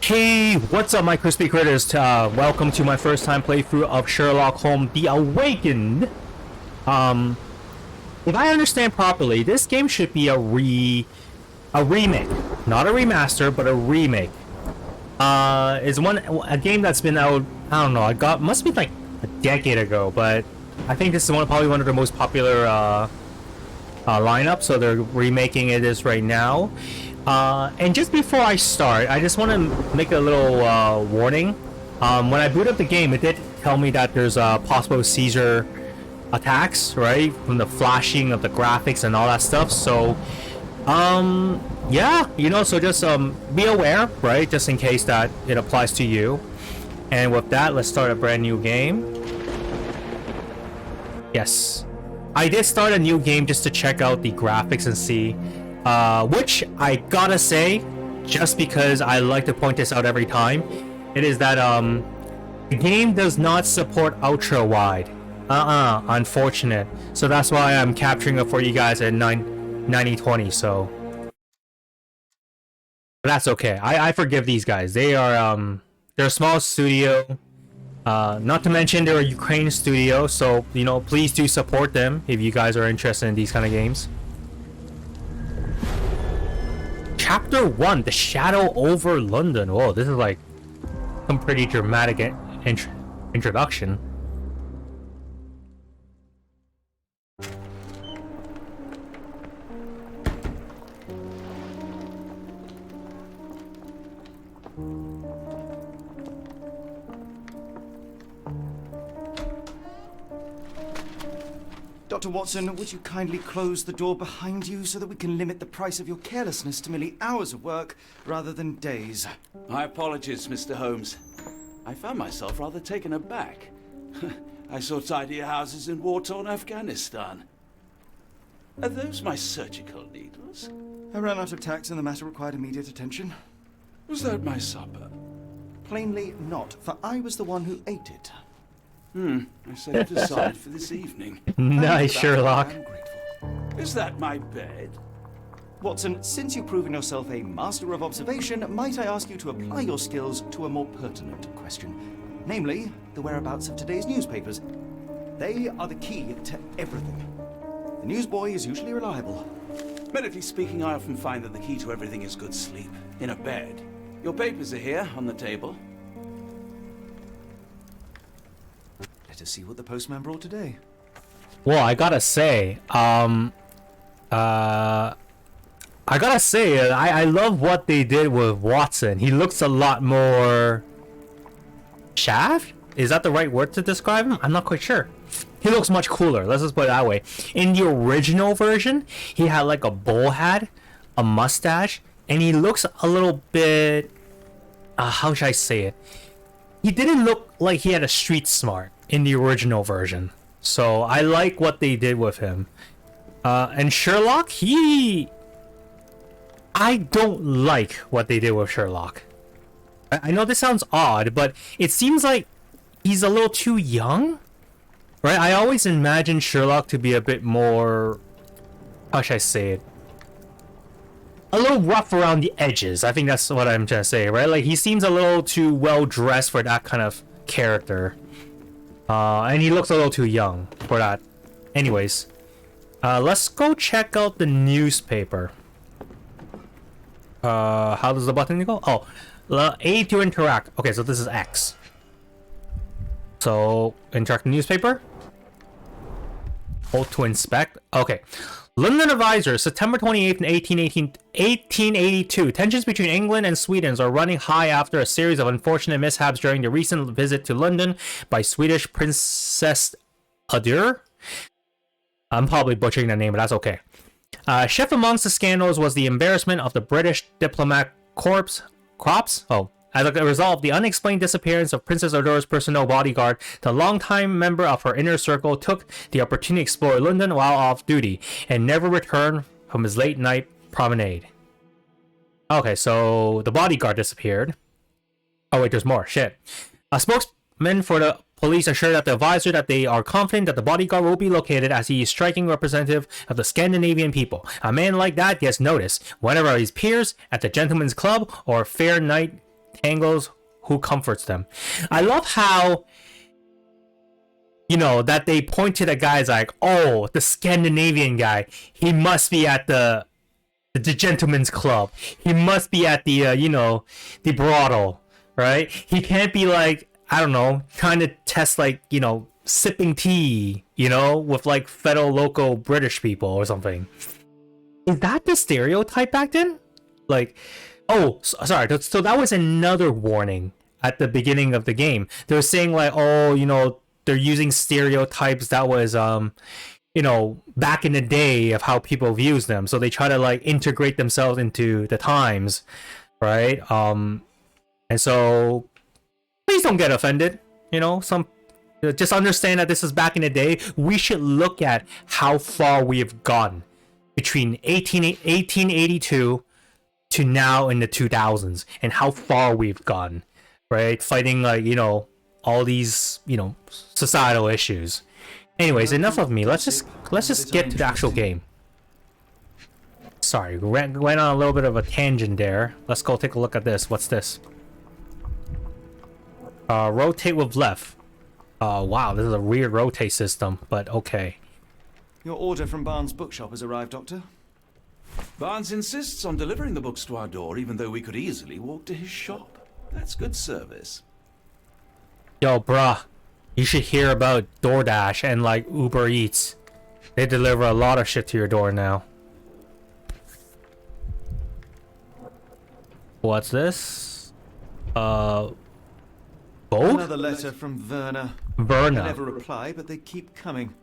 Hey, what's up, my crispy critters? Welcome to my first time playthrough of Sherlock Holmes: The Awakened. If I understand properly, this game should be a remake, not a remaster, but a remake. Is a game that's been out. I don't know. Must be like a decade ago, but I think this is probably one of the most popular lineups. So they're remaking it right now. And just before I start, I just want to make a little warning. When I boot up the game, it did tell me that there's possible seizure attacks, right? From the flashing of the graphics and all that stuff. So, yeah, so just be aware, right? Just in case that it applies to you. And with that, let's start a brand new game. Yes. I did start a new game just to check out the graphics and see. Which I gotta say, just because I like to point this out every time, it is that the game does not support ultra wide. Unfortunate. So that's why I'm capturing it for you guys at 9020. So but that's okay. I forgive these guys. They're a small studio. Not to mention they're a Ukraine studio. So please do support them if you guys are interested in these kind of games. Chapter 1, The Shadow over London. Whoa, this is like some pretty dramatic introduction. Dr. Watson, would you kindly close the door behind you so that we can limit the price of your carelessness to merely hours of work rather than days? My apologies, Mr. Holmes. I found myself rather taken aback. I saw tidier houses in war-torn Afghanistan. Are those my surgical needles? I ran out of tacks and the matter required immediate attention. Was that my supper? Plainly not, for I was the one who ate it. I set it aside for this evening. Nice, Sherlock. I'm grateful. Is that my bed? Watson, since you've proven yourself a master of observation, might I ask you to apply your skills to a more pertinent question? Namely, the whereabouts of today's newspapers. They are the key to everything. The newsboy is usually reliable. Medically speaking, I often find that the key to everything is good sleep. In a bed. Your papers are here, on the table. Let us see what the postman brought today. Well, I gotta say, I love what they did with Watson. He looks a lot more shaft? Is that the right word to describe him? I'm not quite sure. He looks much cooler. Let's just put it that way. In the original version, he had like a bowl hat, a mustache, and he looks a little bit, how should I say it? He didn't look like he had a street smart in the original version. So I like what they did with him. And Sherlock, I don't like what they did with Sherlock. I know this sounds odd, but it seems like he's a little too young. Right? I always imagined Sherlock to be a bit more, how should I say it? A little rough around the edges. I think that's what I'm trying to say, right? Like, he seems a little too well dressed for that kind of character. And he looks a little too young for that. Anyways, let's go check out the newspaper. How does the button go? Oh, A to interact. Okay, so this is X. So, interact the newspaper. Hold to inspect. Okay. London Advisor, September 28th, 1882. Tensions between England and Sweden are running high after a series of unfortunate mishaps during the recent visit to London by Swedish Princess Adur. I'm probably butchering the name, but that's okay. Chief amongst the scandals was the embarrassment of the British diplomat corps. As a result, the unexplained disappearance of Princess Adur's personal bodyguard, the longtime member of her inner circle, took the opportunity to explore London while off duty and never returned from his late night promenade. Okay, so the bodyguard disappeared. Oh wait, there's more. Shit. A spokesman for the police assured that the advisor that they are confident that the bodyguard will be located as he is striking representative of the Scandinavian people. A man like that gets noticed whenever his peers at the gentleman's club or fair night tangles who comforts them. I love how, that they point to the guys like, oh, the Scandinavian guy. He must be at the gentleman's club. He must be at the, the brothel, right? He can't be like, I don't know, trying to test like, sipping tea, with like fellow local British people or something. Is that the stereotype back then? Like, oh, sorry. So that was another warning at the beginning of the game. They were saying like, oh, they're using stereotypes that was, back in the day of how people views them. So they try to like integrate themselves into the times, right? And so please don't get offended. Just understand that this is back in the day. We should look at how far we have gone between 1882 to now in the 2000s and how far we've gone, right? Fighting like, all these, societal issues. Anyways, enough of me. Let's just get to the actual game. Sorry, went on a little bit of a tangent there. Let's go take a look at this. What's this? Rotate with left. Wow, this is a weird rotate system, but okay. Your order from Barnes' bookshop has arrived, Doctor. Barnes insists on delivering the books to our door, even though we could easily walk to his shop. That's good service. Yo, bruh, you should hear about DoorDash and like Uber Eats. They deliver a lot of shit to your door now. What's this? Both? Another letter from Verna. Verna. I never reply, but they keep coming.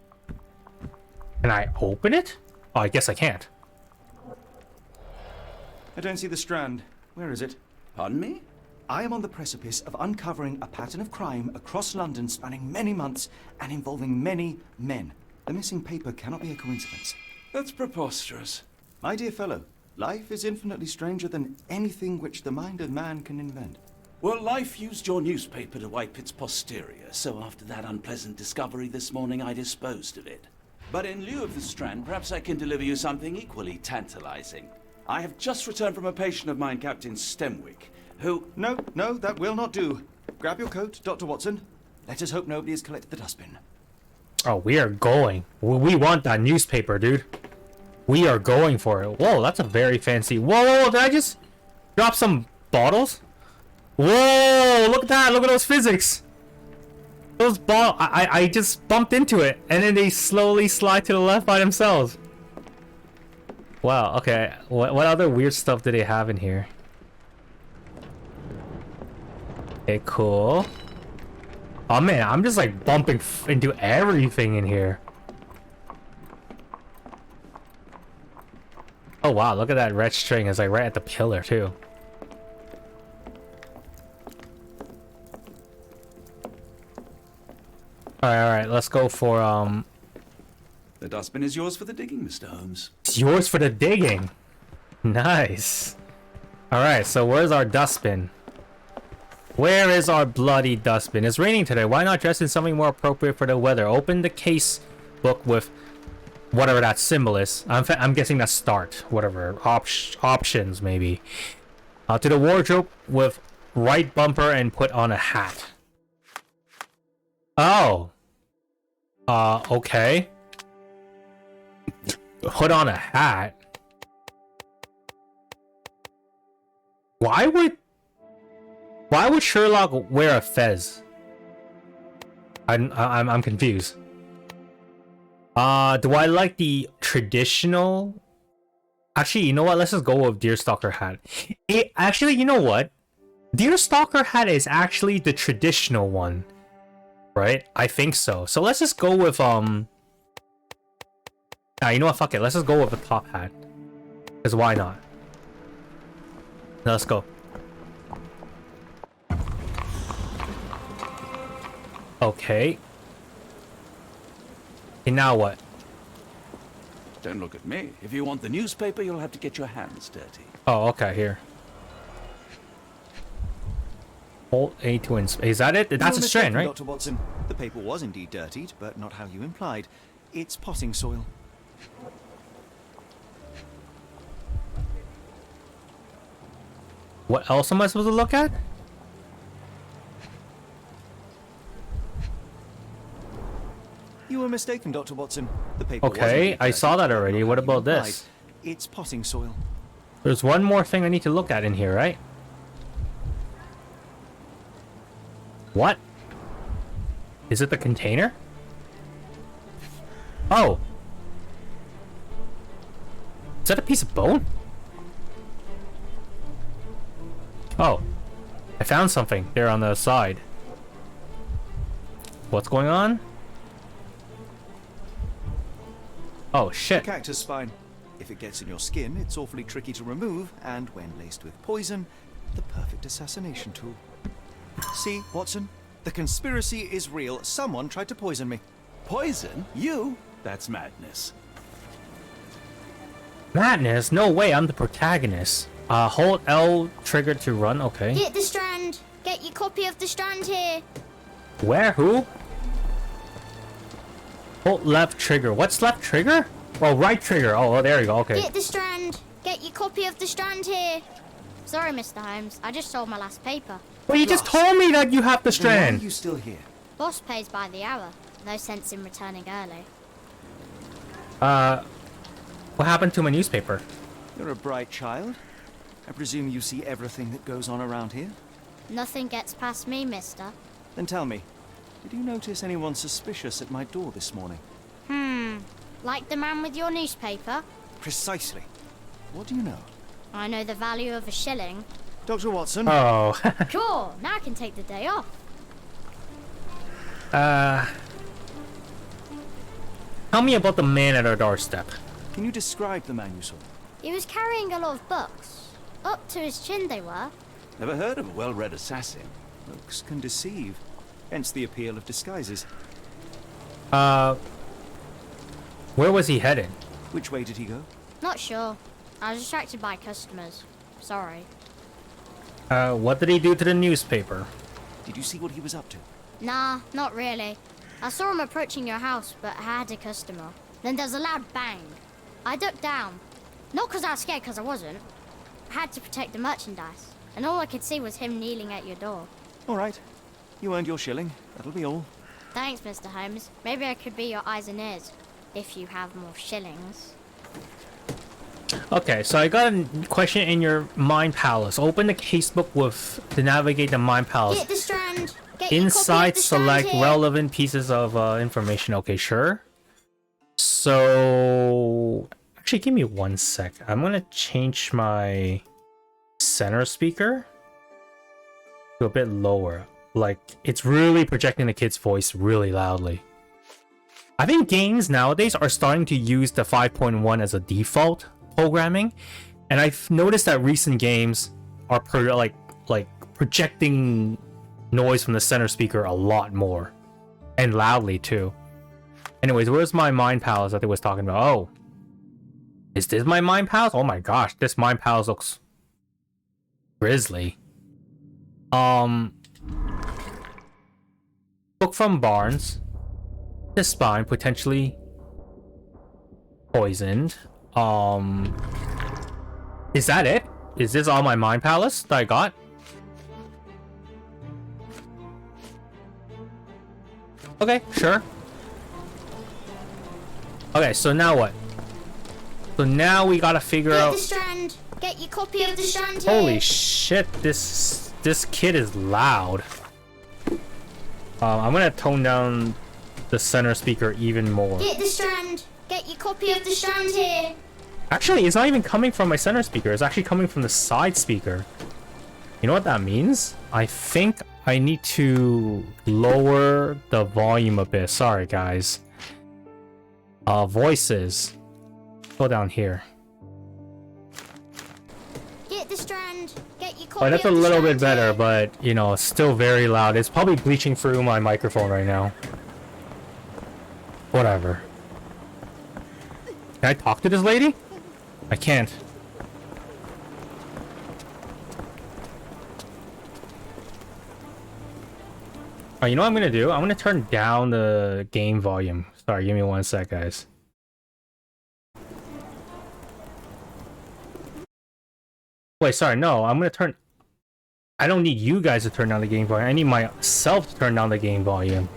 Can I open it? Oh, I guess I can't. I don't see the strand. Where is it? Pardon me? I am on the precipice of uncovering a pattern of crime across London spanning many months and involving many men. The missing paper cannot be a coincidence. That's preposterous. My dear fellow, life is infinitely stranger than anything which the mind of man can invent. Well, life used your newspaper to wipe its posterior, so after that unpleasant discovery this morning, I disposed of it. But in lieu of the strand, perhaps I can deliver you something equally tantalizing. I have just returned from a patient of mine, Captain Stemwick, who... No, that will not do. Grab your coat, Dr. Watson. Let us hope nobody has collected the dustbin. Oh, we are going. We want that newspaper, dude. We are going for it. Whoa, that's a very fancy... Whoa, did I just drop some bottles? Whoa, look at that. Look at those physics. Those ball... I just bumped into it, and then they slowly slide to the left by themselves. Wow, okay. What other weird stuff do they have in here? Okay, cool. Oh man, I'm just like bumping into everything in here. Oh wow, look at that red string. It's like right at the pillar too. Alright, let's go for The dustbin is yours for the digging, Mr. Holmes. it's yours for the digging. Nice. Alright, so where's our dustbin? Where is our bloody dustbin? It's raining today. Why not dress in something more appropriate for the weather? Open the case book with whatever that symbol is. I'm guessing that's start. Whatever. Options, maybe. To the wardrobe with right bumper and put on a hat. Oh. Okay. Put on a hat? Why would Sherlock wear a fez? I'm confused. Do I like the traditional? Actually, you know what? Let's just go with Deerstalker hat. Actually, you know what? Deerstalker hat is actually the traditional one, right? I think so. So let's just go with you know what? Fuck it. Let's just go with the top hat. Cause why not? Now let's go. Okay. And now what? Don't look at me. If you want the newspaper, you'll have to get your hands dirty. Oh, okay, here. Hold A to inspect. Is that it? That's a You're strand, mistaken, right? Dr. Watson. The paper was indeed dirtied, but not how you implied. It's potting soil. What else am I supposed to look at? were mistaken, Dr. Watson. The paper Okay, wasn't I saw that already. What about implied. this? It's potting soil. There's one more thing I need to look at in here, right? What? Is it the container? Oh. Is that a piece of bone? Oh. I found something there on the side. What's going on? Oh, shit. Cactus spine. If it gets in your skin, it's awfully tricky to remove, and when laced with poison, the perfect assassination tool. See, Watson? The conspiracy is real. Someone tried to poison me. Poison? You? That's madness. Madness? No way, I'm the protagonist. Hold L trigger to run, okay. Get the strand. Get your copy of the strand here. Where? Who? Hold left trigger. What's left trigger? Oh, right trigger. Oh, there you go, okay. Get the strand. Get your copy of the strand here. Sorry, Mr. Holmes. I just sold my last paper. Well, you just told me that you have the Then why are strand. you still here? Boss pays by the hour. No sense in returning early. What happened to my newspaper? You're a bright child. I presume you see everything that goes on around here? Nothing gets past me, mister. Then tell me, did you notice anyone suspicious at my door this morning? Like the man with your newspaper? Precisely. What do you know? I know the value of a shilling. Dr. Watson? Oh. Sure, now I can take the day off. Tell me about the man at our doorstep. Can you describe the man you saw? He was carrying a lot of books. Up to his chin they were. Never heard of a well-read assassin. Looks can deceive. Hence the appeal of disguises. Where was he headed? Which way did he go? Not sure. I was distracted by customers. Sorry. What did he do to the newspaper? Did you see what he was up to? Nah, not really. I saw him approaching your house, but I had a customer. Then there's a loud bang. I ducked down. Not because I was scared, because I wasn't. I had to protect the merchandise. And all I could see was him kneeling at your door. All right. You earned your shilling. That'll be all. Thanks, Mr. Holmes. Maybe I could be your eyes and ears. If you have more shillings. Okay, so I got a question in your mind palace. Open the casebook to navigate the mind palace. Get the strand. Get your copy Inside, of the strand select here. relevant pieces of information. Okay, sure. So, actually, give me 1 sec. I'm gonna change my center speaker to a bit lower. Like, it's really projecting the kid's voice really loudly. I think games nowadays are starting to use the 5.1 as a default programming, and I've noticed that recent games are projecting noise from the center speaker a lot more, and loudly too. Anyways, where's my mind palace that they was talking about? Oh, is this my mind palace? Oh my gosh, this mind palace looks grisly. Book from Barnes. The spine potentially poisoned. Is that it? Is this all my mind palace that I got? Okay, sure. Okay, so now what? So now we gotta figure Get out. the strand. Get your copy of the strand here. Holy shit! This kid is loud. I'm gonna tone down the center speaker even more. Get the strand. Get your copy of the strand here. Actually, it's not even coming from my center speaker. It's actually coming from the side speaker. You know what that means? I think I need to lower the volume a bit. Sorry, guys. Voices. Go down here. Get the strand. Get your copy Oh, that's a of the little bit strand better, here. but, you know, it's still very loud. It's probably bleaching through my microphone right now. Whatever. Can I talk to this lady? I can't. Oh, you know what I'm gonna do? I'm gonna turn down the game volume. Sorry, give me 1 sec, guys. Wait, sorry, no, I'm gonna turn... I don't need you guys to turn down the game volume. I need myself to turn down the game volume.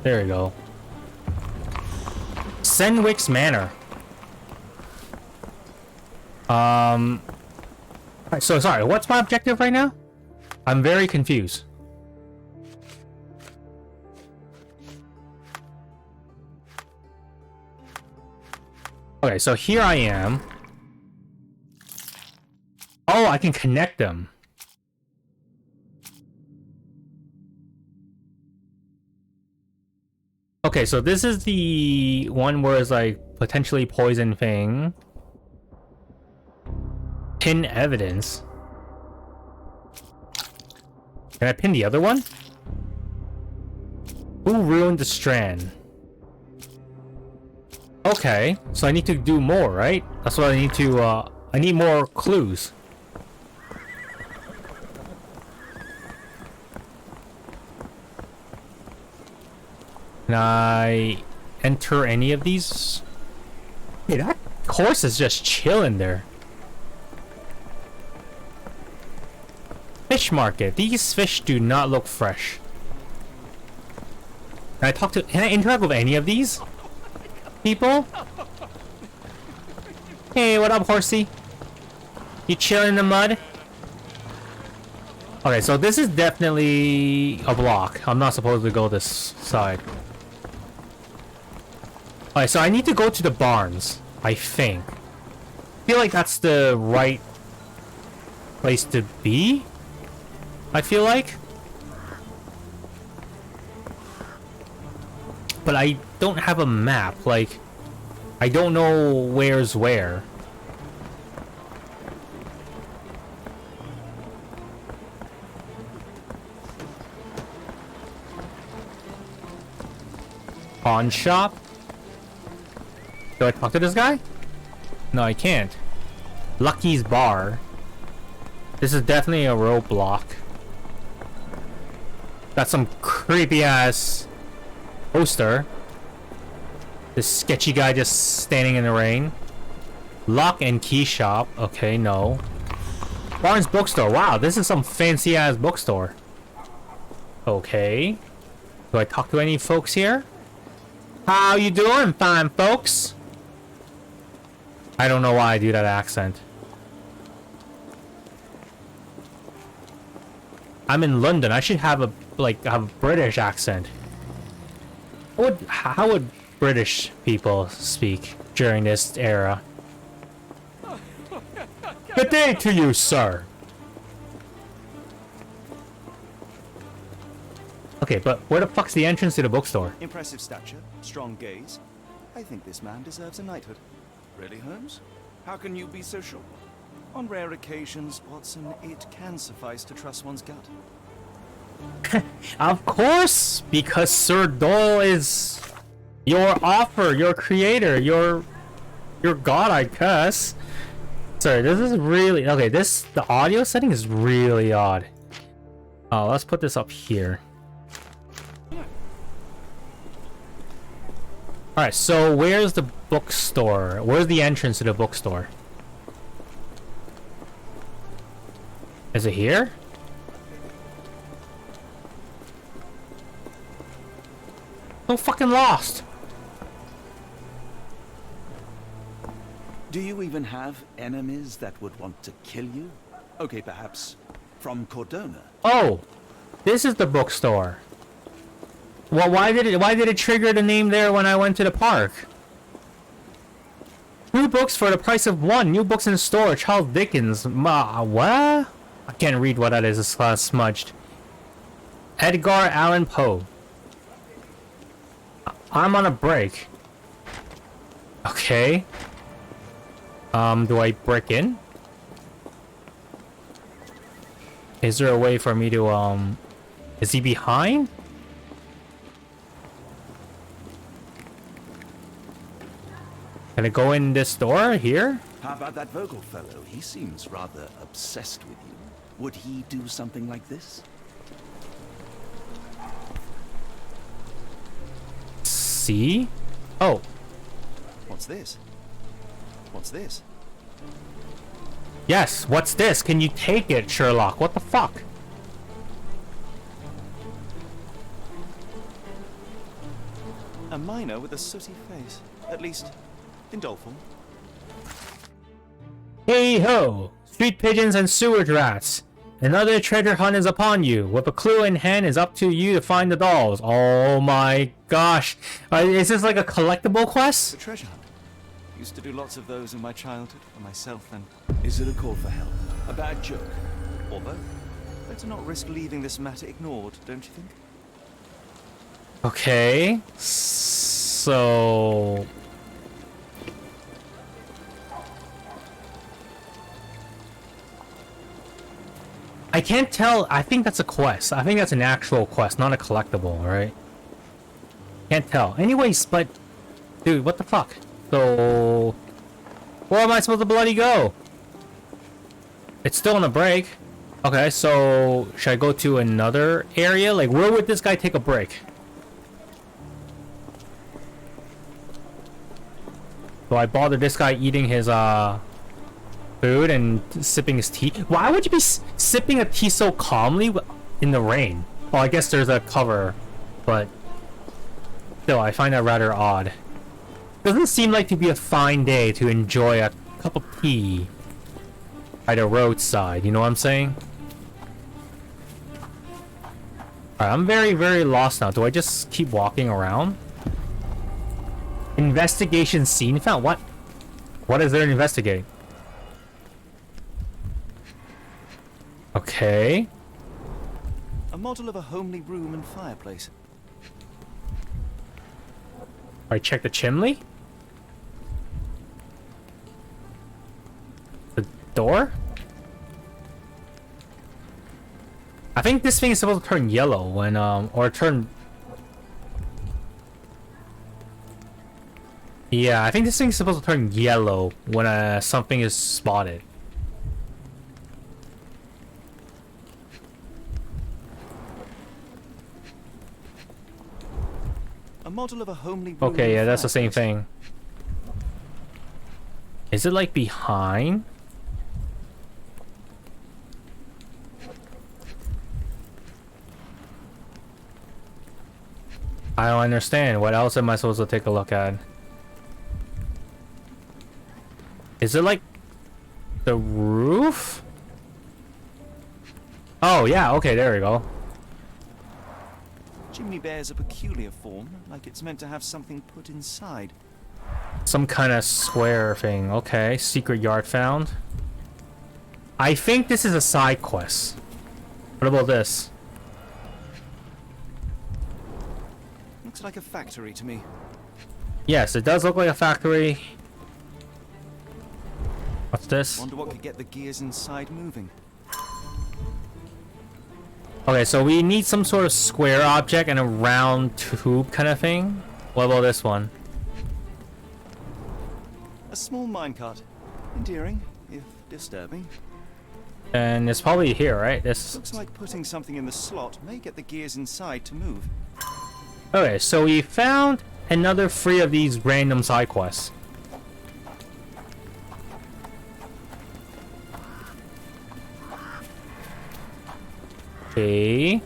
There we go. Senwick's Manor. So sorry, what's my objective right now? I'm very confused. Okay, so here I am. Oh, I can connect them. Okay, so this is the one where it's like potentially poison thing. Pin evidence. Can I pin the other one? Who ruined the strand? Okay, so I need to do more, right? That's what I need to, I need more clues. Can I enter any of these? Hey, that horse is just chilling there. Fish market. These fish do not look fresh. Can I interact with any of these people? Hey, what up, horsey? You chilling in the mud? Okay, so this is definitely a block. I'm not supposed to go this side. Alright, so I need to go to the barns, I think. I feel like that's the right place to be. I feel like. But I don't have a map, like, I don't know where's where. Pawn shop? Do I talk to this guy? No, I can't. Lucky's bar. This is definitely a roadblock. Got some creepy ass poster. This sketchy guy just standing in the rain. Lock and key shop. Okay, no. Barnes bookstore. Wow, this is some fancy ass bookstore. Okay. Do I talk to any folks here? How you doing, fine folks? I don't know why I do that accent. I'm in London. I should have a have a British accent. How would British people speak during this era? Good day to you, sir. Okay, but where the fuck's the entrance to the bookstore? Impressive stature, strong gaze. I think this man deserves a knighthood. Really, Holmes? How can you be so sure? On rare occasions, Watson, it can suffice to trust one's gut. Of course, because Sir Doyle is your author, your creator, your god, I guess. Sorry, this is really okay. The audio setting is really odd. Oh, let's put this up here. All right, so where's the bookstore? Where's the entrance to the bookstore? Is it here? So fucking lost. Do you even have enemies that would want to kill you? Okay, perhaps from Cordona. Oh, this is the bookstore. Well, why did it trigger the name there when I went to the park? 2 books for the price of 1. New books in store. Charles Dickens. What? I can't read what that is. It's smudged. Edgar Allan Poe. I'm on a break. Okay. Do I break in? Is there a way for me to, is he behind? Can I go in this door here? How about that Vogel fellow? He seems rather obsessed with you. Would he do something like this? See? Oh. What's this? What's this? Yes, what's this? Can you take it, Sherlock? What the fuck? A miner with a sooty face. At least, in doll form. Hey ho! Street pigeons and sewage rats. Another treasure hunt is upon you. With a clue in hand, it's up to you to find the dolls. Oh my gosh. Is this like a collectible quest? The treasure hunt. Used to do lots of those in my childhood for myself and... Is it a call for help? A bad joke? or both. Better not risk leaving this matter ignored, don't you think? Okay. So... I can't tell. I think that's a quest. I think that's an actual quest, not a collectible, right? Can't tell. Anyways, but... Dude, what the fuck? So... Where am I supposed to bloody go? It's still on a break. Okay, so... Should I go to another area? Like, where would this guy take a break? Do I bother this guy eating his, food and sipping his tea? Why would you be sipping a tea so calmly in the rain? Well, I guess there's a cover, but still, I find that rather odd. Doesn't seem like to be a fine day to enjoy a cup of tea by the roadside, you know what I'm saying? Alright, I'm very, very lost now. Do I just keep walking around? Investigation scene found. What? What is there to investigate? Okay. A model of a homely room and fireplace. Alright, check the chimney. The door? I think this thing is supposed to turn yellow when, or turn... Yeah, I think this thing is supposed to turn yellow when, something is spotted. A model of a homely room. Okay, yeah, and that's the same fireplace. thing. Is it like behind? I don't understand. What else am I supposed to take a look at? Is it like the roof? Oh, yeah, okay, there we go. Chimney bears a peculiar form, like it's meant to have something put inside. Some kind of square thing. Okay, secret yard found. I think this is a side quest. What about this? Looks like a factory to me. Yes, it does look like a factory. What's this? Wonder what could get the gears inside moving. Okay, so we need some sort of square object and a round tube kind of thing. What about this one? A small minecart. Endearing, if disturbing. And it's probably here, right? This. Looks like putting something in the slot may get the gears inside to move. Okay, so we found another 3 of these random side quests. Okay.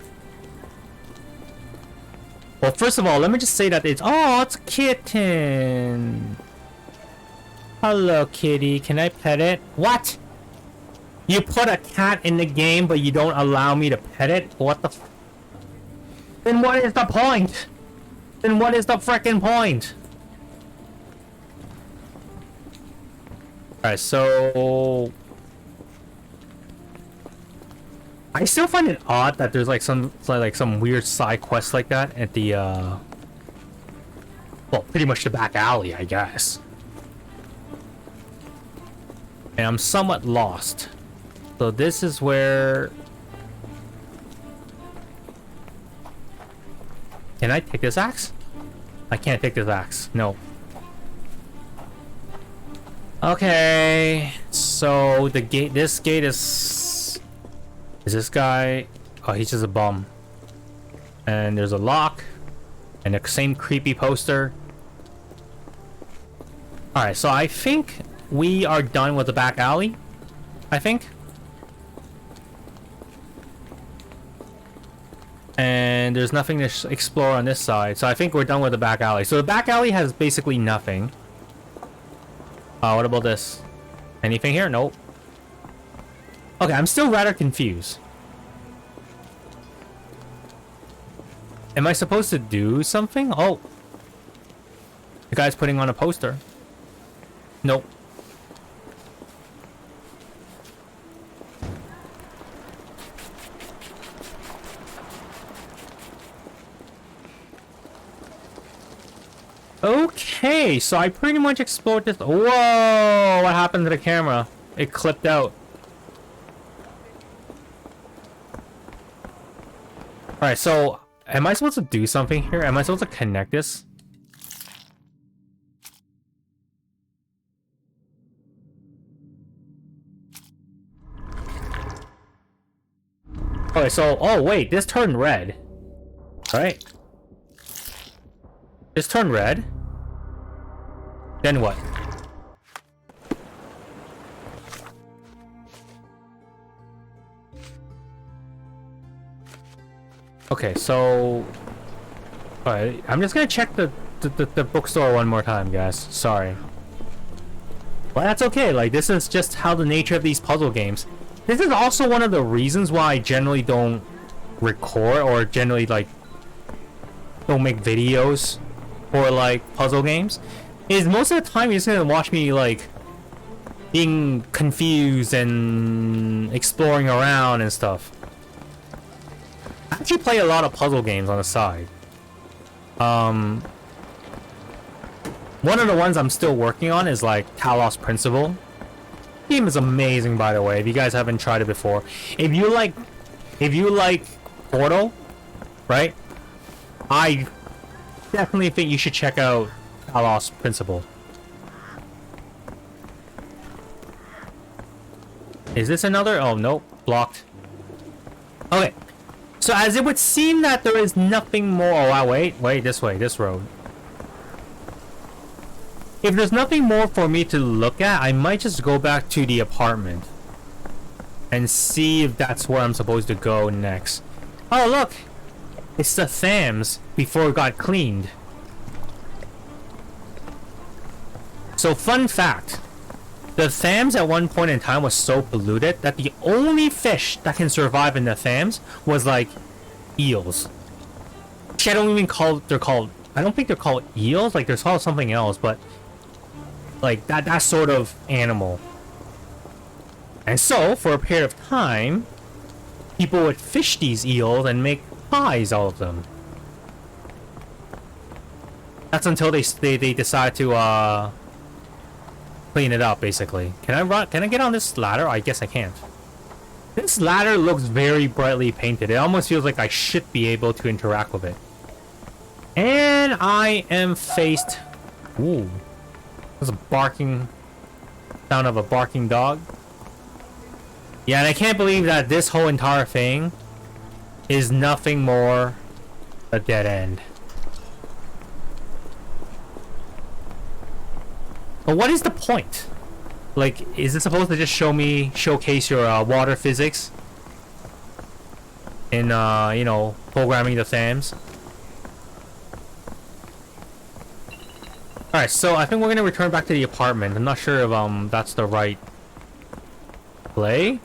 Well, first of all, let me just say that it's... Oh, it's a kitten. Hello, kitty. Can I pet it? What? You put a cat in the game, but you don't allow me to pet it? What the... Then what is the point? Then what is the frickin' point? Alright, so... I still find it odd that there's like some weird side quest like that at the well, pretty much the back alley, I guess. And I'm somewhat lost. So this is where... Can I take this axe? I can't take this axe. No. Okay. So the gate, this gate is... Is this guy... Oh, he's just a bum. And there's a lock. And the same creepy poster. Alright, so I think we are done with the back alley. I think. And And there's nothing to explore on this side. So I think we're done with the back alley. So the back alley has basically nothing. What about this? Anything here? Nope. Okay, I'm still rather confused. Am I supposed to do something? Oh. The guy's putting on a poster. Nope. Okay, so I pretty much explored this. Whoa! What happened to the camera? It clipped out. Alright, so am I supposed to do something here? Am I supposed to connect this? Okay, so, oh wait, this turned red. Right? This turned red. Then what? Okay, so... Alright, I'm just gonna check the bookstore one more time, guys. Sorry. Well, that's okay. Like, this is just how the nature of these puzzle games. This is also one of the reasons why I generally don't record or generally, like, don't make videos for, like, puzzle games. Is most of the time you're just gonna watch me, like, being confused and exploring around and stuff. I actually play a lot of puzzle games on the side. One of the ones I'm still working on is like Talos Principle. The game is amazing, by the way, if you guys haven't tried it before. If you like Portal, right? I definitely think you should check out Talos Principle. Is this another? Oh, nope. Blocked. Okay. So as it would seem that there is nothing more... Oh, wow, wait, this way, this road. If there's nothing more for me to look at, I might just go back to the apartment. And see if that's where I'm supposed to go next. Oh, look! It's the Thames before it got cleaned. So, fun fact. The Thames at one point in time was so polluted that the only fish that can survive in the Thames was like eels. Actually, I don't even call they're called. I don't think they're called eels. Like they're called something else, but like that sort of animal. And so, for a period of time, people would fish these eels and make pies out of them. That's until they decide to clean it up, basically. Can I get on this ladder? I guess I can't. This ladder looks very brightly painted. It almost feels like I should be able to interact with it. And I am faced... Ooh. There's a barking... sound of a barking dog. Yeah, and I can't believe that this whole entire thing is nothing more a dead end. But what is the point? Like, is it supposed to just showcase your water physics in, you know, programming the Thames? Alright, so I think we're gonna return back to the apartment. I'm not sure if, that's the right play.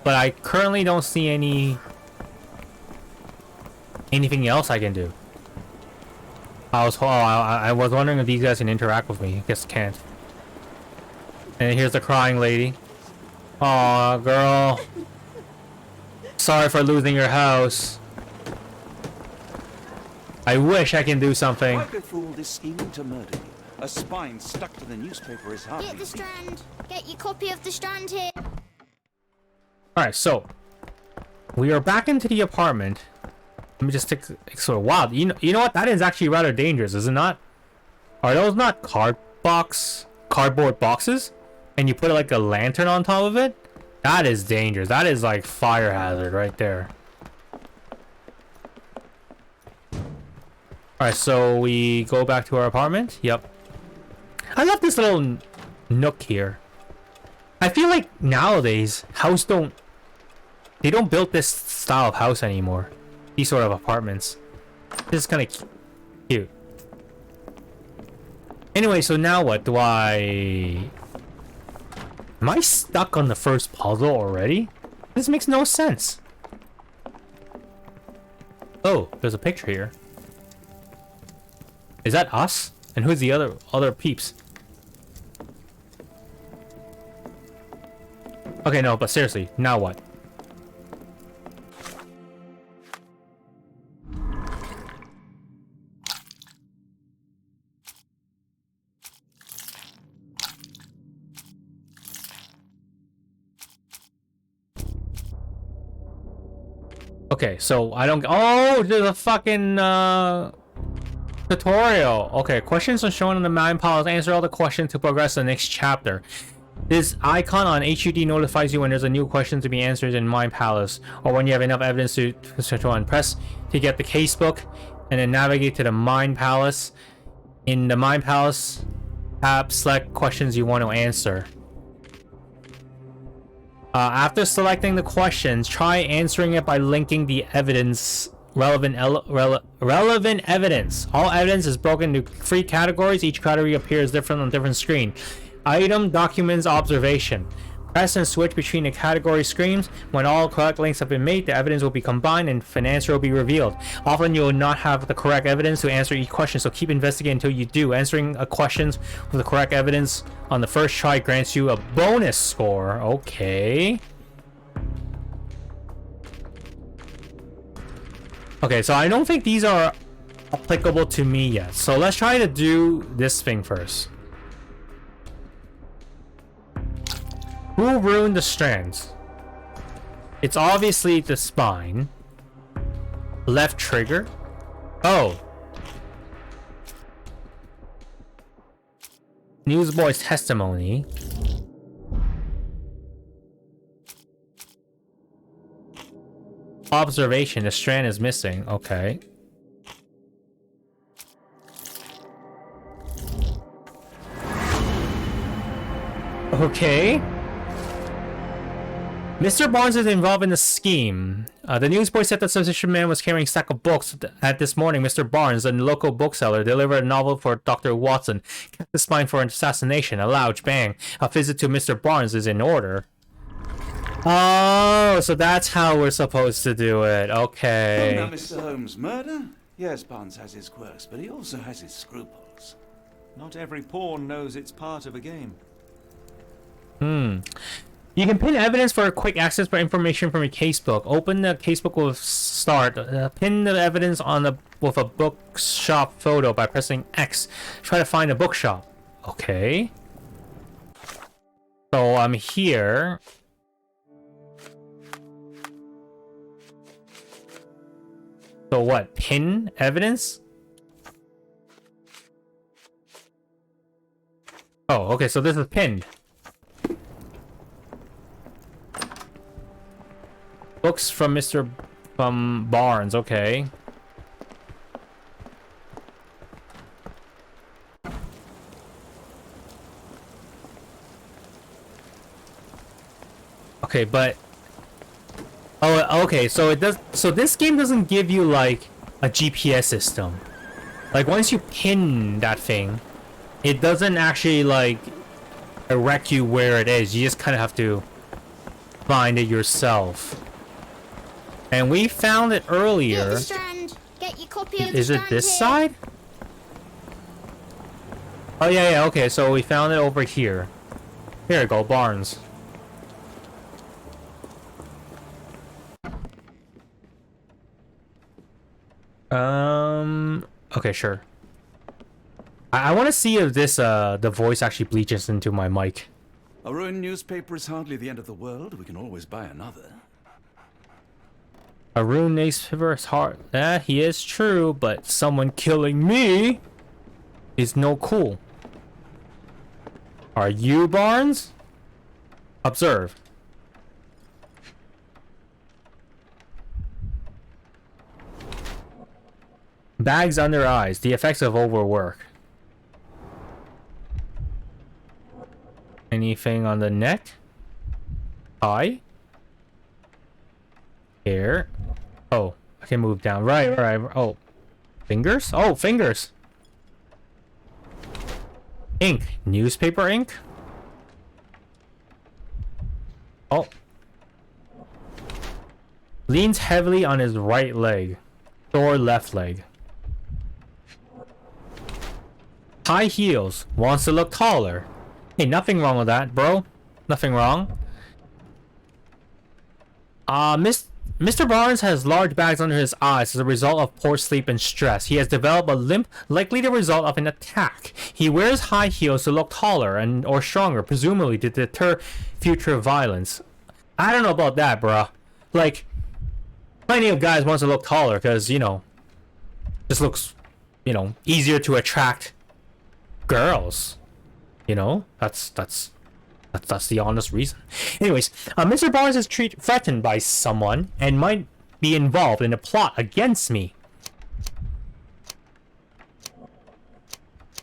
But I currently don't see anything else I can do. I was wondering if these guys can interact with me. I guess can't. And here's the crying lady. Aw, girl. Sorry for losing your house. I wish I can do something. Why go through all this scheming to murder you? A spine stuck to the newspaper is hard. Get the Strand. Get your copy of the Strand here. Alright, so we are back into the apartment. Let me just explore. Wow, you know what? That is actually rather dangerous, is it not? Are those not cardboard boxes? And you put like a lantern on top of it? That is dangerous. That is like fire hazard right there. Alright, so we go back to our apartment. Yep. I love this little nook here. I feel like nowadays, houses don't They don't build this style of house anymore. These sort of apartments. This is kind of cute. Anyway, so now what? Am I stuck on the first puzzle already? This makes no sense. Oh, there's a picture here. Is that us? And who's the other peeps? Okay, no, but seriously, now what? Okay, so I don't. Oh, there's a fucking tutorial. Okay, questions are shown in the Mind Palace. Answer all the questions to progress to the next chapter. This icon on HUD notifies you when there's a new question to be answered in Mind Palace, or when you have enough evidence to on. Press to get the casebook, and then navigate to the Mind Palace. In the Mind Palace app, select questions you want to answer. After selecting the questions, try answering it by linking the evidence. Relevant evidence. All evidence is broken into 3 categories. Each category appears different on different screen. Item, documents, observation. Press and switch between the category screens. When all correct links have been made, the evidence will be combined and an answer will be revealed. Often you will not have the correct evidence to answer each question, so keep investigating until you do. Answering a questions with the correct evidence on the first try grants you a bonus score. Okay. Okay, so I don't think these are applicable to me yet. So let's try to do this thing first. Who ruined the strands? It's obviously the spine. Left trigger. Oh. Newsboy's testimony. Observation. The strand is missing. Okay. Okay. Mr. Barnes is involved in the scheme. The newsboy said the suspicious man was carrying a stack of books. At this morning, Mr. Barnes, a local bookseller, delivered a novel for Dr. Watson. Kept the spine for an assassination. A loud bang. A visit to Mr. Barnes is in order. Oh, so that's how we're supposed to do it. Okay. Oh, now, Mr. Holmes, murder? Yes, Barnes has his quirks, but he also has his scruples. Not every pawn knows it's part of a game. You can pin evidence for quick access for information from your casebook. Open the casebook with start. Pin the evidence on with a bookshop photo by pressing X. Try to find a bookshop. Okay. So I'm here. So what? Pin evidence? Oh, okay. So this is pinned. Books from from Barnes, okay. Okay, but oh, okay, so it does. So this game doesn't give you like a GPS system. Like once you pin that thing, it doesn't actually like direct you where it is. You just kind of have to find it yourself. And we found it earlier. Get the strand. Get your copy of the Is it strand this here. side? Oh yeah, okay, so we found it over here. Here we go, Barnes. Okay, sure. I want to see if this the voice actually bleaches into my mic. A ruined newspaper is hardly the end of the world. We can always buy another. A ruined newspaper is hard. He is true, but someone killing me is no cool. Are you Barnes? Observe. Bags under eyes. The effects of overwork. Anything on the neck? Eye? Here. Oh, I can move down. Right. Oh, fingers? Oh, fingers. Ink. Newspaper ink? Oh. Leans heavily on his right leg. Or left leg. High heels. Wants to look taller. Hey, nothing wrong with that, bro. Nothing wrong. Mr. Barnes has large bags under his eyes as a result of poor sleep and stress. He has developed a limp, likely the result of an attack. He wears high heels to look taller or stronger, presumably to deter future violence. I don't know about that, bruh. Like, plenty of guys want to look taller because, you know, just looks, you know, easier to attract girls. You know, that's the honest reason. Anyways, Mr. Barnes is threatened by someone and might be involved in a plot against me.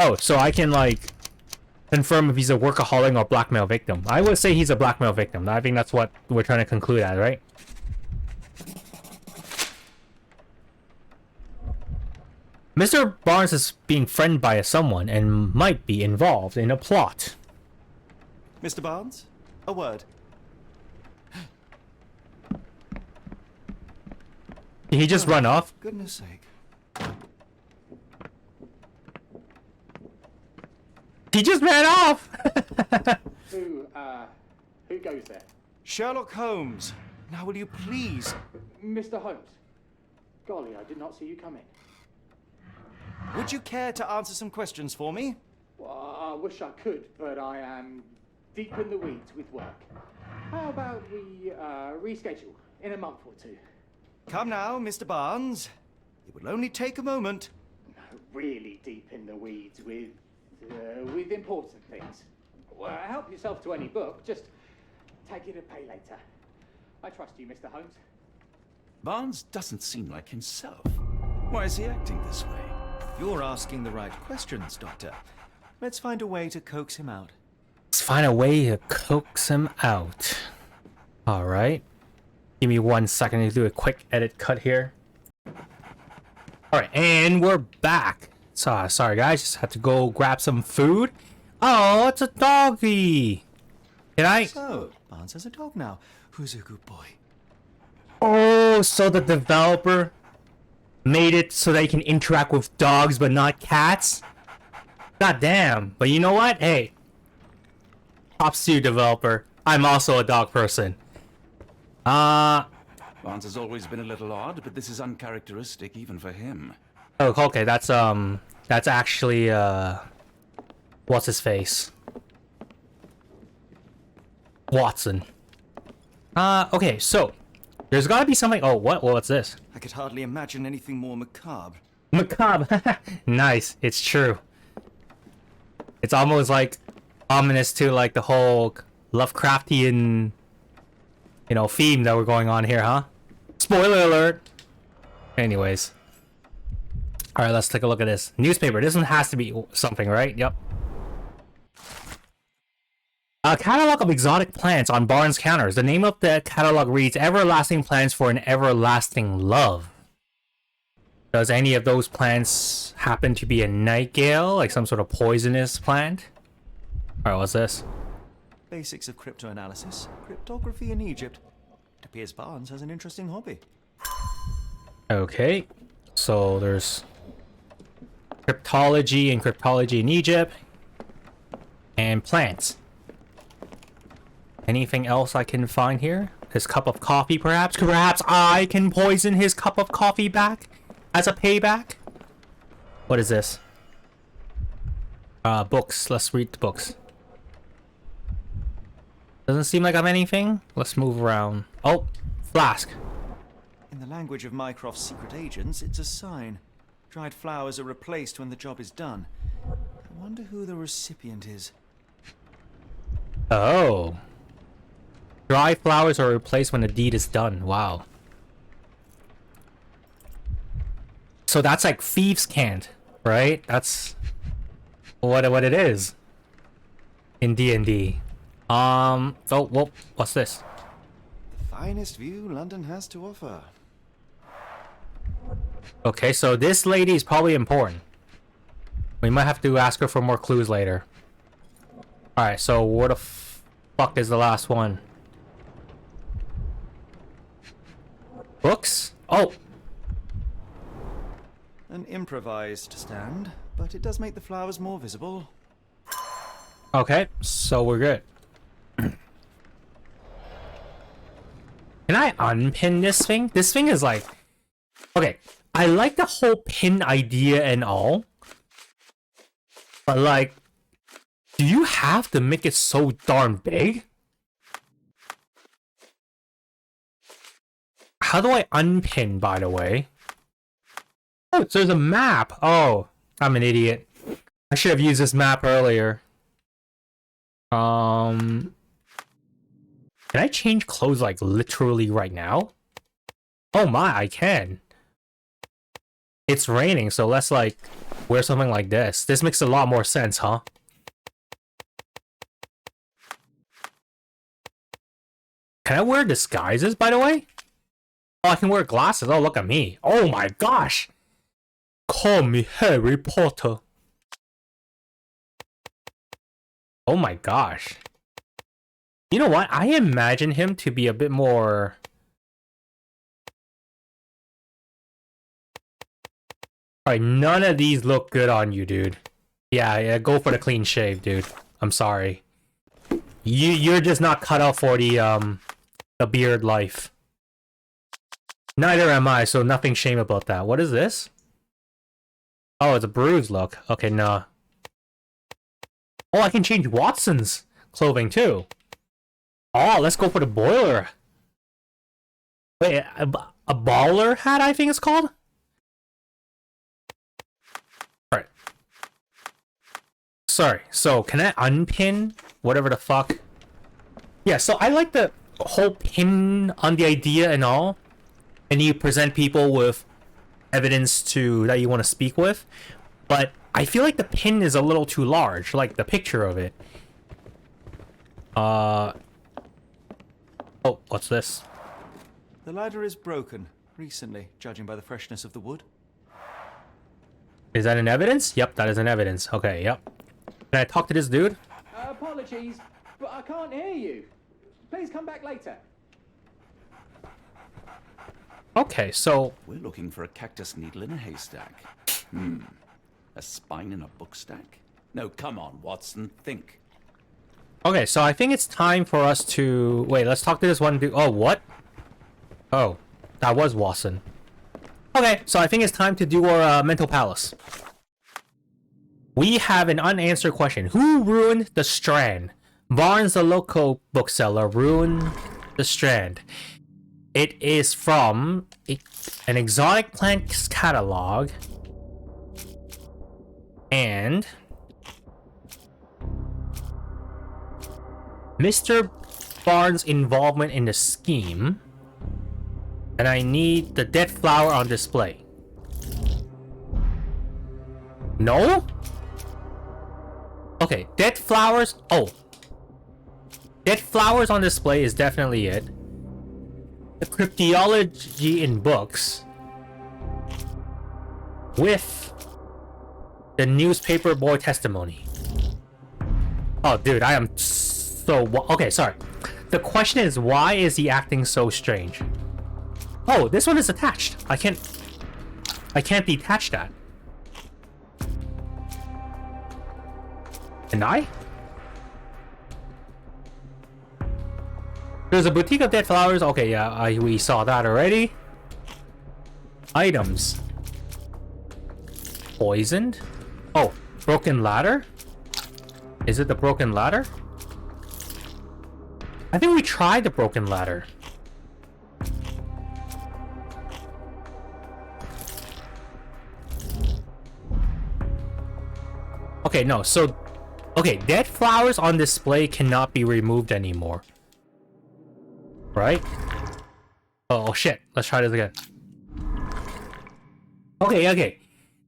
Oh, so I can, like, confirm if he's a workaholic or blackmail victim. I would say he's a blackmail victim. I think that's what we're trying to conclude at, right? Mr. Barnes is being friended by someone and might be involved in a plot. Mr. Barnes, a word. Did he just run off? Goodness sake. He just ran off! Who goes there? Sherlock Holmes. Now will you please... Mr. Holmes. Golly, I did not see you come in. Would you care to answer some questions for me? Well, I wish I could, but I am deep in the weeds with work. How about we reschedule in a month or two? Come now, Mr. Barnes. It will only take a moment. No, really deep in the weeds with important things. Well, help yourself to any book. Just take it to pay later. I trust you, Mr. Holmes. Barnes doesn't seem like himself. Why is he acting this way? You're asking the right questions, Doctor. Let's find a way to coax him out. Let's find a way to coax him out. Alright. Give me 1 second to do a quick edit cut here. Alright, and we're back. So, sorry guys, just had to go grab some food. Oh, it's a doggy. Can I? So, Barnes has a dog now. Who's a good boy? Oh, so the developer made it so they can interact with dogs but not cats? God damn. But you know what? Hey. Props to you, developer. I'm also a dog person. Barnes has always been a little odd, but this is uncharacteristic even for him. Oh, okay, that's actually, what's his face? Watson. Okay, so, there's gotta be something, oh, what's this? I could hardly imagine anything more macabre. Macabre. Nice, it's true. It's almost like ominous to like the whole Lovecraftian, you know, theme that we're going on here, huh? Spoiler alert. Anyways. Alright, let's take a look at this. Newspaper. This one has to be something, right? Yep. A catalog of exotic plants on Barnes counters. The name of the catalog reads, Everlasting Plants for an Everlasting Love. Does any of those plants happen to be a nightingale? Like some sort of poisonous plant? Alright, what's this? Basics of cryptoanalysis. Cryptography in Egypt. It appears Barnes has an interesting hobby. Okay. So there's cryptology in Egypt. And plants. Anything else I can find here? His cup of coffee, perhaps? Perhaps I can poison his cup of coffee back as a payback? What is this? Books. Let's read the books. Doesn't seem like I have anything. Let's move around. Oh, flask. In the language of Mycroft's secret agents, it's a sign. Dried flowers are replaced when the job is done. I wonder who the recipient is. Oh. Dry flowers are replaced when the deed is done. Wow. So that's like thieves' cant, right? That's what it is in D&D. Oh, well, what's this? The finest view London has to offer. Okay, so this lady is probably important. We might have to ask her for more clues later. Alright, so where the fuck is the last one? Books? Oh! An improvised stand, but it does make the flowers more visible. Okay, so we're good. Can I unpin this thing? This thing is like... Okay, I like the whole pin idea and all. But like... Do you have to make it so darn big? How do I unpin, by the way? Oh, so there's a map. Oh, I'm an idiot. I should have used this map earlier. Can I change clothes like literally right now? Oh my, I can. It's raining, so let's like wear something like this. This makes a lot more sense, huh? Can I wear disguises, by the way? Oh, I can wear glasses. Oh, look at me. Oh my gosh. Call me Harry Potter. Oh my gosh. You know what? I imagine him to be a bit more... Alright, none of these look good on you, dude. Yeah, go for the clean shave, dude. I'm sorry. You're just not cut out for the beard life. Neither am I, so nothing shame about that. What is this? Oh, it's a bruised look. Okay, nah. Oh, I can change Watson's clothing too. Oh, let's go for the boiler. Wait, a baller hat, I think it's called? Alright. Sorry, so can I unpin whatever the fuck? Yeah, so I like the whole pin on the idea and all. And you present people with evidence to that you want to speak with. But I feel like the pin is a little too large, like the picture of it. Oh, what's this? The ladder is broken recently, judging by the freshness of the wood. Is that an evidence? Yep, that is an evidence. Okay, yep. Can I talk to this dude? Apologies, but I can't hear you. Please come back later. Okay, so... We're looking for a cactus needle in a haystack. A spine in a book stack? No, come on, Watson, think. Okay, so I think it's time for us to... Wait, let's talk to this one dude. Oh, what? Oh, that was Watson. Okay, so I think it's time to do our mental palace. We have an unanswered question. Who ruined the Strand? Barnes, the local bookseller, ruined the Strand. It is from an exotic plants catalog. And... Mr. Barnes' involvement in the scheme. And I need the dead flower on display. No? Okay, dead flowers... Oh. Dead flowers on display is definitely it. The cryptology in books. With the newspaper boy testimony. Oh, dude, I am so... Okay, sorry. The question is, why is he acting so strange? Oh, this one is attached. I can't detach that. Can I? There's a boutique of dead flowers. Okay, yeah, we saw that already. Items. Poisoned? Oh, broken ladder? Is it the broken ladder? I think we tried the broken ladder. Okay, no, so... Okay, dead flowers on display cannot be removed anymore. Right? Oh, shit. Let's try this again. Okay.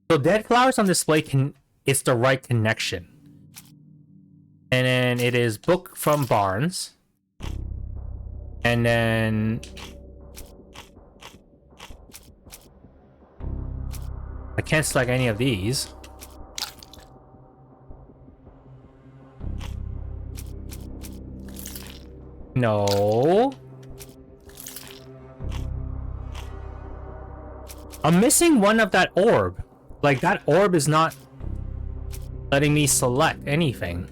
So dead flowers on display it's the right connection. And then it is book from Barnes. And then I can't select any of these. No. I'm missing one of that orb. Like, that orb is not letting me select anything.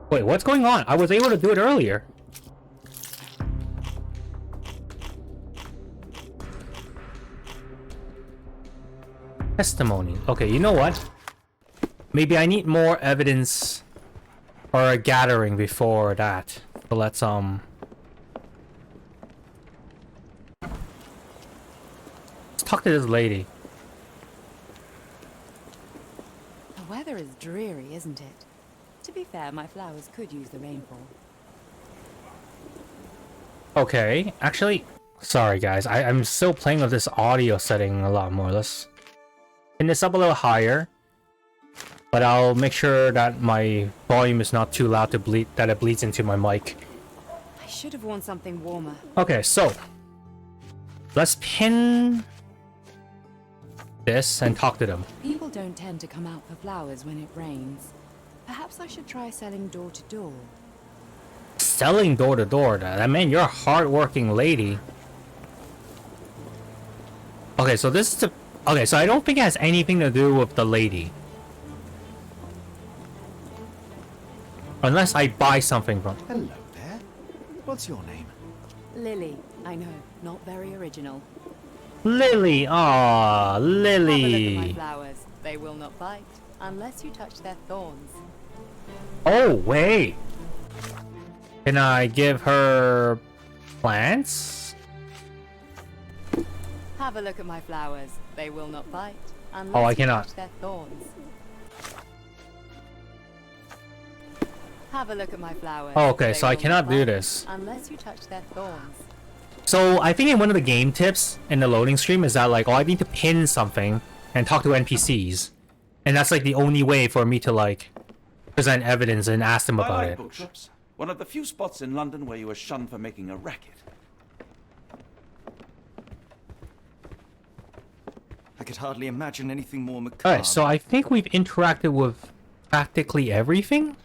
Wait, what's going on? I was able to do it earlier. Testimony. Okay, you know what? Maybe I need more evidence or a gathering before that. So let's talk to this lady. The weather is dreary, isn't it? To be fair, my flowers could use the rainfall. Okay, actually, sorry guys, I'm still playing with this audio setting a lot more. Let's turn this up a little higher, but I'll make sure that my volume is not too loud to that it bleeds into my mic. I should have worn something warmer. Okay, so let's pin this and talk to them. People don't tend to come out for flowers when it rains. Perhaps I should try selling door to door. Selling door to door, that man, you're a hard-working lady. Okay, so this is the... Okay, so I don't think it has anything to do with the lady. Unless I buy something from... Hello there. What's your name? Lily, I know, not very original. Lily, ah, Have a look at my Lily. flowers. They will not bite unless you touch their thorns. Oh, wait. Can I give her plants? Have a look at my flowers. They will not bite unless Oh, I you cannot. touch their thorns. Have a look at my flowers. Oh, okay, They so I will not cannot do bite this. unless you touch their thorns. So I think in one of the game tips in the loading screen is that like, oh, I need to pin something and talk to NPCs. And that's like the only way for me to like present evidence and ask them I about like it. bookshops. One of the few spots in London where you are shunned for making a racket. I could hardly imagine anything more macabre. Alright, so I think we've interacted with practically everything.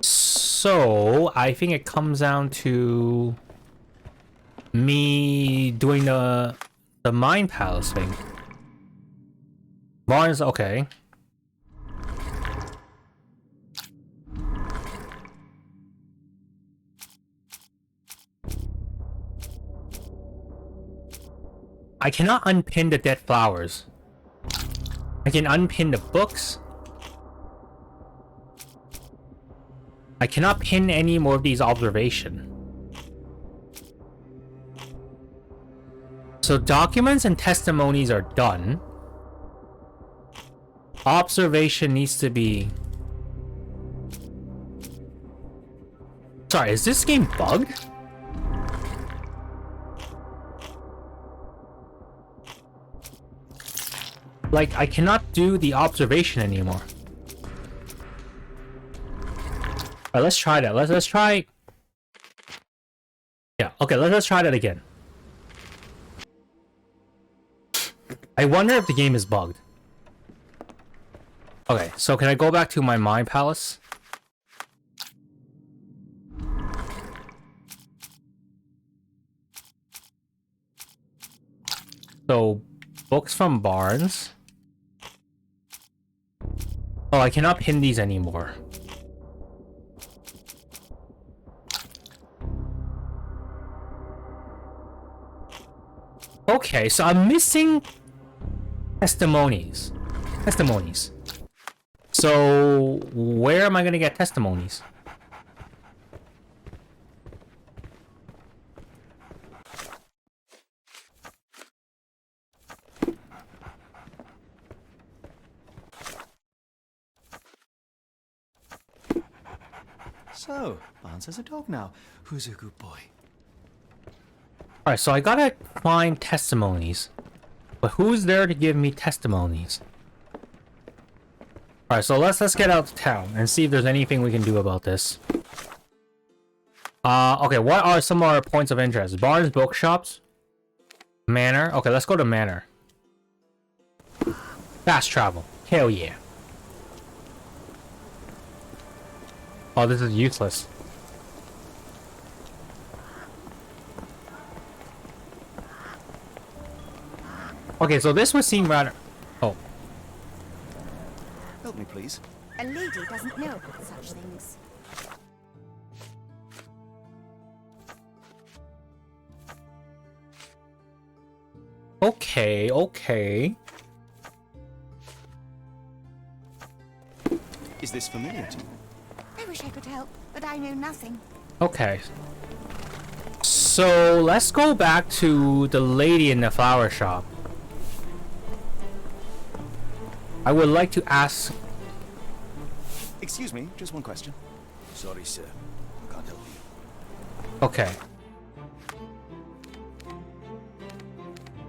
So I think it comes down to me doing the Mind Palace thing. Barnes, okay. I cannot unpin the dead flowers. I can unpin the books. I cannot pin any more of these observations. So documents and testimonies are done. Observation needs to be... Sorry, is this game bugged? Like, I cannot do the observation anymore. Alright, let's try that. Let's try... Yeah, okay, let's try that again. I wonder if the game is bugged. Okay, so can I go back to my Mind Palace? So, books from Barnes. Oh, I cannot pin these anymore. Okay, so I'm missing testimonies. So, where am I gonna get testimonies? So, Barnes has a dog now. Who's a good boy? Alright, so I gotta find testimonies. But who's there to give me testimonies? Alright, so let's get out to town and see if there's anything we can do about this. Okay, what are some of our points of interest? Barnes, bookshops, Manor. Okay, let's go to Manor. Fast travel. Hell yeah. Oh, this is useless. Okay, so this would seem rather... Oh. Help me, please. A lady doesn't know about such things. Okay, okay. Is this familiar to you? I wish I could help, but I know nothing. Okay. So, let's go back to the lady in the flower shop. I would like to ask... Excuse me, just one question. Sorry, sir. Can't help you. Okay.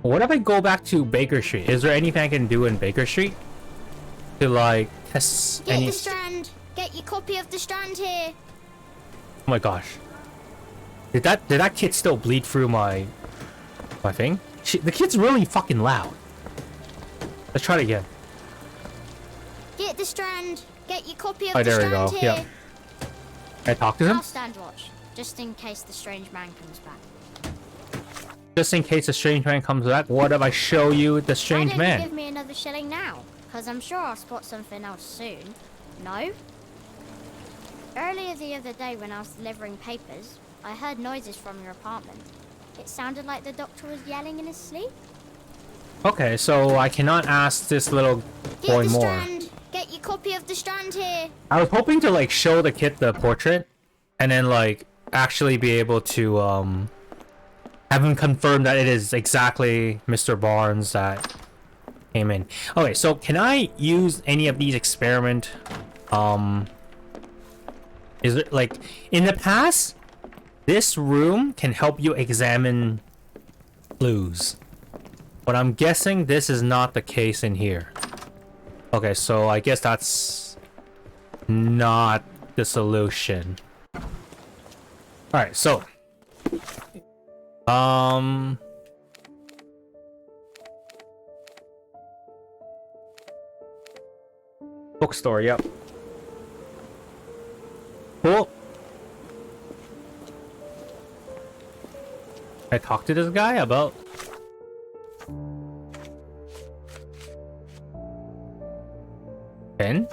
What if I go back to Baker Street? Is there anything I can do in Baker Street? To, like, test Get any... the strand. Get your copy of the strand here. Oh my gosh. Did that kid still bleed through my thing? The kid's really fucking loud. Let's try it again. Get the strand. Get your copy of Oh, the there we strand go. here. Yeah. Can I talk to him? I'll stand watch, just in case the strange man comes back. Just in case the strange man comes back, what if I show you the strange Why don't man? you give me another shilling now? Because I'm sure I'll spot something else soon. No? Earlier the other day when I was delivering papers, I heard noises from your apartment. It sounded like the doctor was yelling in his sleep. Okay, so I cannot ask this little Get boy the more. strand. Get your copy of the strand here. I was hoping to like show the kid the portrait and then like actually be able to have him confirm that it is exactly Mr. Barnes that came in. Okay, so can I use any of these experiment is it like in the past this room can help you examine clues, but I'm guessing this is not the case in here. Okay, so I guess that's not the solution. Alright, so bookstore, yep. Cool. I talked to this guy about pen?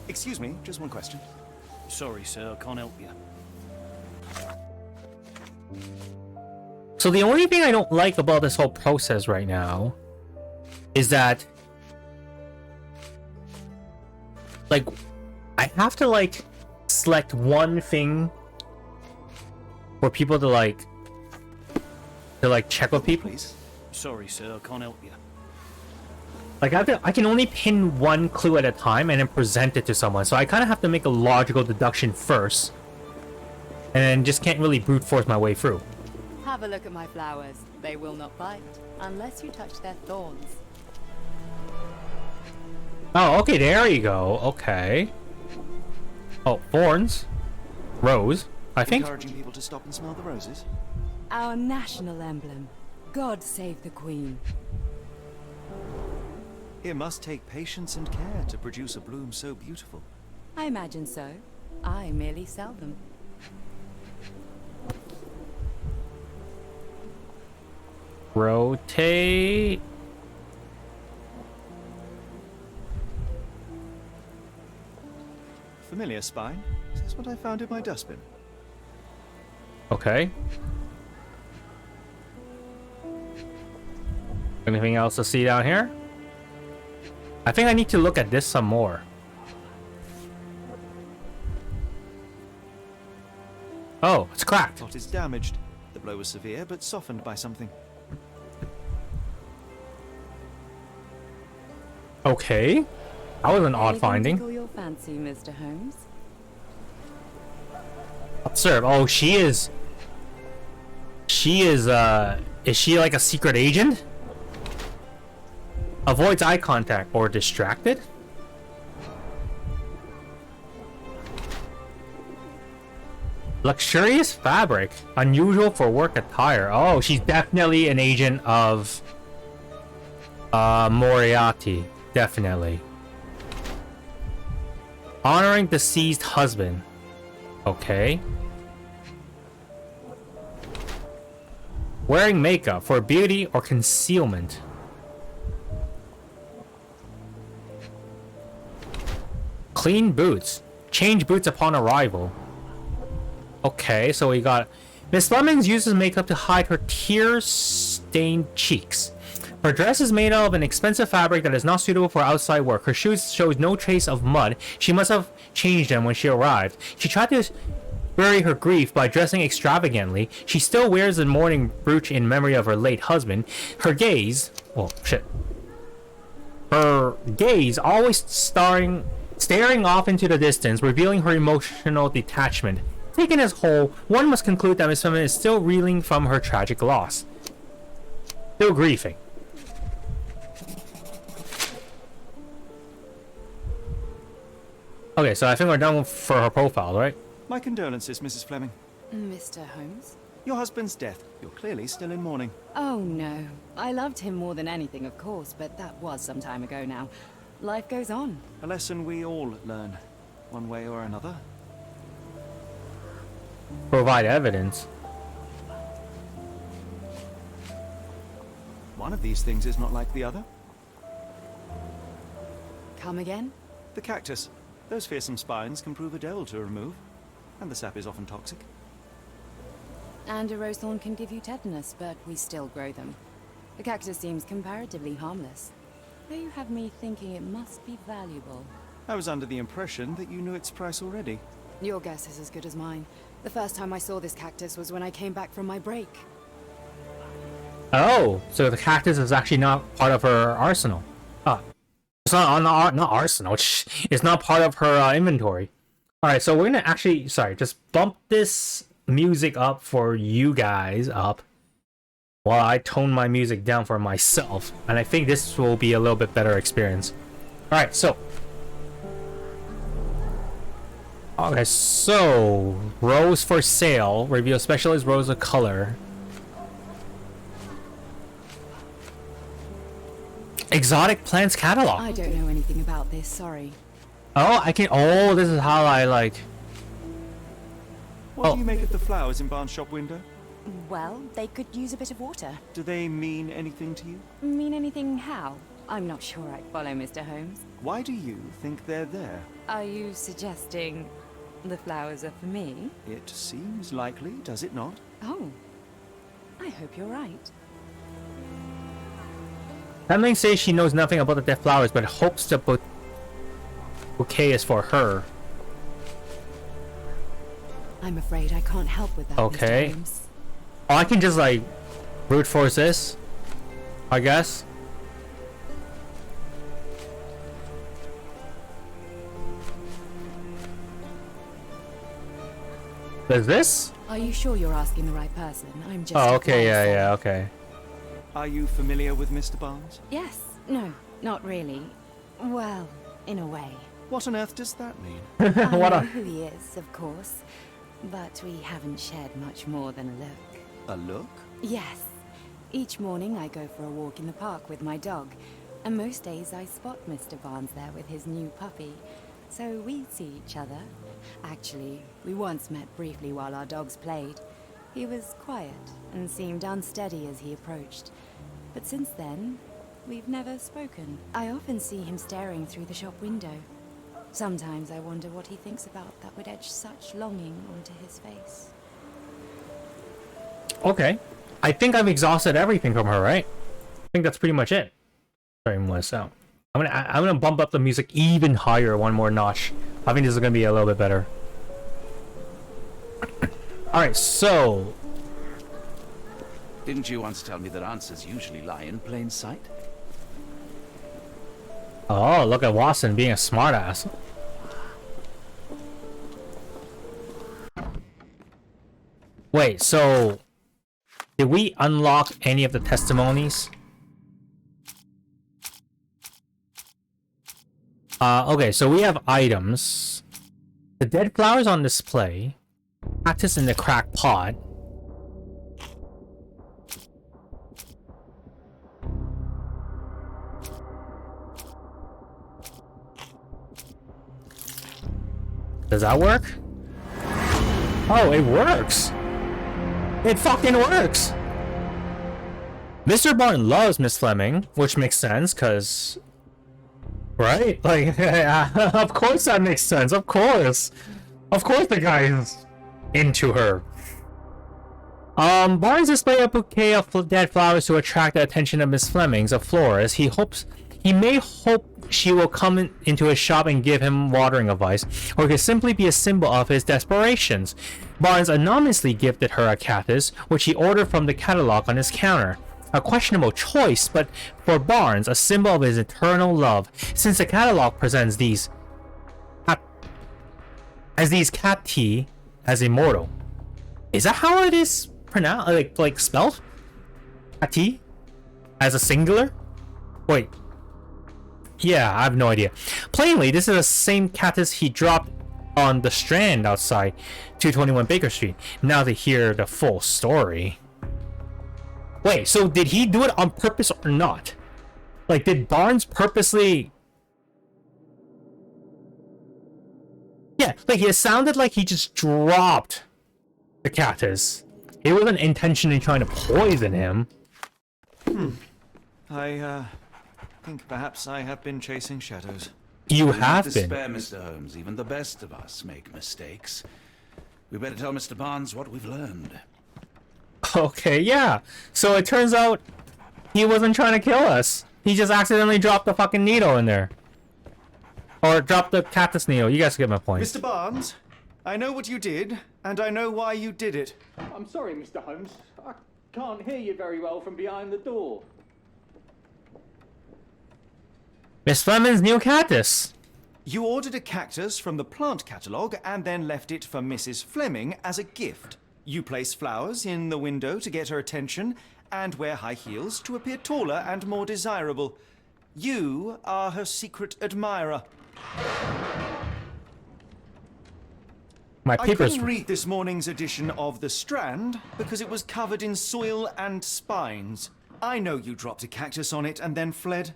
Excuse me, just one question. Sorry, sir. I can't help you. So the only thing I don't like about this whole process right now is that like I have to like select one thing for people to like check with people. Please. Sorry, sir. I can't help you. Like I can only pin one clue at a time and then present it to someone. So I kind of have to make a logical deduction first, and then just can't really brute force my way through. Have a look at my flowers. They will not bite unless you touch their thorns. Oh, okay, there you go. Okay. Oh, thorns, rose. I think. Encouraging people to stop and smell the roses. Our national emblem. God save the Queen. It must take patience and care to produce a bloom so beautiful. I imagine so. I merely sell them. Rotate. Familiar spine. Is this what I found in my dustbin? Okay. Anything else to see down here? I think I need to look at this some more. Oh, it's cracked. Pot is damaged. The blow was severe, but softened by something. Okay. That was an odd Anything finding. tickle your fancy, Mr. Holmes? Observe. Oh, she is. Is she like a secret agent? Avoids eye contact or distracted. Luxurious fabric. Unusual for work attire. Oh, she's definitely an agent of Moriarty. Definitely. Honoring deceased husband. Okay. Wearing makeup for beauty or concealment. Clean boots. Change boots upon arrival. Okay, so we got... Miss Lemons uses makeup to hide her tear-stained cheeks. Her dress is made of an expensive fabric that is not suitable for outside work. Her shoes shows no trace of mud. She must have changed them when she arrived. She tried to bury her grief by dressing extravagantly. She still wears the mourning brooch in memory of her late husband. Her gaze... Oh, shit. Her gaze always staring off into the distance, revealing her emotional detachment. Taken as whole, one must conclude that Miss Lemon is still reeling from her tragic loss. Still grieving. Okay, so I think we're done for her profile, right? My condolences, Mrs. Fleming. Mr. Holmes? Your husband's death. You're clearly still in mourning. Oh, no. I loved him more than anything, of course, but that was some time ago now. Life goes on. A lesson we all learn, one way or another. Provide evidence. One of these things is not like the other. Come again? The cactus. Those fearsome spines can prove a devil to remove, and the sap is often toxic. And a rose thorn can give you tetanus, but we still grow them. The cactus seems comparatively harmless. Though you have me thinking it must be valuable. I was under the impression that you knew its price already. Your guess is as good as mine. The first time I saw this cactus was when I came back from my break. Oh, so the cactus is actually not part of her arsenal. It's not arsenal. It's not part of her inventory. All right, so we're gonna actually, just bump this music up for you guys up, while I tone my music down for myself, and I think this will be a little bit better experience. All right, so. Okay, so rose for sale. Reveal specialized rose of color. Exotic plants catalog. I don't know anything about this, sorry. Oh, I can. Oh, this is how I like. What do you make of the flowers in Barnes' shop window? Well, they could use a bit of water. Do they mean anything to you? Mean anything how? I'm not sure I follow, Mr. Holmes. Why do you think they're there? Are you suggesting the flowers are for me? It seems likely, does it not? Oh, I hope you're right. Hamling says she knows nothing about the dead flowers, but hopes the bouquet is for her. I'm afraid I can't help with that, Okay. Mr. Holmes. Oh, I can just like brute force this, I guess. Does this? Are you sure you're asking the right person? I'm just... Oh, okay, a yeah, okay. Are you familiar with Mr. Barnes? Yes. No, not really. Well, in a way. What on earth does that mean? I What know a- who he is, of course. But we haven't shared much more than a look. A look? Yes. Each morning I go for a walk in the park with my dog. And most days I spot Mr. Barnes there with his new puppy. So we see each other. Actually, we once met briefly while our dogs played. He was quiet and seemed unsteady as he approached. But since then, we've never spoken. I often see him staring through the shop window. Sometimes I wonder what he thinks about that would etch such longing onto his face. Okay. I think I've exhausted everything from her, right? I think that's pretty much it. Sorry, Melissa. I'm gonna bump up the music even higher one more notch. I think this is gonna be a little bit better. Alright, so Didn't you once tell me that answers usually lie in plain sight? oh, look at Watson being a smartass. Wait, so did we unlock any of the testimonies? Okay, so we have items. The dead flowers on display. Cactus in the cracked pot. Does that work? Oh, it works! It fucking works! Mr. Barton loves Miss Fleming, which makes sense, cause... Right? Like, of course that makes sense, of course! Of course the guy is into her. Barnes display a bouquet of dead flowers to attract the attention of Miss Fleming's, a florist. He may hope she will come into his shop and give him watering advice, or it could simply be a symbol of his desperations. Barnes anonymously gifted her a cactus, which he ordered from the catalog on his counter. A questionable choice, but for Barnes, a symbol of his eternal love, since the catalog presents these cacti as immortal. Is that how it is pronounced? Like spelled? Cacti? As a singular? Wait. Yeah, I have no idea. Plainly, this is the same cactus he dropped on the Strand outside 221 Baker Street. Now to hear the full story. Wait, so did he do it on purpose or not? Like, did Barnes purposely... Yeah, like, it sounded like he just dropped the cactus. It wasn't intentionally trying to poison him. I think perhaps I have been chasing shadows. You Do have not been. despair, Mr. Holmes. Even the best of us make mistakes. We better tell Mr. Barnes what we've learned. Okay, yeah. So it turns out he wasn't trying to kill us. He just accidentally dropped the fucking needle in there. Or dropped the cactus needle. You guys get my point. Mr. Barnes, I know what you did, and I know why you did it. I'm sorry, Mr. Holmes. I can't hear you very well from behind the door. Miss Fleming's new cactus. You ordered a cactus from the plant catalogue and then left it for Mrs. Fleming as a gift. You place flowers in the window to get her attention and wear high heels to appear taller and more desirable. You are her secret admirer. My I papers. couldn't read this morning's edition of The Strand because it was covered in soil and spines. I know you dropped a cactus on it and then fled.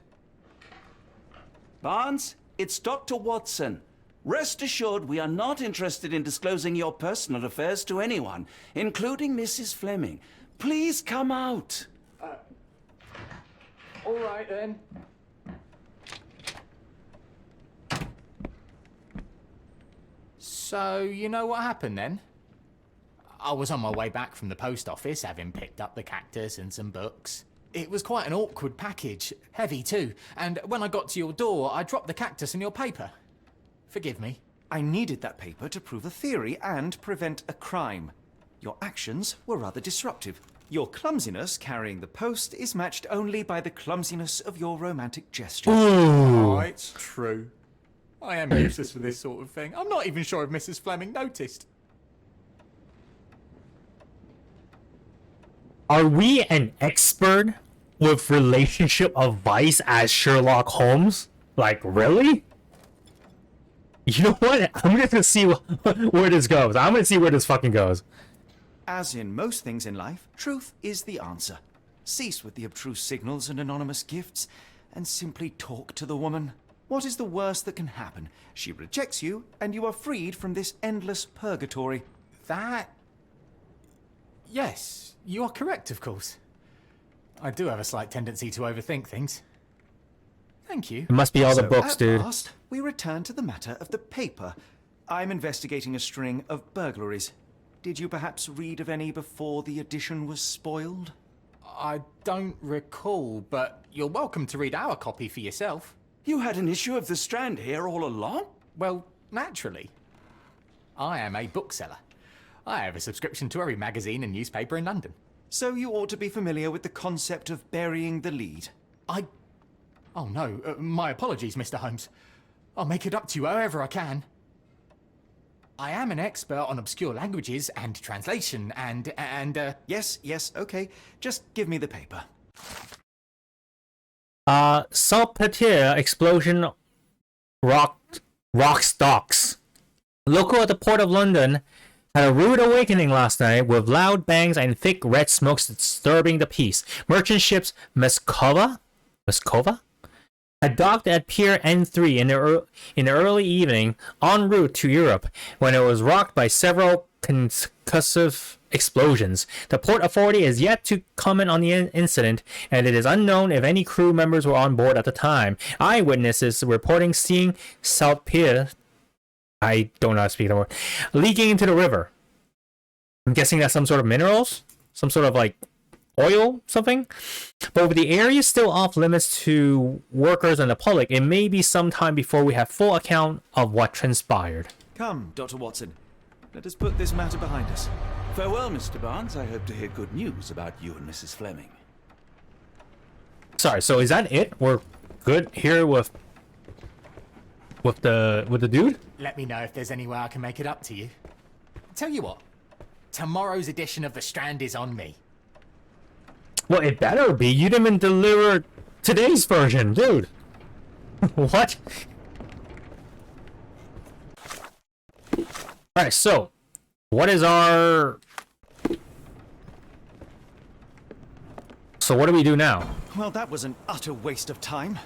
Barnes, it's Dr. Watson. Rest assured we are not interested in disclosing your personal affairs to anyone, including Mrs. Fleming. Please come out. All right, then. So, you know what happened then? I was on my way back from the post office, having picked up the cactus and some books. It was quite an awkward package, heavy too, and when I got to your door, I dropped the cactus in your paper. Forgive me. I needed that paper to prove a theory and prevent a crime. Your actions were rather disruptive. Your clumsiness carrying the post is matched only by the clumsiness of your romantic gesture. Oh, it's true. I am useless for this sort of thing. I'm not even sure if Mrs. Fleming noticed. Are we an expert with relationship advice as Sherlock Holmes? Like, really? You know what? I'm just gonna see where this goes. I'm gonna see where this fucking goes. As in most things in life, truth is the answer. Cease with the abstruse signals and anonymous gifts, and simply talk to the woman. What is the worst that can happen? She rejects you, and you are freed from this endless purgatory. That... Yes, you are correct, of course. I do have a slight tendency to overthink things. Thank you. It must be all the So, books, at dude. last, we return to the matter of the paper. I'm investigating a string of burglaries. Did you perhaps read of any before the edition was spoiled? I don't recall, but you're welcome to read our copy for yourself. You had an issue of The Strand here all along? Well, naturally. I am a bookseller. I have a subscription to every magazine and newspaper in London. So you ought to be familiar with the concept of burying the lead. Oh no, my apologies, Mr. Holmes. I'll make it up to you however I can. I am an expert on obscure languages and translation and Yes, okay. Just give me the paper. Salpeter explosion rock stocks. Local at the Port of London had a rude awakening last night with loud bangs and thick red smokes disturbing the peace. Merchant ships Moskova had docked at Pier N3 in the early evening en route to Europe when it was rocked by several concussive explosions. The Port Authority is yet to comment on the incident, and it is unknown if any crew members were on board at the time. Eyewitnesses reporting seeing saltpeter, I don't know how to speak the word, leaking into the river. I'm guessing that's some sort of minerals? Some sort of like oil, something? But with the area still off limits to workers and the public, it may be some time before we have full account of what transpired. Come, Dr. Watson. Let us put this matter behind us. Farewell, Mr. Barnes. I hope to hear good news about you and Mrs. Fleming. Sorry, so is that it? We're good here with the dude? Let me know if there's any way I can make it up to you. Tell you what, tomorrow's edition of The Strand is on me. Well, it better be. You didn't even deliver today's version, dude. What? Alright, so what is our... So what do we do now? Well, that was an utter waste of time.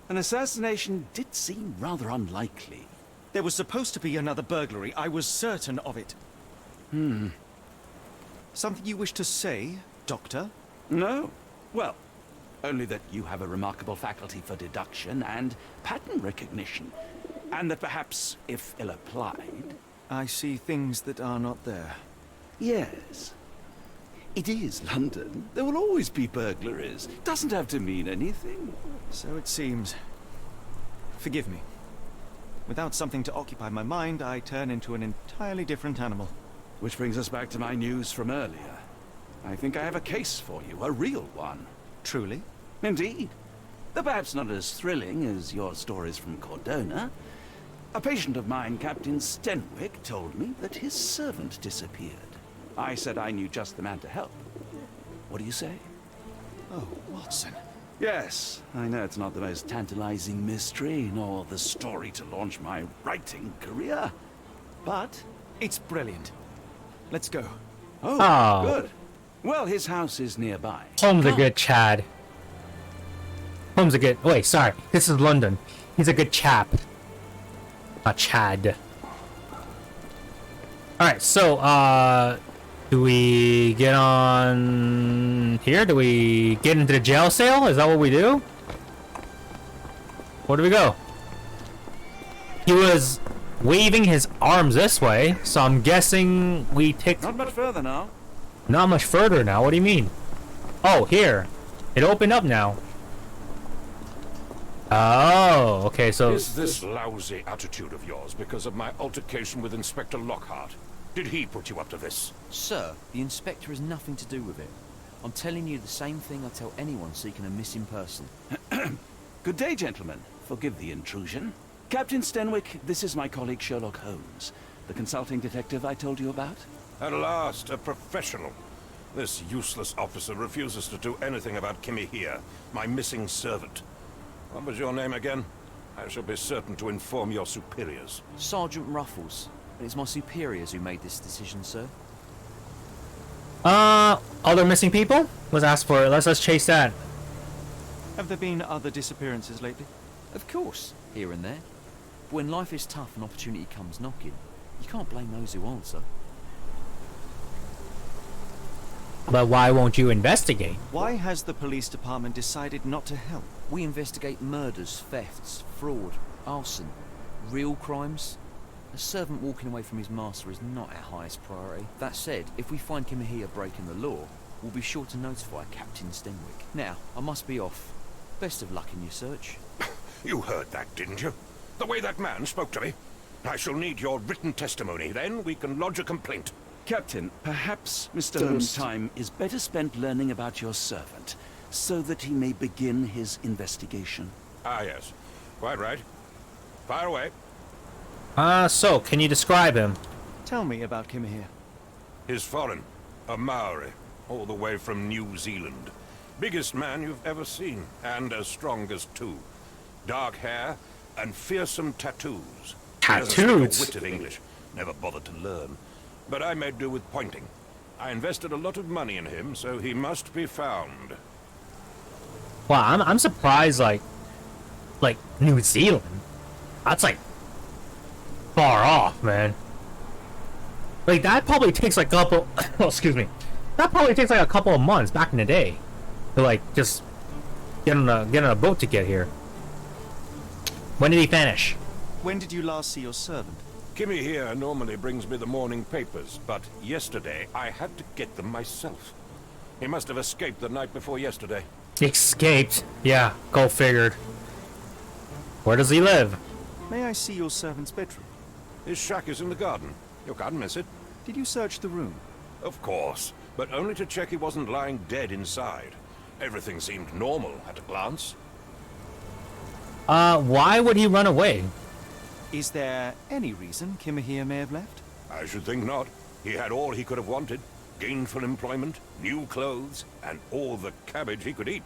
An assassination did seem rather unlikely. There was supposed to be another burglary. I was certain of it. Something you wish to say, Doctor? No? Well, only that you have a remarkable faculty for deduction and pattern recognition. And that perhaps, if ill-applied... I see things that are not there. Yes. It is London. There will always be burglaries. Doesn't have to mean anything. So it seems. Forgive me. Without something to occupy my mind, I turn into an entirely different animal. Which brings us back to my news from earlier. I think I have a case for you, a real one. Truly? Indeed. Though perhaps not as thrilling as your stories from Cordona. A patient of mine, Captain Stenwick, told me that his servant disappeared. I said I knew just the man to help. What do you say? Oh, Watson. Yes, I know it's not the most tantalizing mystery, nor the story to launch my writing career. But It's brilliant. Let's go. Oh, good. Well, his house is nearby. Holmes a good Chad. Holmes a good... Wait, sorry. This is London. He's a good chap. Not Chad. Alright, so, do we get on here? Do we get into the jail cell? Is that what we do? Where do we go? He was waving his arms this way, so I'm guessing we take... Not much further now. Not much further now, what do you mean? Oh, here. It opened up now. Oh, okay, so... Is this lousy attitude of yours because of my altercation with Inspector Lockhart? Did he put you up to this? Sir, the inspector has nothing to do with it. I'm telling you the same thing I tell anyone seeking a missing person. Good day, gentlemen. Forgive the intrusion. Captain Stenwick, this is my colleague Sherlock Holmes, the consulting detective I told you about. At last, a professional. This useless officer refuses to do anything about Kimmy here, my missing servant. What was your name again? I shall be certain to inform your superiors. Sergeant Ruffles. It's my superiors who made this decision, sir. Other missing people? Let's ask for it. Let's chase that. Have there been other disappearances lately? Of course, here and there. But when life is tough and opportunity comes knocking, you can't blame those who answer. But why won't you investigate? Why has the police department decided not to help? We investigate murders, thefts, fraud, arson, real crimes. A servant walking away from his master is not our highest priority. That said, if we find Kimahia breaking the law, we'll be sure to notify Captain Stenwick. Now, I must be off. Best of luck in your search. You heard that, didn't you? The way that man spoke to me. I shall need your written testimony. Then we can lodge a complaint. Captain, perhaps Mr. Holmes' time is better spent learning about your servant, so that he may begin his investigation. Ah, yes. Quite right. Fire away. So, can you describe him? Tell me about Kimahia. He's foreign. A Maori. All the way from New Zealand. Biggest man you've ever seen. And as strong as two. Dark hair, and fearsome tattoos. He doesn't speak Tattoos? a whit of English. Never bothered to learn. But I made do with pointing. I invested a lot of money in him, so he must be found. Wow, I'm surprised, like New Zealand. That's like far off, man. Like that probably takes like a couple. Oh, excuse me. That probably takes like a couple of months back in the day to like just get on a boat to get here. When did he vanish? When did you last see your servant? Kimmy here normally brings me the morning papers, but yesterday I had to get them myself. He must have escaped the night before yesterday. Escaped? Yeah, go figured. Where does he live? May I see your servant's bedroom? His shack is in the garden. You can't miss it. Did you search the room? Of course, but only to check he wasn't lying dead inside. Everything seemed normal at a glance. Why would he run away? Is there any reason Kimahir may have left? I should think not. He had all he could have wanted. Gainful employment, new clothes, and all the cabbage he could eat.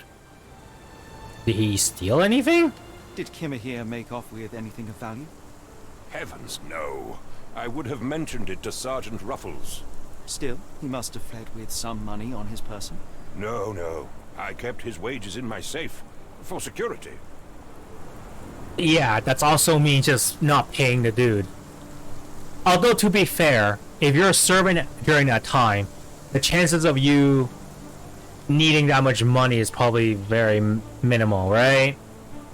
Did he steal anything? Did Kimahir make off with anything of value? Heavens, no. I would have mentioned it to Sergeant Ruffles. Still, he must have fled with some money on his person. No. I kept his wages in my safe. For security. Yeah, that's also me just not paying the dude. Although, to be fair, if you're a servant during that time, the chances of you needing that much money is probably very minimal, right?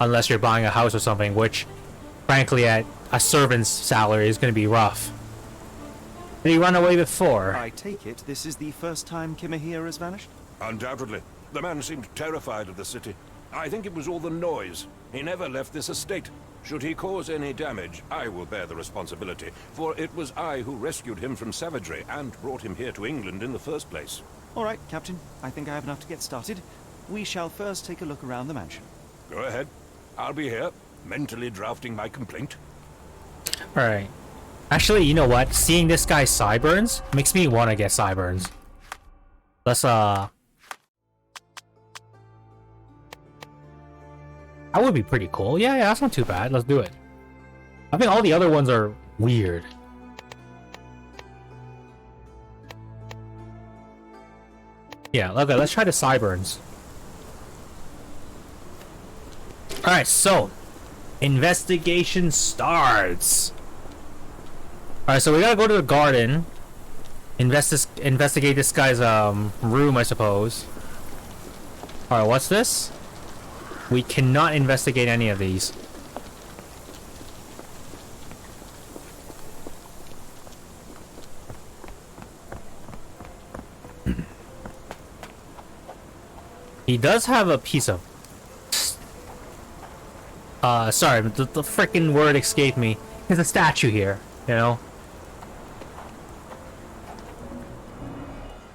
Unless you're buying a house or something, which, frankly, at a servant's salary is going to be rough. Did he run away before? I take it this is the first time Kimahir has vanished? Undoubtedly. The man seemed terrified of the city. I think it was all the noise. He never left this estate. Should he cause any damage, I will bear the responsibility, for it was I who rescued him from savagery and brought him here to England in the first place. All right, Captain. I think I have enough to get started. We shall first take a look around the mansion. Go ahead. I'll be here, mentally drafting my complaint. Alright. Actually, you know what? Seeing this guy's sideburns makes me want to get sideburns. Let's, That would be pretty cool. Yeah, that's not too bad. Let's do it. I think all the other ones are weird. Yeah, okay, let's try the sideburns. Alright, so investigation starts. Alright, so we gotta go to the garden. Investigate this guy's room, I suppose. Alright, what's this? We cannot investigate any of these. He does have a piece of... sorry, the frickin' word escaped me. There's a statue here, you know?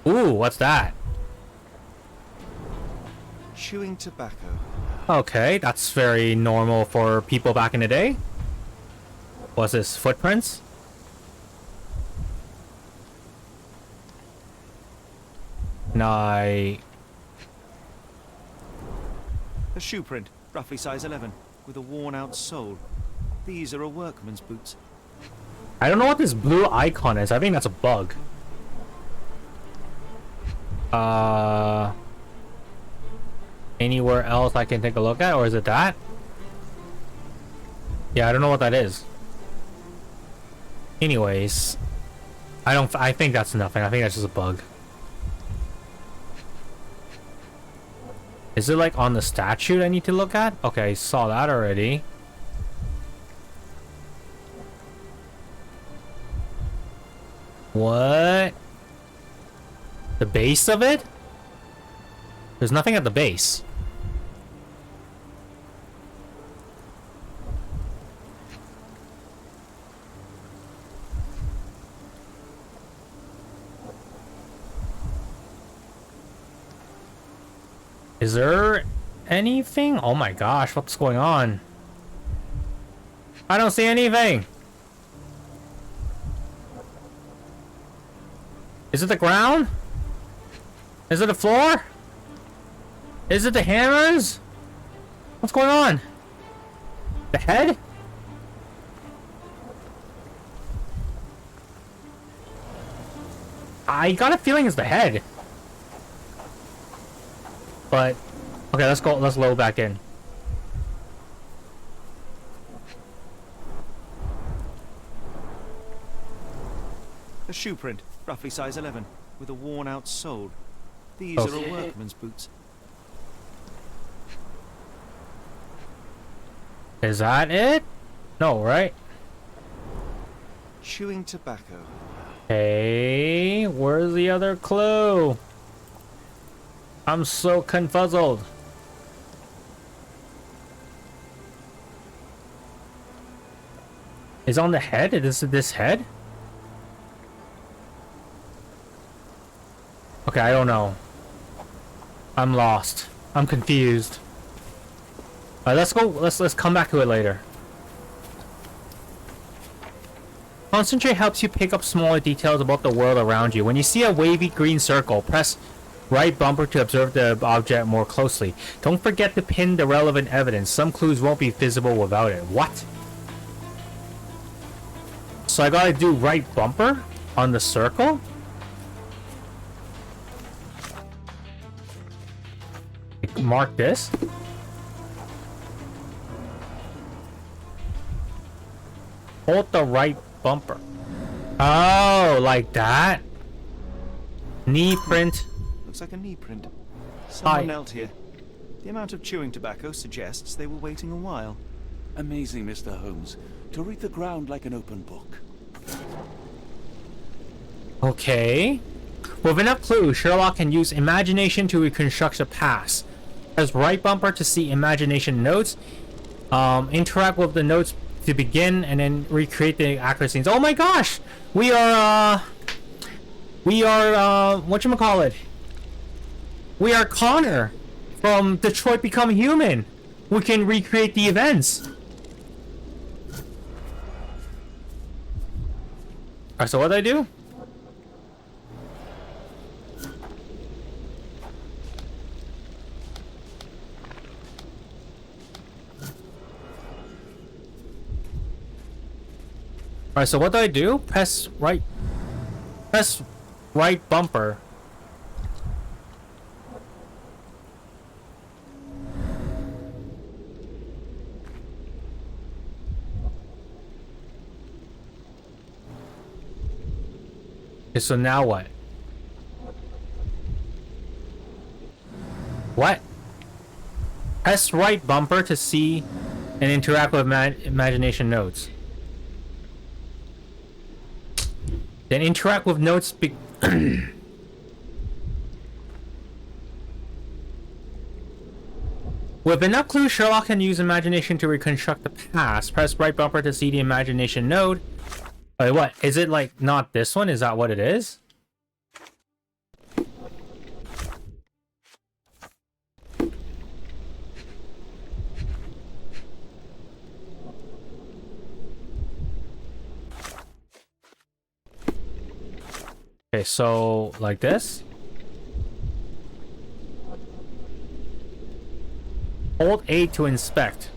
Ooh, what's that? Chewing tobacco. Okay, that's very normal for people back in the day. What's this? Footprints? A shoe print, roughly size 11, with a worn-out sole. These are a workman's boots. I don't know what this blue icon is. I think that's a bug. Anywhere else I can take a look at, or is it that? Yeah, I don't know what that is. Anyways, I think that's nothing. I think that's just a bug. Is it like on the statue I need to look at? Okay, saw that already. What? The base of it? There's nothing at the base. Is there anything? Oh my gosh, what's going on? I don't see anything. Is it the ground? Is it the floor? Is it the hammers? What's going on? The head? I got a feeling it's the head. But okay, let's go. Let's load back in. A shoe print, roughly size 11, with a worn-out sole. These are a workman's boots. Is that it? No, right? Chewing tobacco. Hey, where's the other clue? I'm so confuzzled. Is on the head? Is it this head? Okay, I don't know. I'm lost. I'm confused. Alright, let's go. Let's come back to it later. Concentrate helps you pick up smaller details about the world around you. When you see a wavy green circle, press right bumper to observe the object more closely. Don't forget to pin the relevant evidence. Some clues won't be visible without it. What? So I gotta do right bumper on the circle? Mark this. Hold the right bumper. Oh, like that? Knee print. Looks like a knee print. Someone Hi. knelt here. The amount of chewing tobacco suggests they were waiting a while. Amazing, Mr. Holmes. To read the ground like an open book. Okay. With enough clues, Sherlock can use imagination to reconstruct the past. Press right bumper to see imagination notes. Interact with the notes to begin and then recreate the accurate scenes. Oh my gosh! We are whatchamacallit? We are Connor from Detroit Become Human. We can recreate the events. Alright, so what do I do? Alright, so what do I do? Press right bumper. Okay, so now what? What? Press right bumper to see and interact with imagination notes. Then interact with notes. With enough clues, Sherlock can use imagination to reconstruct the past. Press right bumper to see the imagination node. Wait, what? Is it like not this one? Is that what it is? Okay, so like this. Hold A to inspect.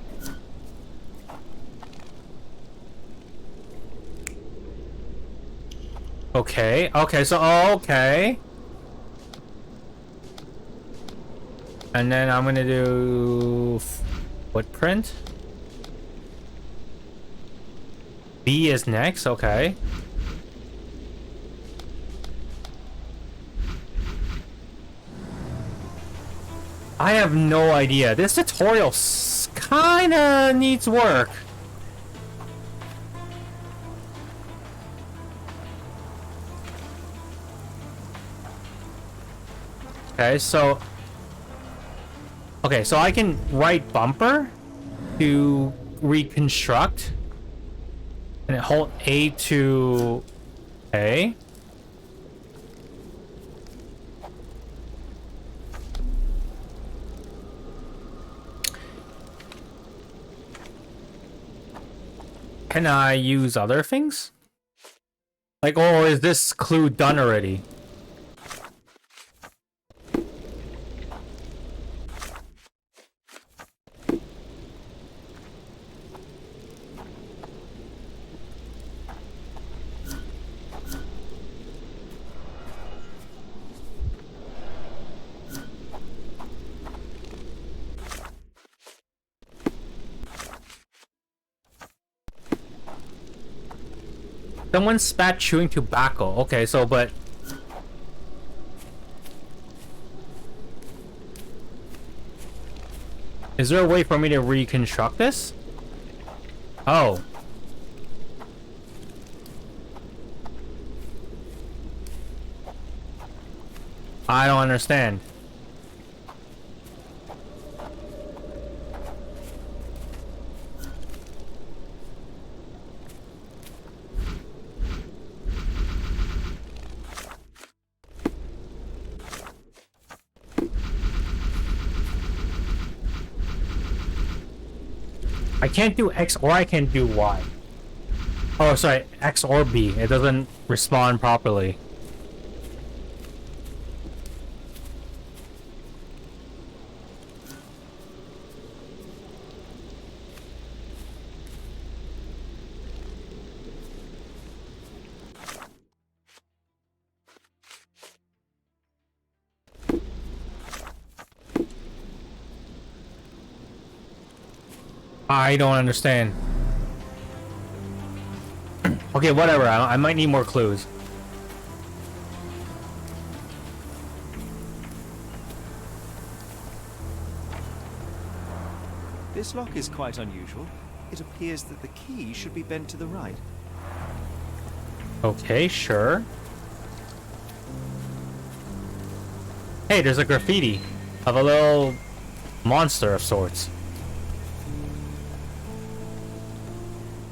Okay, so okay. And then I'm gonna do footprint. B is next, okay. I have no idea. This tutorial kinda needs work. Okay, so I can right bumper to reconstruct and hold A to A. Can I use other things? Like, or is this clue done already? Someone spat chewing tobacco. Okay, so but is there a way for me to reconstruct this? Oh. I don't understand. I can't do X or I can do Y. Oh, sorry, X or B. It doesn't respond properly. I don't understand. Okay, whatever. I might need more clues. This lock is quite unusual. It appears that the key should be bent to the right. Okay, sure. Hey, there's a graffiti of a little monster of sorts.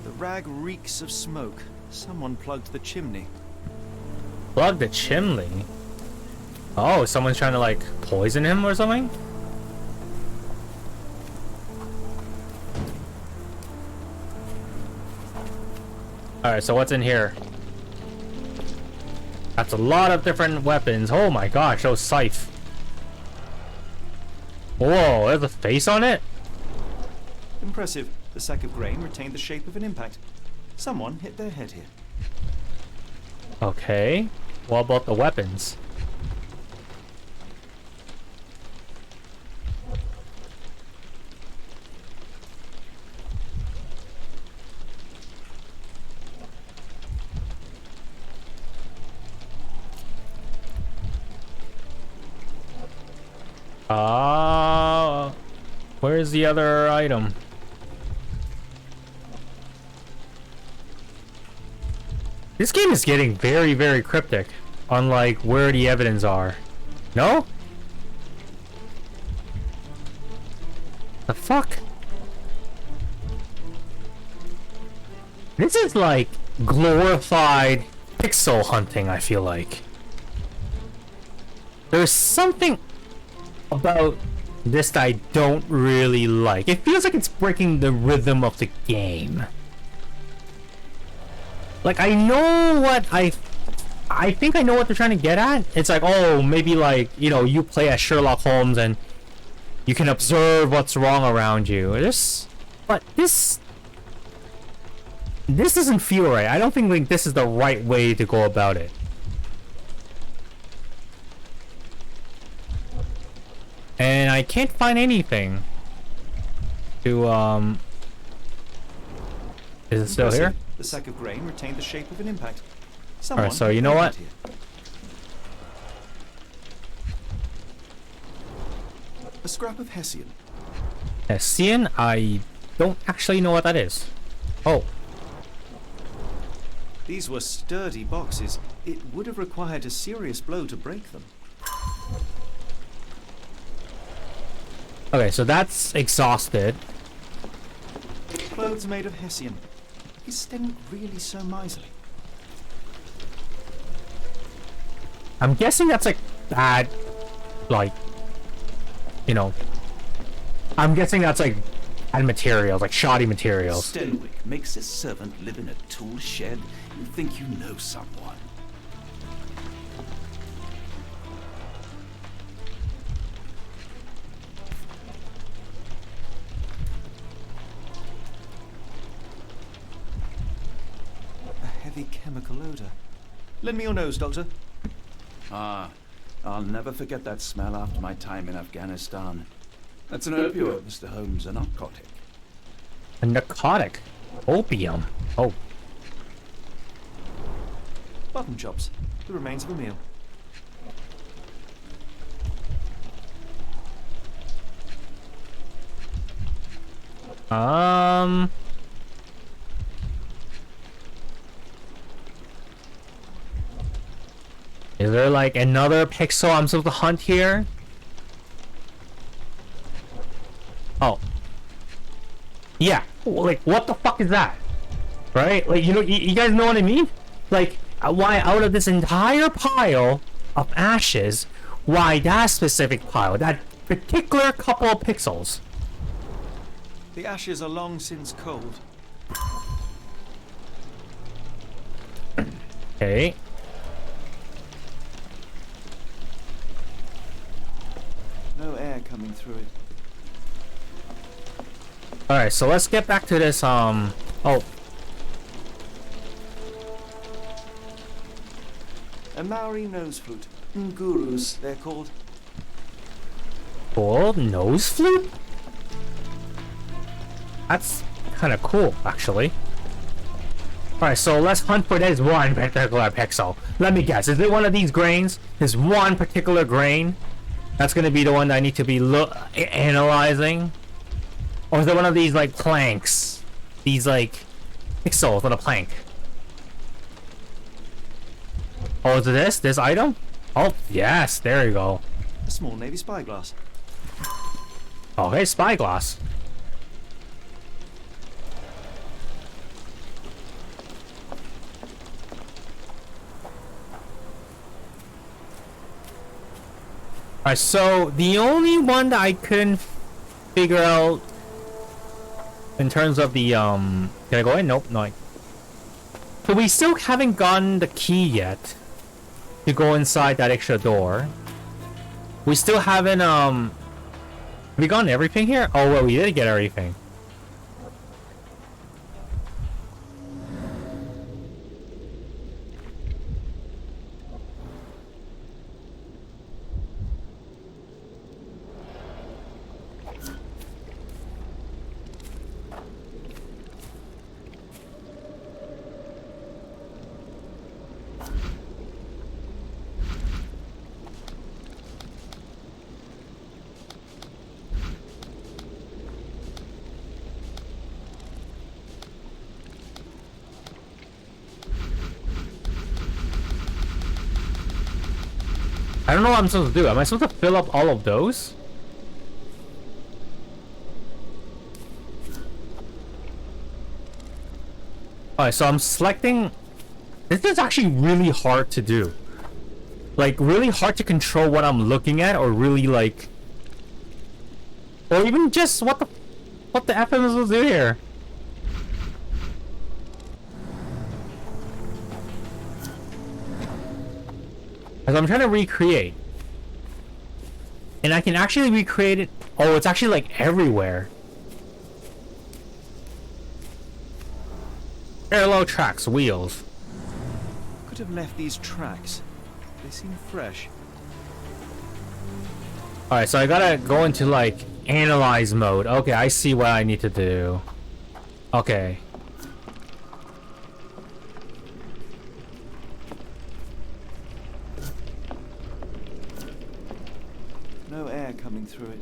The rag reeks of smoke. Someone plugged the chimney. Plug the chimney? Oh, someone's trying to like poison him or something? Alright, so what's in here? That's a lot of different weapons. Oh my gosh, those scythe. Whoa, there's a face on it? Impressive. The sack of grain retained the shape of an impact. Someone hit their head here. Okay. What about the weapons? Where's the other item? This game is getting very, very cryptic on like where the evidence are. No? The fuck? This is like glorified pixel hunting, I feel like. There's something about this that I don't really like. It feels like it's breaking the rhythm of the game. Like, I know what I think I know what they're trying to get at. It's like, oh, maybe like, you know, you play as Sherlock Holmes and you can observe what's wrong around you. But this doesn't feel right. I don't think like this is the right way to go about it. And I can't find anything to Is it still here? The sack of grain retained the shape of an impact. Alright, so you know what? A scrap of Hessian. Hessian? I don't actually know what that is. Oh. These were sturdy boxes. It would have required a serious blow to break them. Okay, so that's exhausted. Clothes made of Hessian. Is Sten really so miserly? I'm guessing that's like bad, like, you know, I'm guessing that's like bad materials, like shoddy materials. Stenwick makes his servant live in a tool shed. You think you know someone. A heavy chemical odor. Lend me your nose, Doctor. Ah, I'll never forget that smell after my time in Afghanistan. That's an opioid, Mr. Holmes, a narcotic. A narcotic? Opium? Oh. Mutton chops, the remains of a meal. Is there like another pixel I'm supposed to hunt here? Oh. Yeah. Like, what the fuck is that? Right? Like, you know, you guys know what I mean? Like, why out of this entire pile of ashes, why that specific pile? That particular couple of pixels? The ashes are long since cold. Okay. No air coming through it. Alright, so let's get back to this, oh. A Maori nose flute. Ngurus, they're called. Cool nose flute? That's kind of cool, actually. Alright, so let's hunt for this one particular pixel. Let me guess, is it one of these grains? This one particular grain? That's gonna be the one that I need to be analyzing? Or is it one of these, like, planks? These, like, pixels on a plank? Oh, is it this? This item? Oh, yes, there you go. A small navy spyglass. Okay, spyglass. Alright, so the only one that I couldn't figure out in terms of the can I go in? Nope, no. So we still haven't gotten the key yet to go inside that extra door. We still haven't have we gotten everything here? Oh well, we did get everything. I don't know what I'm supposed to do. Am I supposed to fill up all of those? Alright, so I'm selecting... This is actually really hard to do. Like, really hard to control what I'm looking at, or really, like... Or even just what the F am I supposed to do here? As I'm trying to recreate. And I can actually recreate it. Oh, it's actually like everywhere. Parallel tracks, wheels. Could have left these tracks. They seem fresh. Alright, so I gotta go into like analyze mode. Okay, I see what I need to do. Okay. No air coming through it.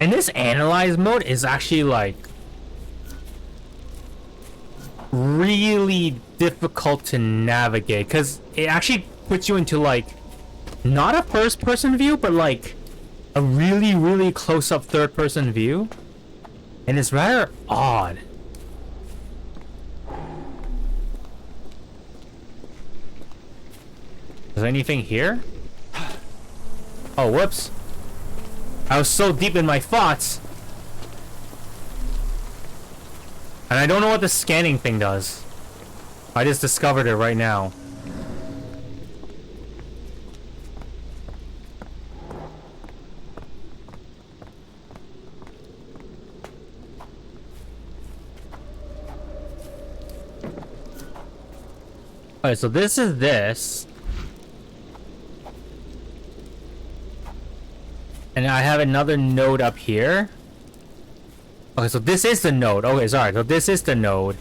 And this analyze mode is actually like really difficult to navigate because it actually puts you into like not a first person view but like a really close up third person view, and it's rather odd. Is there anything here? Oh, whoops. I was so deep in my thoughts. And I don't know what the scanning thing does. I just discovered it right now. Alright, so this is this. And I have another node up here. Okay, so this is the node. Okay, sorry. So this is the node.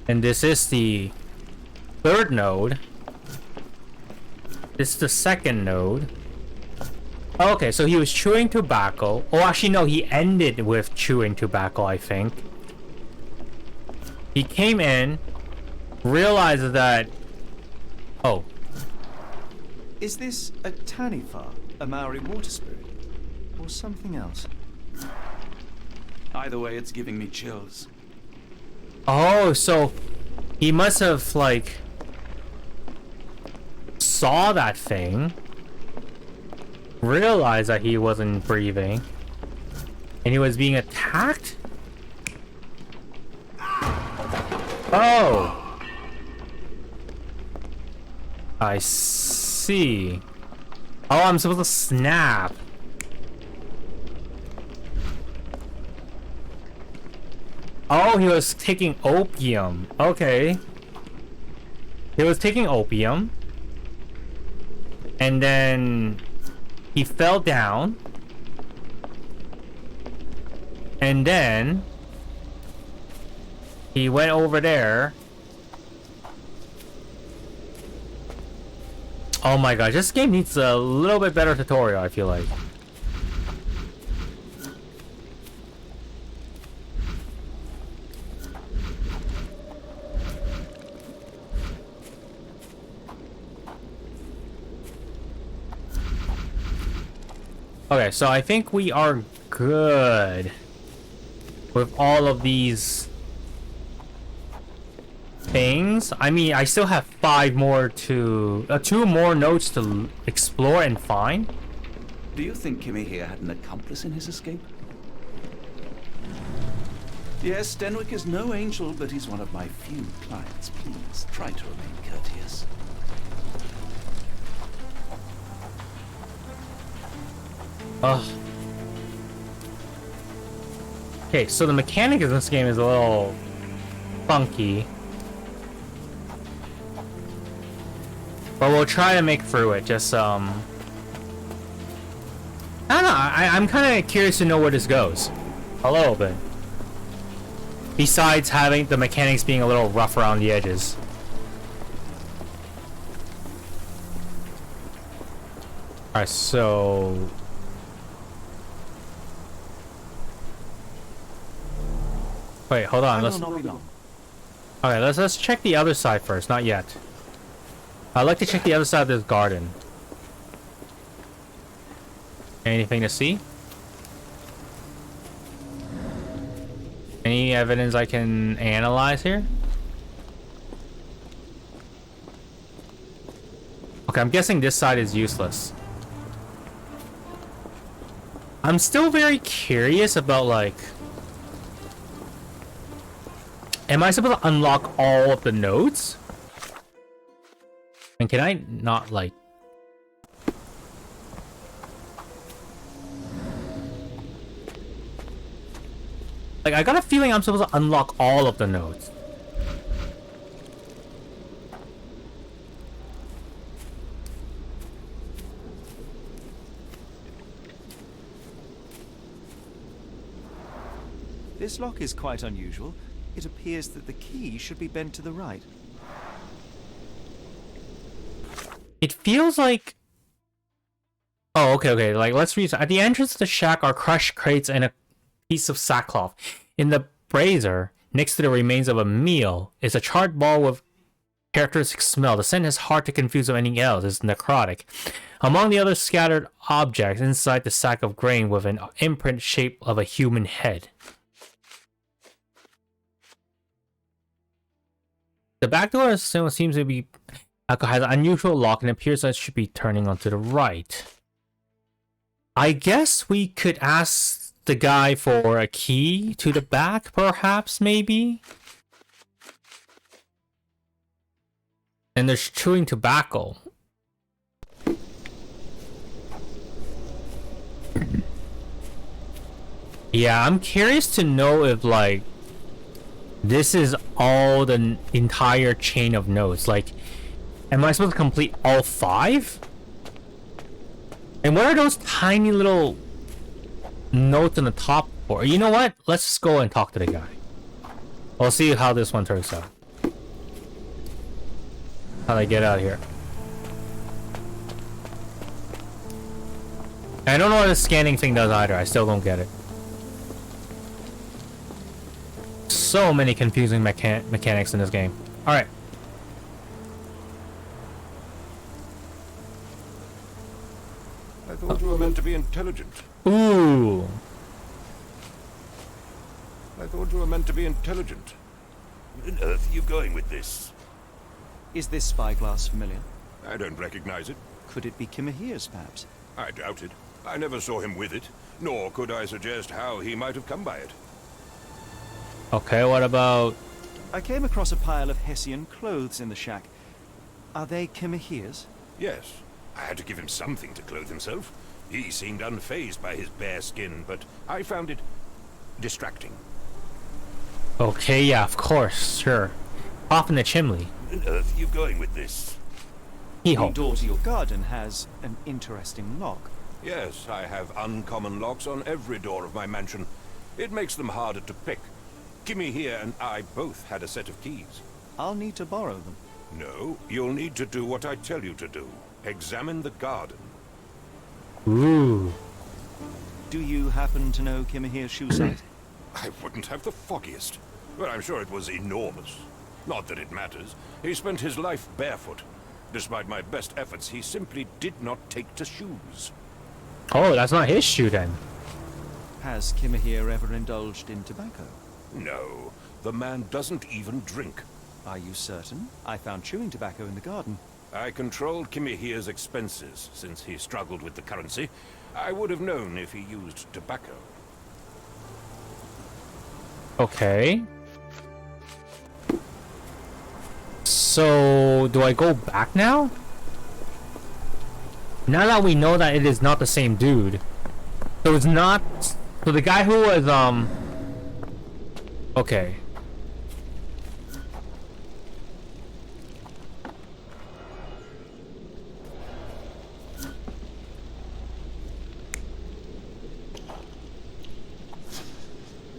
And this is the third node. This is the second node. Okay, so he was chewing tobacco. Oh, actually, no, he ended with chewing tobacco, I think. He came in, realized that... Oh. Is this a Taniwha, a Maori water spirit? Or something else? Either way, it's giving me chills. Oh, so he must have, like, saw that thing, realized that he wasn't breathing, and he was being attacked? Oh! I see. Oh, I'm supposed to snap. Oh, he was taking opium. Okay. He was taking opium. And then he fell down. And then he went over there. Oh my gosh, this game needs a little bit better tutorial, I feel like. Okay, so I think we are good with all of these things. I mean, I still have 5 more to... 2 more notes to explore and find. Do you think Kimmy here had an accomplice in his escape? Yes, Denwick is no angel, but he's one of my few clients. Please, try to remain courteous. Ugh. Okay, so the mechanic in this game is a little funky. But we'll try to make through it, just, I don't know, I'm kind of curious to know where this goes. A little bit. Besides having the mechanics being a little rough around the edges. Alright, so... Wait, hold on, let's... Okay, let's check the other side first, not yet. I'd like to check the other side of this garden. Anything to see? Any evidence I can analyze here? Okay, I'm guessing this side is useless. I'm still very curious about, like... Am I supposed to unlock all of the nodes? And can I not, like... Like, I got a feeling I'm supposed to unlock all of the nodes. This lock is quite unusual. It appears that the key should be bent to the right. It feels like... Oh, okay. Like, let's read. At the entrance to the shack are crushed crates and a piece of sackcloth. In the brazier, next to the remains of a meal, is a charred ball with characteristic smell. The scent is hard to confuse with anything else. It's necrotic. Among the other scattered objects inside the sack of grain with an imprint shape of a human head. The back door seems to be... has an unusual lock and appears that it should be turning onto the right. I guess we could ask the guy for a key to the back, perhaps, maybe? And there's chewing tobacco. Yeah, I'm curious to know if, like, this is all the entire chain of notes. Like, am I supposed to complete all 5? And what are those tiny little notes on the top for? You know what? Let's just go and talk to the guy. We'll see how this one turns out. How do I get out of here? I don't know what the scanning thing does either. I still don't get it. So many confusing mechanics in this game. Alright. I thought you were meant to be intelligent. Ooh. I thought you were meant to be intelligent. Where on earth are you going with this? Is this spyglass familiar? I don't recognize it. Could it be Kimahir's, perhaps? I doubt it. I never saw him with it, nor could I suggest how he might have come by it. Okay, what about... I came across a pile of Hessian clothes in the shack. Are they Kimahir's? Yes. I had to give him something to clothe himself. He seemed unfazed by his bare skin, but I found it distracting. Okay, yeah, of course, sure. Off in the chimney. Where on earth are you going with this? The door to your garden has an interesting lock. Yes, I have uncommon locks on every door of my mansion. It makes them harder to pick. Kimmy here and I both had a set of keys. I'll need to borrow them. No, you'll need to do what I tell you to do. Examine the garden. Ooh. Do you happen to know Kimahir's shoe size? I wouldn't have the foggiest. But I'm sure it was enormous. Not that it matters. He spent his life barefoot. Despite my best efforts, he simply did not take to shoes. Oh, that's not his shoe then. Has Kimahir ever indulged in tobacco? No, the man doesn't even drink. Are you certain? I found chewing tobacco in the garden. I controlled Kimahir's expenses since he struggled with the currency. I would have known if he used tobacco. Okay. So, do I go back now? Now that we know that it is not the same dude. So it's not... So the guy who was, okay.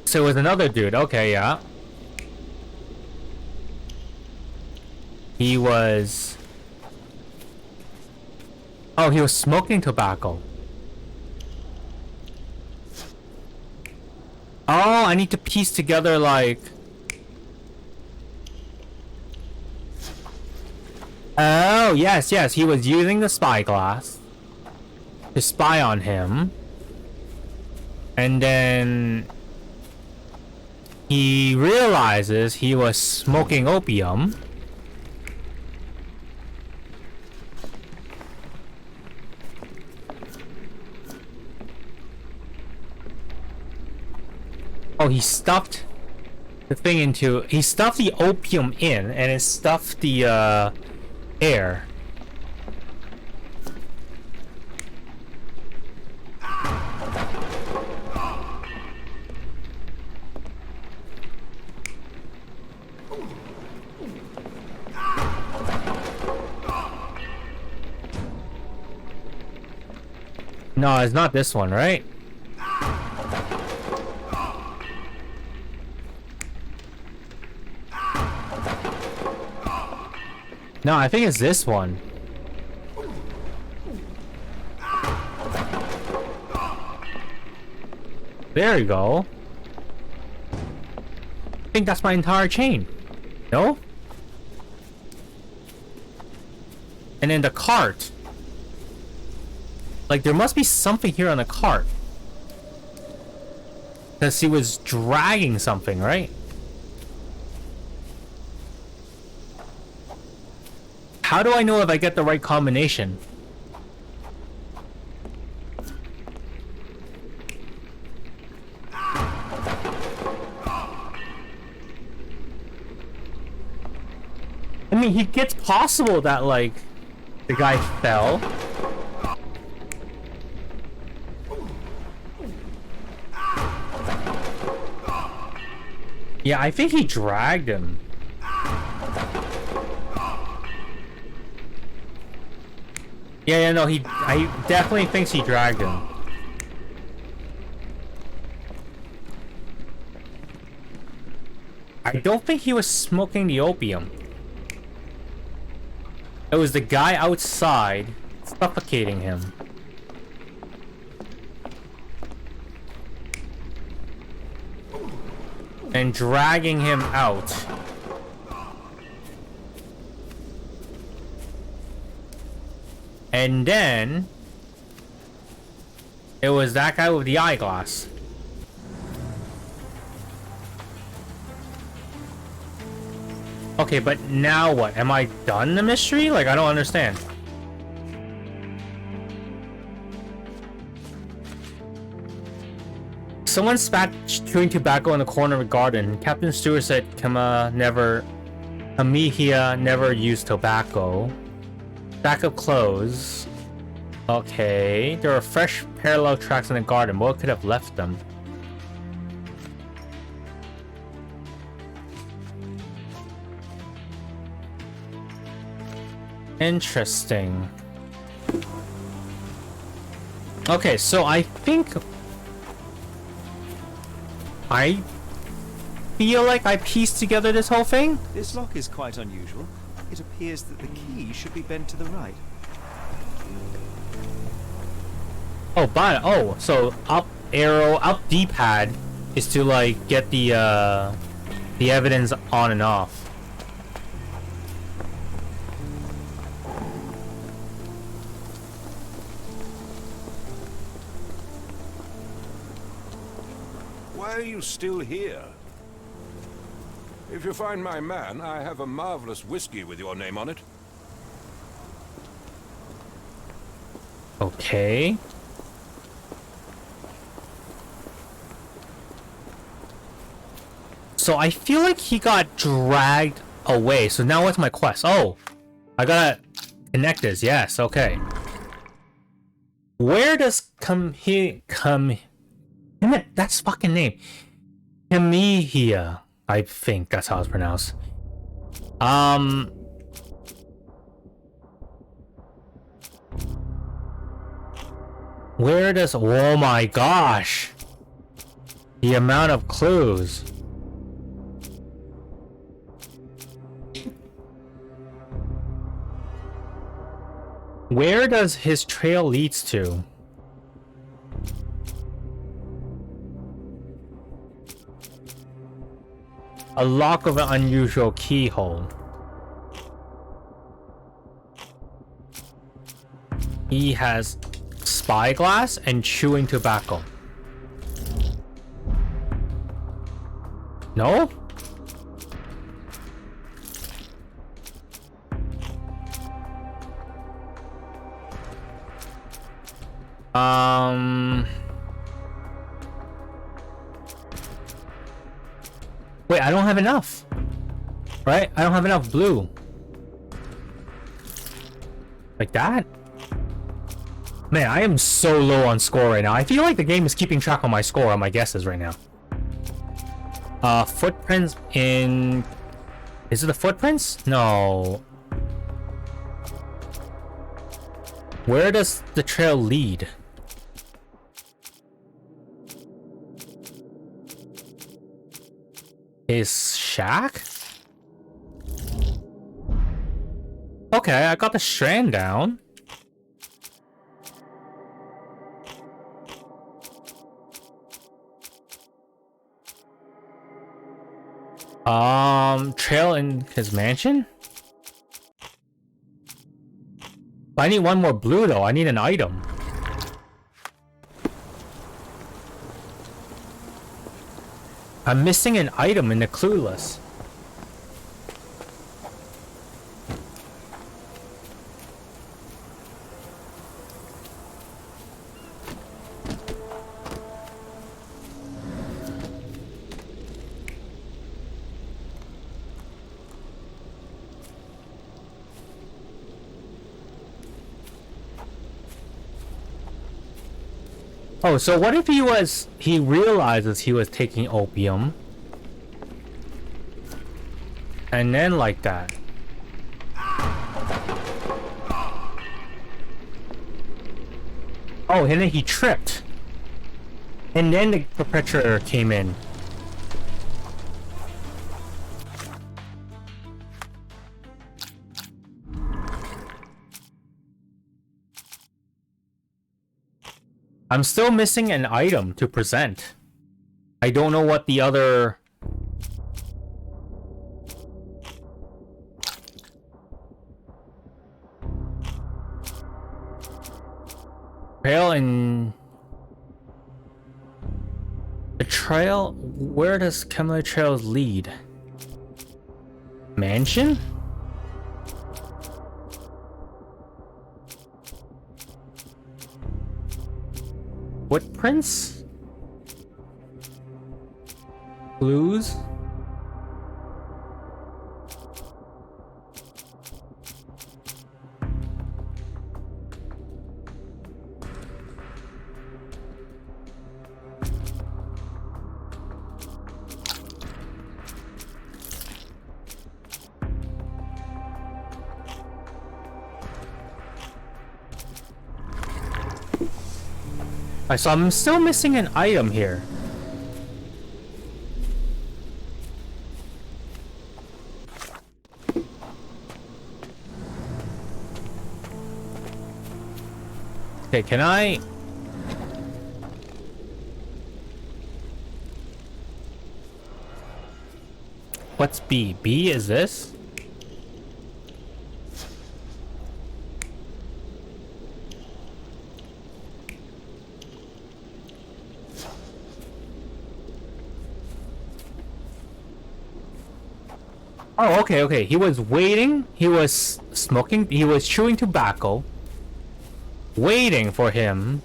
So it was another dude. Okay, yeah. He was... Oh, he was smoking tobacco. Oh, I need to piece together, like... Oh, yes, yes. He was using the spyglass to spy on him. And then... he realizes he was smoking opium. Oh, he stuffed the thing into... He stuffed the opium in, and it stuffed the, air. No, it's not this one, right? No, I think it's this one. There you go. I think that's my entire chain. No? And then the cart. Like, there must be something here on the cart. Because he was dragging something, right? How do I know if I get the right combination? I mean, it's possible that, like, the guy fell. Yeah, I think he dragged him. Yeah, no, I definitely thinks he dragged him. I don't think he was smoking the opium. It was the guy outside suffocating him. And dragging him out. And then it was that guy with the eyeglass. Okay, but now what? Am I done the mystery? Like, I don't understand. Someone spat chewing tobacco in the corner of the garden. Captain Stewart said Kamihia never used tobacco. Stack of clothes. Okay. There are fresh parallel tracks in the garden. What could have left them? Interesting. Okay, so I think I feel like I pieced together this whole thing. This lock is quite unusual. It appears that the key should be bent to the right. Oh, so up arrow, up D-pad is to like get the evidence on and off. Why are you still here? If you find my man, I have a marvelous whiskey with your name on it. Okay. So I feel like he got dragged away. So now what's my quest? Oh, I gotta connect this. Yes, okay. Where does come? Damn it, that's fucking name. Kamihia. I think that's how it's pronounced. Where does... Oh my gosh. The amount of clues. Where does his trail leads to? A lock of an unusual keyhole. He has spyglass and chewing tobacco. No? Wait, I don't have enough. Right? I don't have enough blue. Like that? Man, I am so low on score right now. I feel like the game is keeping track of my score on my guesses right now. Footprints in... Is it the footprints? No. Where does the trail lead? His shack? Okay, I got the strand down. Trail in his mansion? I need one more blue though. I need an item. I'm missing an item in the clue list. Oh, so what if he realizes he was taking opium, And then like that. Oh, and then he tripped. And then the perpetrator came in. I'm still missing an item to present. I don't know what the other... Trail and... The trail? Where does Kemler Trails lead? Mansion? Footprints? Clues? So I'm still missing an item here. Okay, can I... What's B? B is this? Oh, okay, okay. He was waiting. He was smoking. He was chewing tobacco. Waiting for him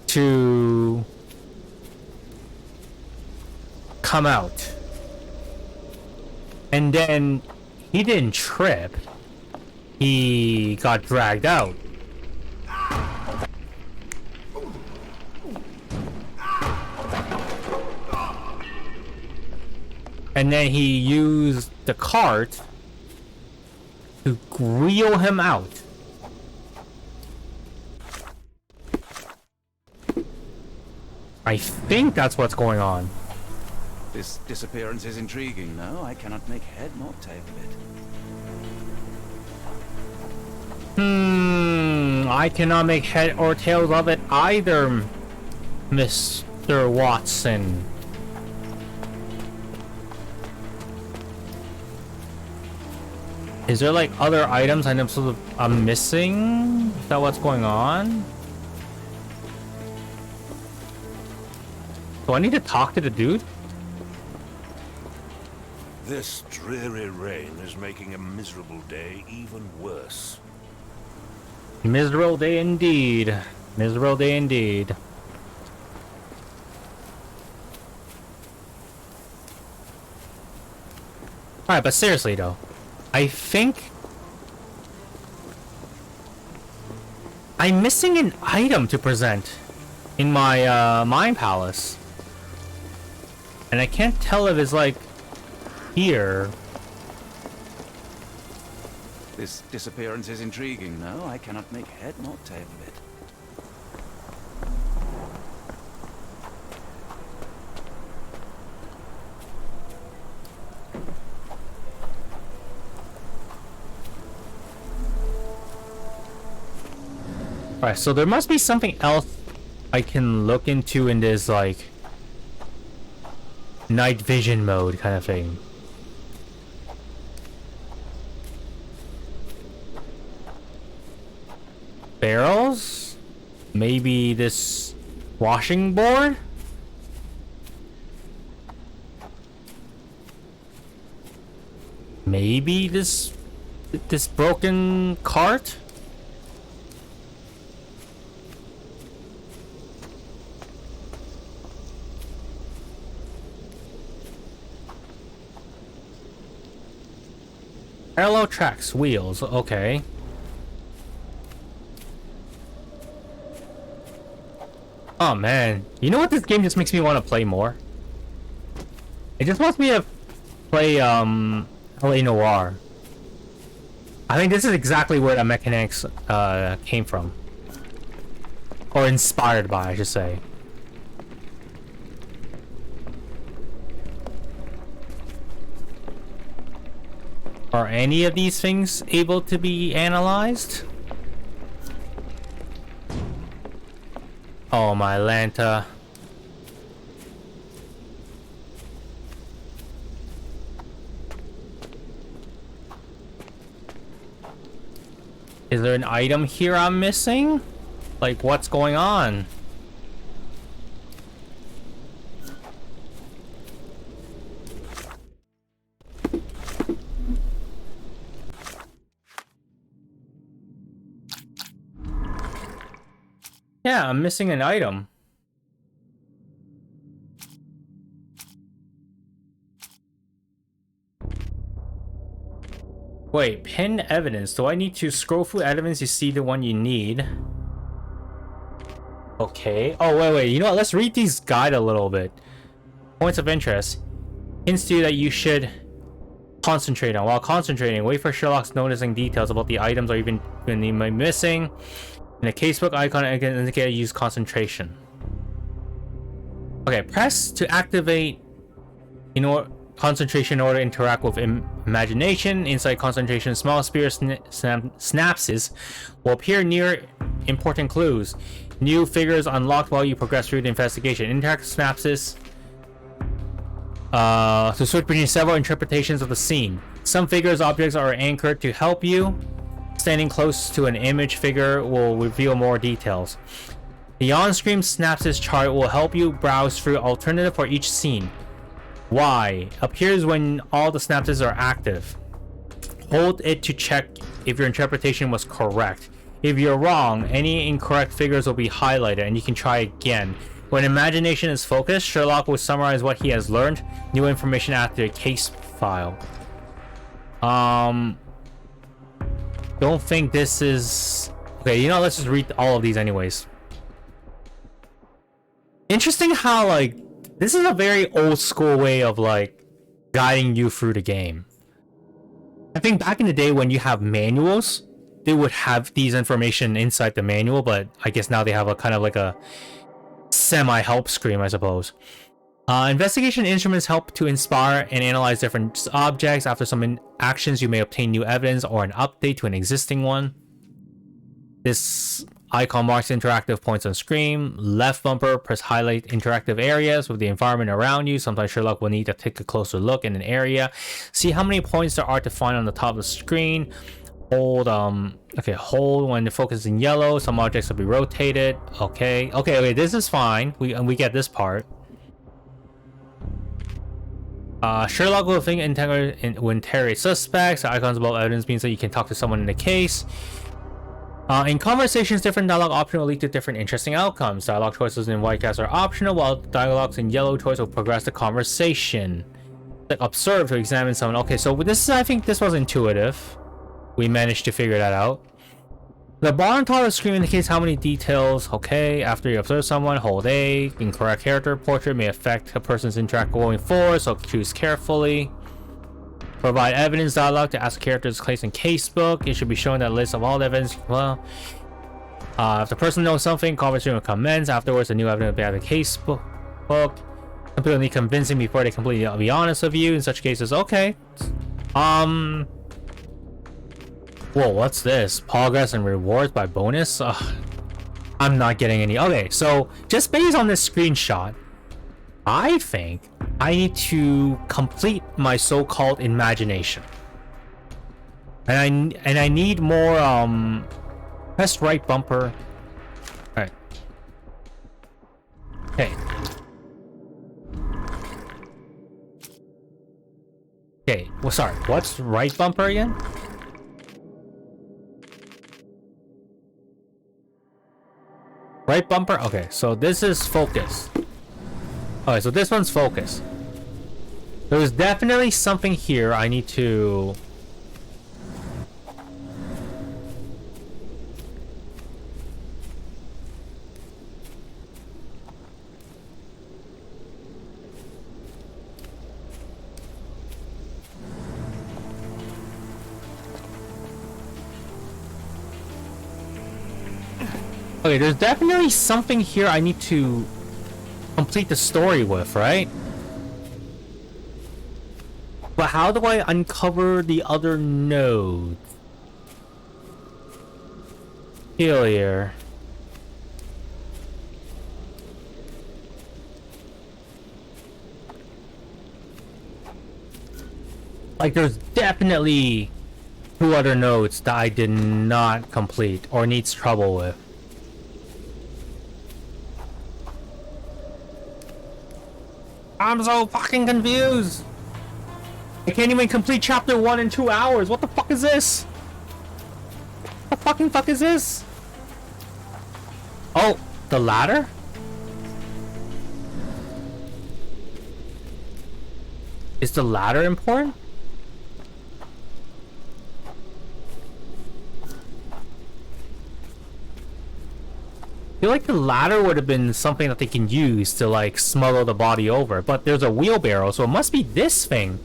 to come out. And then he didn't trip. He got dragged out. And then he used the cart to reel him out. I think that's what's going on. This disappearance is intriguing, no? I cannot make head nor tail of it. I cannot make head or tails of it either, Mr. Watson. Is there like other items I'm missing? Is that what's going on? Do I need to talk to the dude? This dreary rain is making a miserable day even worse. Miserable day indeed. Miserable day indeed. Alright, but seriously though. I think I'm missing an item to present in my Mind Palace. And I can't tell if it's like here. This disappearance is intriguing, no? I cannot make head nor tail of it. Alright, so there must be something else I can look into in this, like, night vision mode kind of thing. Barrels? Maybe this washing board? Maybe this broken cart? Parallel tracks, wheels, okay. Oh man, you know what this game just makes me want to play more? It just wants me to play LA Noir. I think this is exactly where the mechanics came from. Or inspired by, I should say. Are any of these things able to be analyzed? Oh my Lanta. Is there an item here I'm missing? Like, what's going on? Yeah, I'm missing an item. Wait, pin evidence. Do I need to scroll through evidence to see the one you need? Okay. Oh, wait. You know what? Let's read these guide a little bit. Points of interest. Hints to you that you should concentrate on. While concentrating, wait for Sherlock's noticing details about the items or even when they might be missing. In the casebook icon, I can indicate use concentration. Okay, press to activate concentration in order to interact with imagination. Inside concentration, small spear synapses will appear near important clues. New figures unlocked while you progress through the investigation. Interactive synapses to switch between several interpretations of the scene. Some figures objects are anchored to help you. Standing close to an image figure will reveal more details. The on-screen synapses chart will help you browse through alternative for each scene. Y appears when all the synapses are active. Hold it to check if your interpretation was correct. If you're wrong, any incorrect figures will be highlighted and you can try again. When imagination is focused, Sherlock will summarize what he has learned. New information after a case file. Don't think this is... Okay, you know, let's just read all of these anyways. Interesting how, like, this is a very old school way of, like, guiding you through the game. I think back in the day when you have manuals, they would have these information inside the manual, but I guess now they have a kind of like a semi-help screen, I suppose. Investigation instruments help to inspire and analyze different objects. After some actions, you may obtain new evidence or an update to an existing one. This icon marks interactive points on screen. Left bumper, press highlight interactive areas with the environment around you. Sometimes Sherlock will need to take a closer look in an area. See how many points there are to find on the top of the screen. Hold, hold when the focus is in yellow. Some objects will be rotated. Okay, this is fine. We get this part. Sherlock will interrogate suspects. The icons above evidence means that you can talk to someone in the case. In conversations, different dialogue options will lead to different interesting outcomes. Dialogue choices in white text are optional, while dialogues in yellow choice will progress the conversation. Like observe to examine someone. Okay, so this is, I think this was intuitive. We managed to figure that out. The bar on top of the screen indicates how many details. Okay, after you observe someone, hold A. Incorrect character portrait may affect a person's interaction going forward, so choose carefully. Provide evidence dialogue to ask characters placed in casebook. It should be shown that list of all the evidence. Well, if the person knows something, conversation will commence. Afterwards, the new evidence will be out of the casebook. Some people need convincing before they completely be honest with you. In such cases, okay. Whoa, what's this? Progress and rewards by bonus? I'm not getting any. Okay, so just based on this screenshot, I think I need to complete my so-called imagination. And I need more press right bumper. Alright. Okay. Okay, well sorry, what's right bumper again? Right bumper? Okay, so this is focus. Okay, so this one's focus. There's definitely something here I need to... Okay, there's definitely something here I need to complete the story with, right? But how do I uncover the other nodes? Failure. Like, there's definitely 2 other nodes that I did not complete or needs trouble with. I'm so fucking confused. I can't even complete chapter 1 in 2 hours. What the fuck is this? What the fucking fuck is this? Oh, the ladder? Is the ladder important? I feel like the ladder would have been something that they can use to like smuggle the body over, but there's a wheelbarrow, so it must be this thing.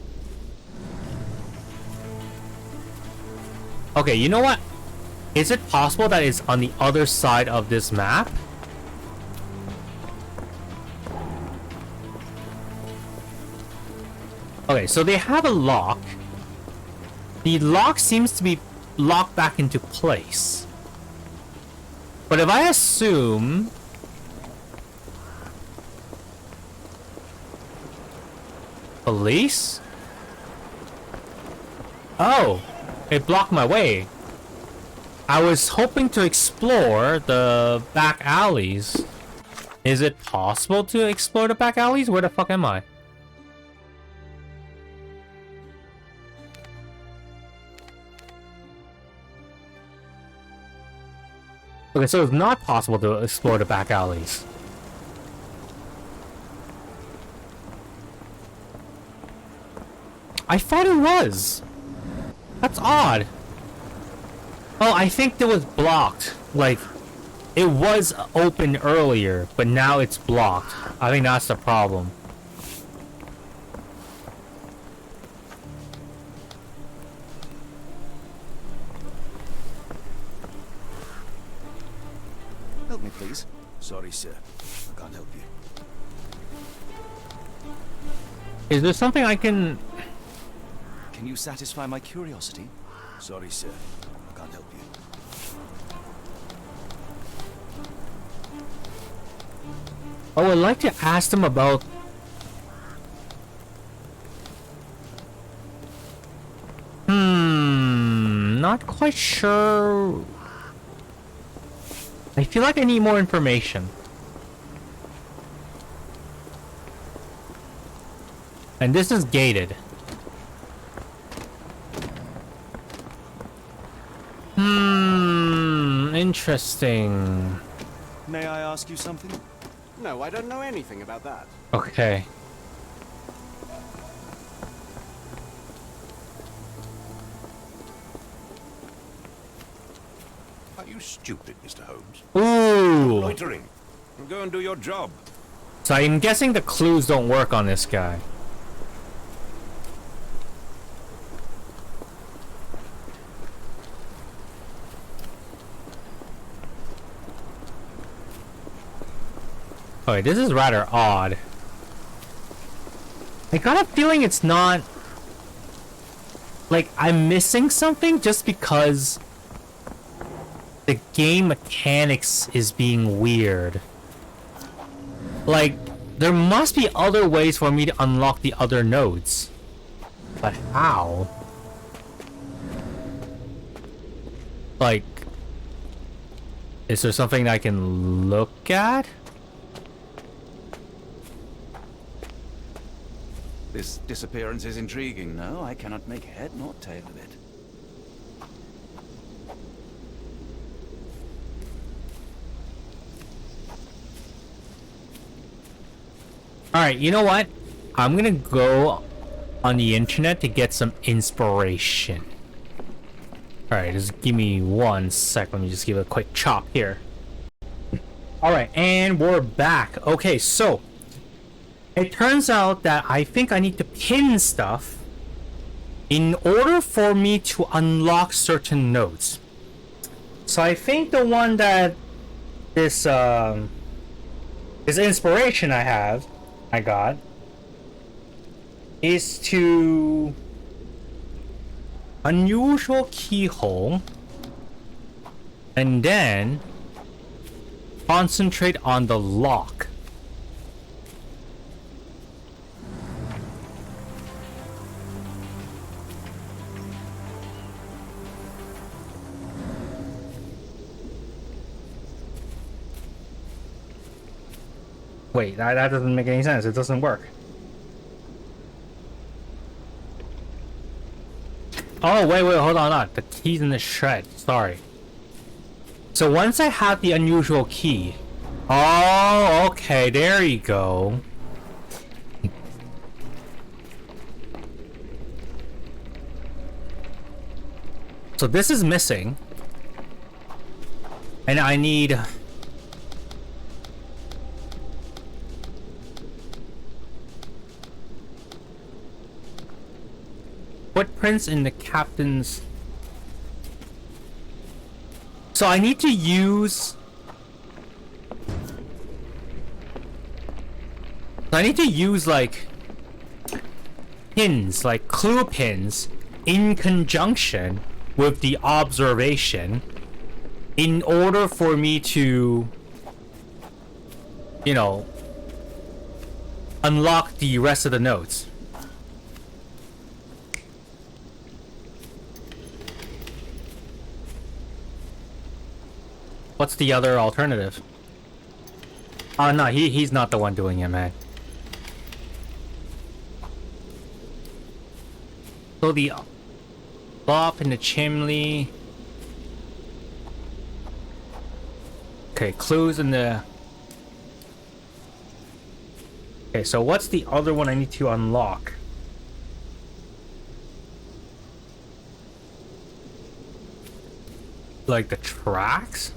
Okay, you know what? Is it possible that it's on the other side of this map? Okay, so they have a lock. The lock seems to be locked back into place. But if I assume... Police? Oh, it blocked my way. I was hoping to explore the back alleys. Is it possible to explore the back alleys? Where the fuck am I? Okay, so it's not possible to explore the back alleys. I thought it was. That's odd. Oh, I think it was blocked. Like, it was open earlier, but now it's blocked. I think that's the problem. Help me, please. Sorry, sir. I can't help you. Is there something I can... Can you satisfy my curiosity? Sorry, sir. I can't help you. Oh, I'd like to ask them about... Not quite sure... I feel like I need more information. And this is gated. Interesting. May I ask you something? No, I don't know anything about that. Okay. Are you stupid, Mr. Holmes? Ooh. Loitering. Go and do your job. So I'm guessing the clues don't work on this guy. Okay, this is rather odd. I got a feeling it's not... Like, I'm missing something just because... the game mechanics is being weird. Like, there must be other ways for me to unlock the other nodes. But how? Like... Is there something I can look at? This disappearance is intriguing, no? I cannot make head nor tail of it. Alright, you know what? I'm gonna go on the internet to get some inspiration. Alright, just give me 1 sec. Let me just give it a quick chop here. Alright, and we're back. Okay, so it turns out that I think I need to pin stuff in order for me to unlock certain nodes. So I think the one that this inspiration I got is to unusual keyhole and then concentrate on the lock. Wait, that doesn't make any sense. It doesn't work. Oh, wait, hold on. The key's in the shred. Sorry. So once I have the unusual key... Oh, okay, there you go. So this is missing. And I need... footprints in the captain's... So I need to use... like pins, like clue pins in conjunction with the observation in order for me to, you know, unlock the rest of the notes. What's the other alternative? Oh no, he's not the one doing it, man. So the up in the chimney. Okay, clues in the... Okay, so what's the other one I need to unlock? Like the tracks?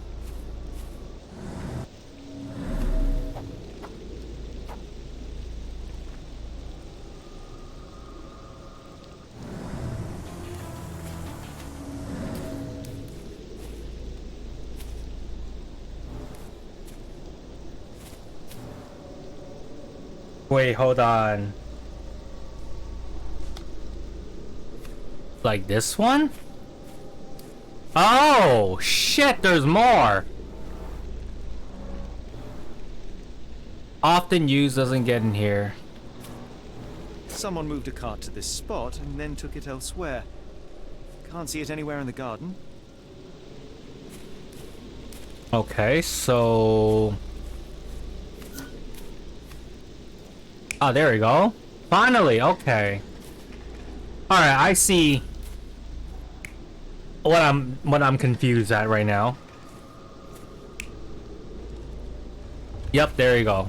Wait, hold on. Like this one? Oh, shit, there's more. Often used, doesn't get in here. Someone moved a cart to this spot and then took it elsewhere. Can't see it anywhere in the garden. Okay, so... Oh, there we go. Finally, okay. Alright, I see what I'm confused at right now. Yep, there you go.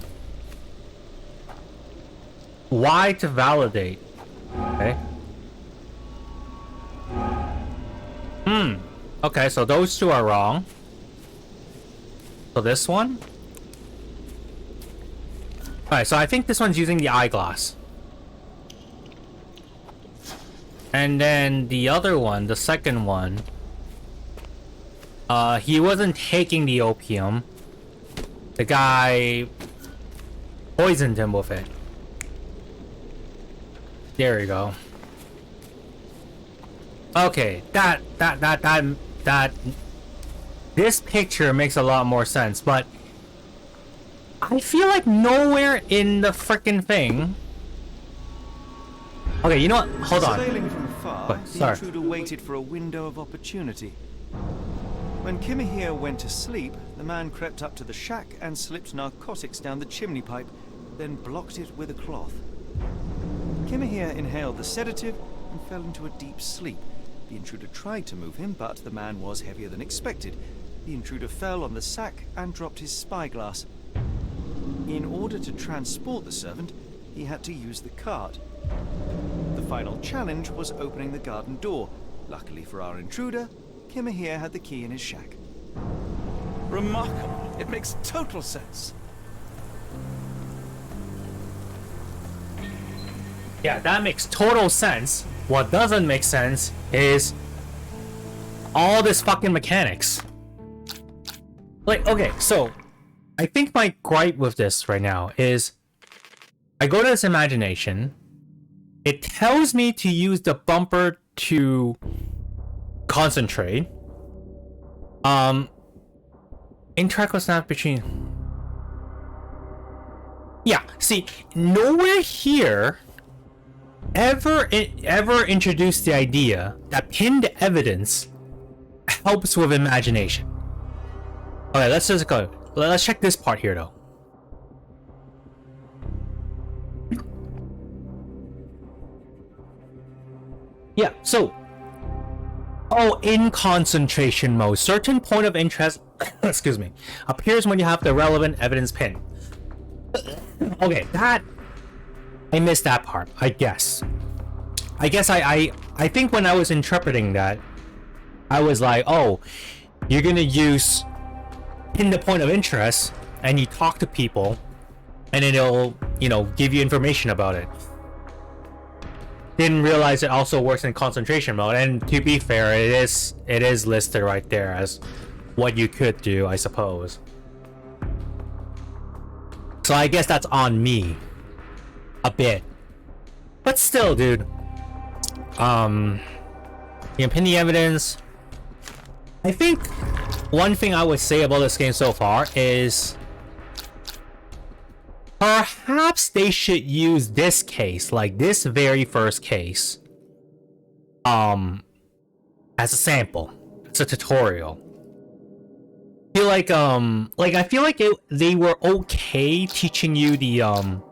Why to validate? Okay. Okay, so those two are wrong. So this one? Alright, so I think this one's using the eyeglass. And then the other one, the second one, he wasn't taking the opium. The guy poisoned him with it. There we go. Okay, this picture makes a lot more sense, but I feel like nowhere in the frickin' thing. Okay, you know what? Hold on. Surveilling from afar, Wait, the sorry. intruder waited for a window of opportunity. When Kimahir went to sleep, the man crept up to the shack and slipped narcotics down the chimney pipe, then blocked it with a cloth. Kimahir inhaled the sedative and fell into a deep sleep. The intruder tried to move him, but the man was heavier than expected. The intruder fell on the sack and dropped his spyglass. In order to transport the servant, he had to use the cart. The final challenge was opening the garden door. Luckily for our intruder, Kimahir had the key in his shack. Remarkable. It makes total sense. Yeah, that makes total sense. What doesn't make sense is all this fucking mechanics. Like, okay, so I think my gripe with this right now is I go to this imagination. It tells me to use the bumper to concentrate. Interact with snap between. Yeah, see, nowhere here ever introduced the idea that pinned evidence helps with imagination. Okay, let's just go. Let's check this part here, though. Yeah, so... Oh, in concentration mode. Certain point of interest, excuse me, appears when you have the relevant evidence pinned. Okay, that... I missed that part, I guess. I think when I was interpreting that, I was like, oh, you're gonna use pin the point of interest, and you talk to people, and it'll, you know, give you information about it. Didn't realize it also works in concentration mode, and to be fair, it is listed right there as what you could do, I suppose. So I guess that's on me. A bit. But still, dude. You can pin the evidence. I think one thing I would say about this game so far is perhaps they should use this case, like this very first case, as a sample. It's a tutorial. I feel like I feel like they were okay teaching you the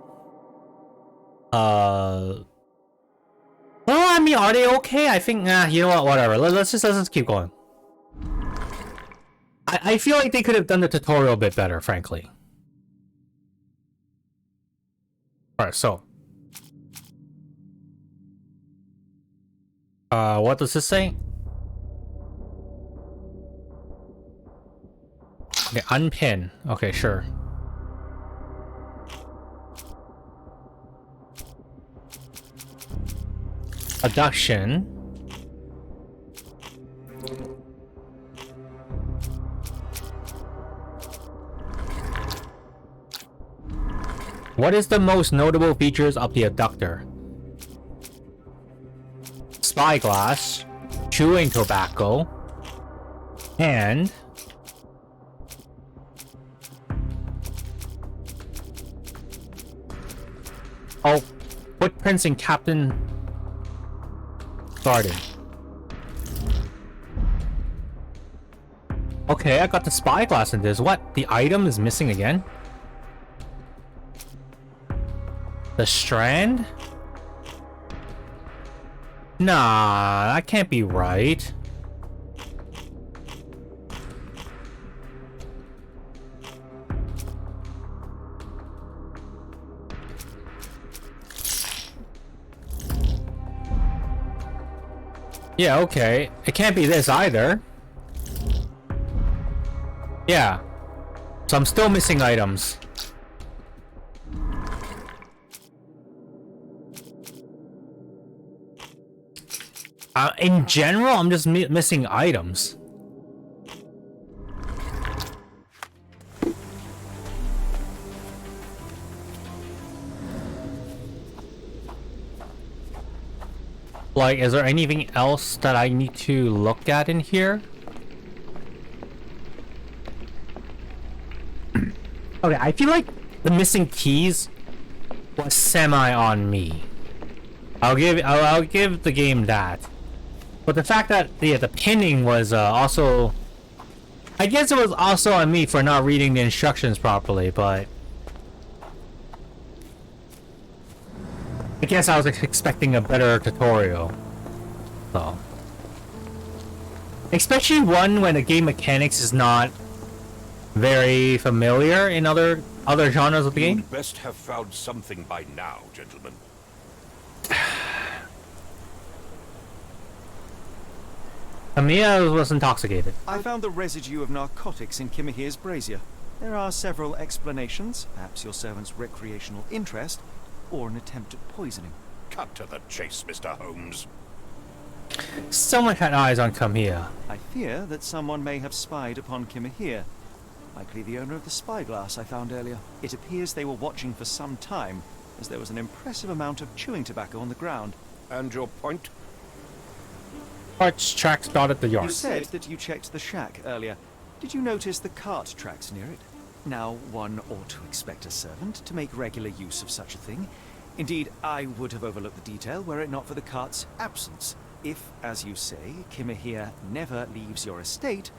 well, I mean, are they okay? I think, you know what, whatever. Let's just keep going. I feel like they could have done the tutorial a bit better, frankly. Alright, so. What does this say? Okay, unpin. Okay, sure. Abduction. What is the most notable features of the abductor? Spyglass, chewing tobacco, and oh, footprints in Captain Garden. Okay, I got the spyglass in this. What? The item is missing again? The strand? Nah, that can't be right. Yeah, okay. It can't be this either. Yeah. So I'm still missing items. In general, I'm just missing items. Like, is there anything else that I need to look at in here? Okay, I feel like the missing keys was semi on me. I'll give the game that. But the fact that the pinning was also, I guess it was also on me for not reading the instructions properly, but I guess I was expecting a better tutorial. So, especially one when the game mechanics is not very familiar in other genres of the game. You'd best have found something by now, gentlemen. Amia was intoxicated. I found the residue of narcotics in Kimihir's brazier. There are several explanations, perhaps your servant's recreational interest, or an attempt at poisoning. Cut to the chase, Mr. Holmes. Someone had eyes on Kamiya. I fear that someone may have spied upon Kimihir. Likely the owner of the spyglass I found earlier. It appears they were watching for some time, as there was an impressive amount of chewing tobacco on the ground. And your point? Cart's tracks dotted the yard. You said that you checked the shack earlier. Did you notice the cart tracks near it? Now, one ought to expect a servant to make regular use of such a thing. Indeed, I would have overlooked the detail were it not for the cart's absence. If, as you say, Kimahir never leaves your estate,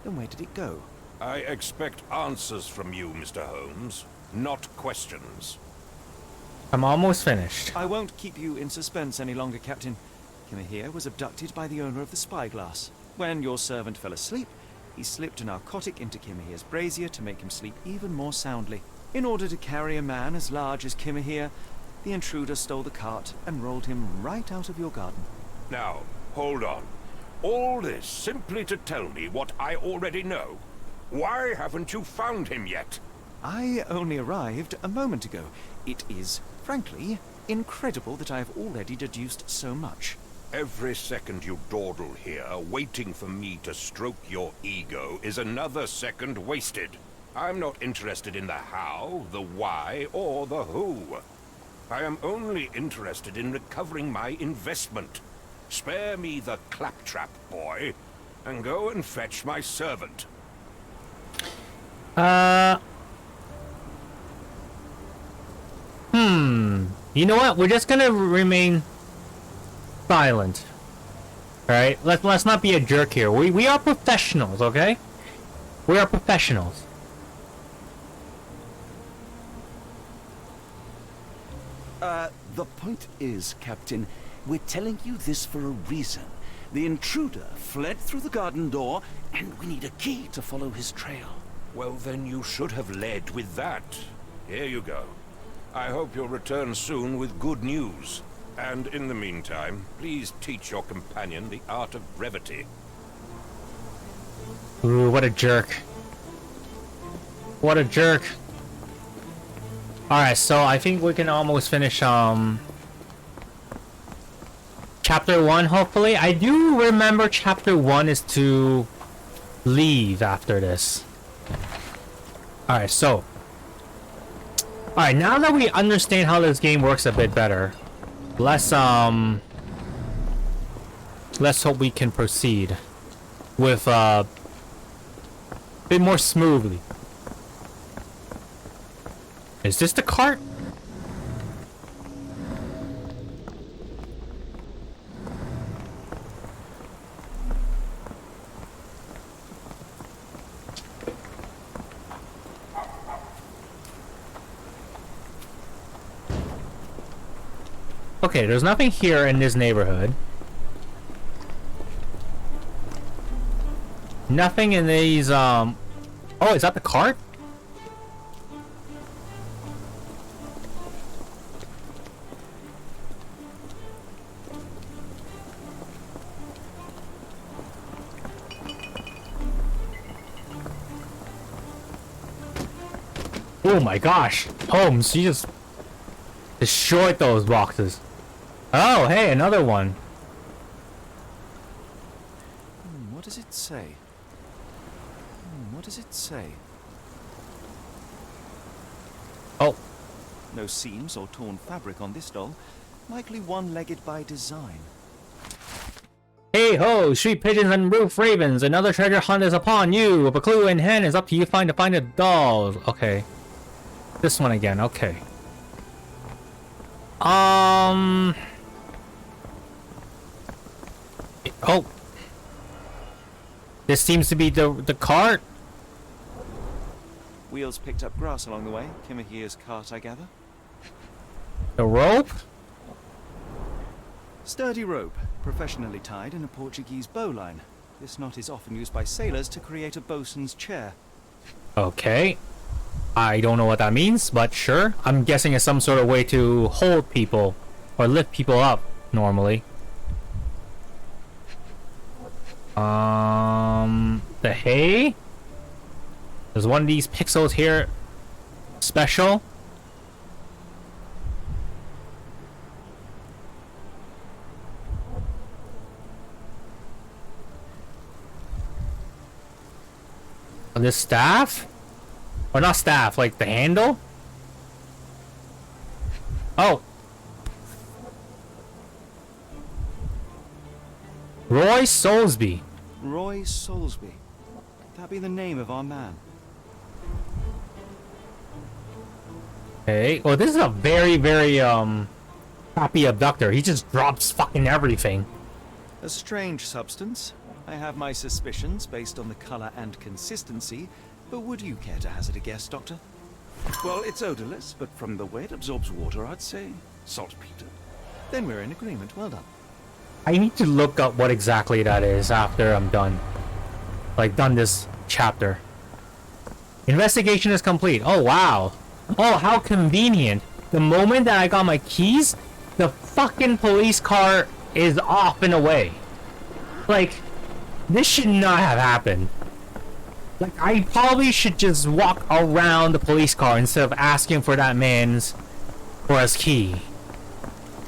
then where did it go? I expect answers from you, Mr. Holmes, not questions. I'm almost finished. I won't keep you in suspense any longer, Captain. Kimahir was abducted by the owner of the spyglass. When your servant fell asleep, he slipped a narcotic into Kimahir's brazier to make him sleep even more soundly. In order to carry a man as large as Kimahir, the intruder stole the cart and rolled him right out of your garden. Now, hold on. All this simply to tell me what I already know? Why haven't you found him yet? I only arrived a moment ago. It is, frankly, incredible that I have already deduced so much. Every second you dawdle here, waiting for me to stroke your ego, is another second wasted. I'm not interested in the how, the why, or the who. I am only interested in recovering my investment. Spare me the claptrap, boy, and go and fetch my servant. You know what? We're just gonna remain silent. Alright? Let's not be a jerk here. We are professionals, okay? We are professionals. The point is, Captain, we're telling you this for a reason. The intruder fled through the garden door, and we need a key to follow his trail. Well, then you should have led with that. Here you go. I hope you'll return soon with good news. And in the meantime, please teach your companion the art of brevity. Ooh, what a jerk. What a jerk. Alright, so I think we can almost finish, Chapter 1, hopefully. I do remember Chapter 1 is to leave after this. Alright, so. Alright, now that we understand how this game works a bit better, let's hope we can proceed with, a bit more smoothly. Is this the cart? Okay, there's nothing here in this neighborhood. Nothing in these, Oh, is that the cart? Oh my gosh, Holmes, you just destroyed those boxes. Oh, hey, another one. What does it say? What does it say? Oh. No seams or torn fabric on this doll. Likely one-legged by design. Hey ho, street pigeons and roof ravens, another treasure hunt is upon you. With a clue in hand, it's up to you to find the dolls. Okay. This one again, okay. Oh. This seems to be the cart. Wheels picked up grass along the way. Kimahir's cart, I gather. The rope? Sturdy rope, professionally tied in a Portuguese bowline. This knot is often used by sailors to create a bosun's chair. Okay. I don't know what that means, but sure. I'm guessing it's some sort of way to hold people or lift people up normally. The hay? There's one of these pixels here special. This staff? Or not staff, like the handle? Oh. Roy Soulsby. Roy Soulsby. That be the name of our man. Okay. Well, this is a very, very, happy abductor. He just drops fucking everything. A strange substance. I have my suspicions based on the color and consistency, but would you care to hazard a guess, Doctor? Well, it's odorless, but from the way it absorbs water, I'd say saltpeter. Then we're in agreement. Well done. I need to look up what exactly that is after I'm done. Like, done this chapter. Investigation is complete. Oh, wow. Oh, how convenient. The moment that I got my keys, the fucking police car is off and away. Like, this should not have happened. Like, I probably should just walk around the police car instead of asking for that man's or his key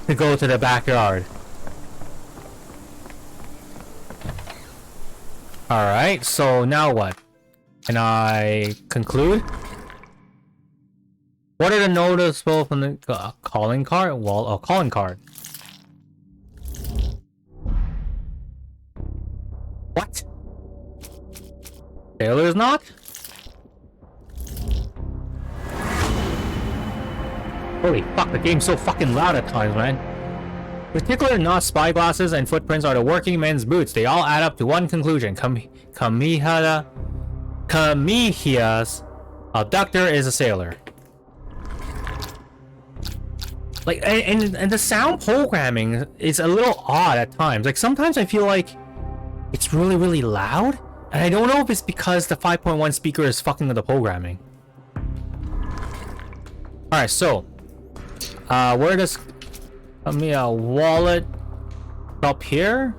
to go to the backyard. Alright, so now what? Can I conclude? What are the noticeable from the calling card? Well, a calling card. What? Sailor's knot? Holy fuck, the game's so fucking loud at times, man. Particular knot, spyglasses, and footprints are the working men's boots. They all add up to one conclusion. Kamihia's abductor is a sailor. Like, and the sound programming is a little odd at times. Like, sometimes I feel like it's really, really loud. And I don't know if it's because the 5.1 speaker is fucking with the programming. Alright, so. Where does... a wallet up here?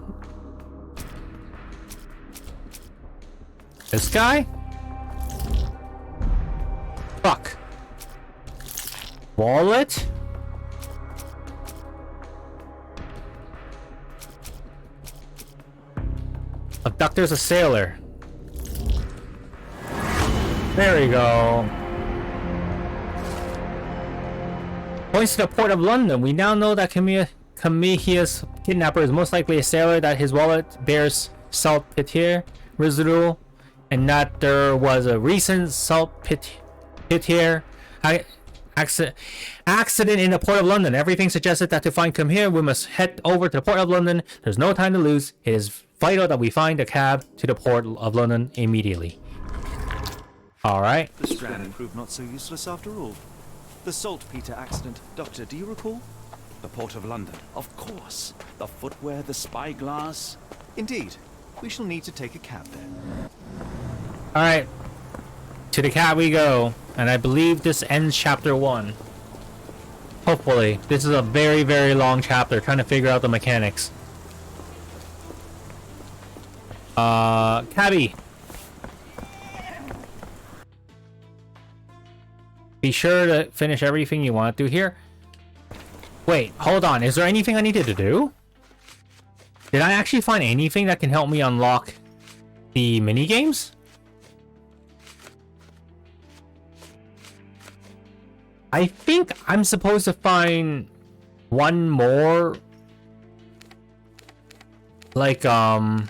This guy? Fuck. Wallet? Abductor's a sailor. There we go. Points to the port of London. We now know that Kamihia's kidnapper is most likely a sailor, that his wallet bears saltpeter residue, and that there was a recent saltpeter accident in the port of London. Everything suggested that to find Kamihia, we must head over to the port of London. There's no time to lose. It is vital that we find a cab to the port of London immediately. Alright. The strand proved not so useless after all. The saltpeter accident. Doctor, do you recall? The Port of London, of course. The footwear, the spyglass. Indeed. We shall need to take a cab there. Alright. To the cab we go. And I believe this ends chapter 1. Hopefully. This is a very, very long chapter, trying to figure out the mechanics. Cabby. Be sure to finish everything you want to do here. Wait, hold on. Is there anything I needed to do? Did I actually find anything that can help me unlock the minigames? I think I'm supposed to find one more. Like, Alright,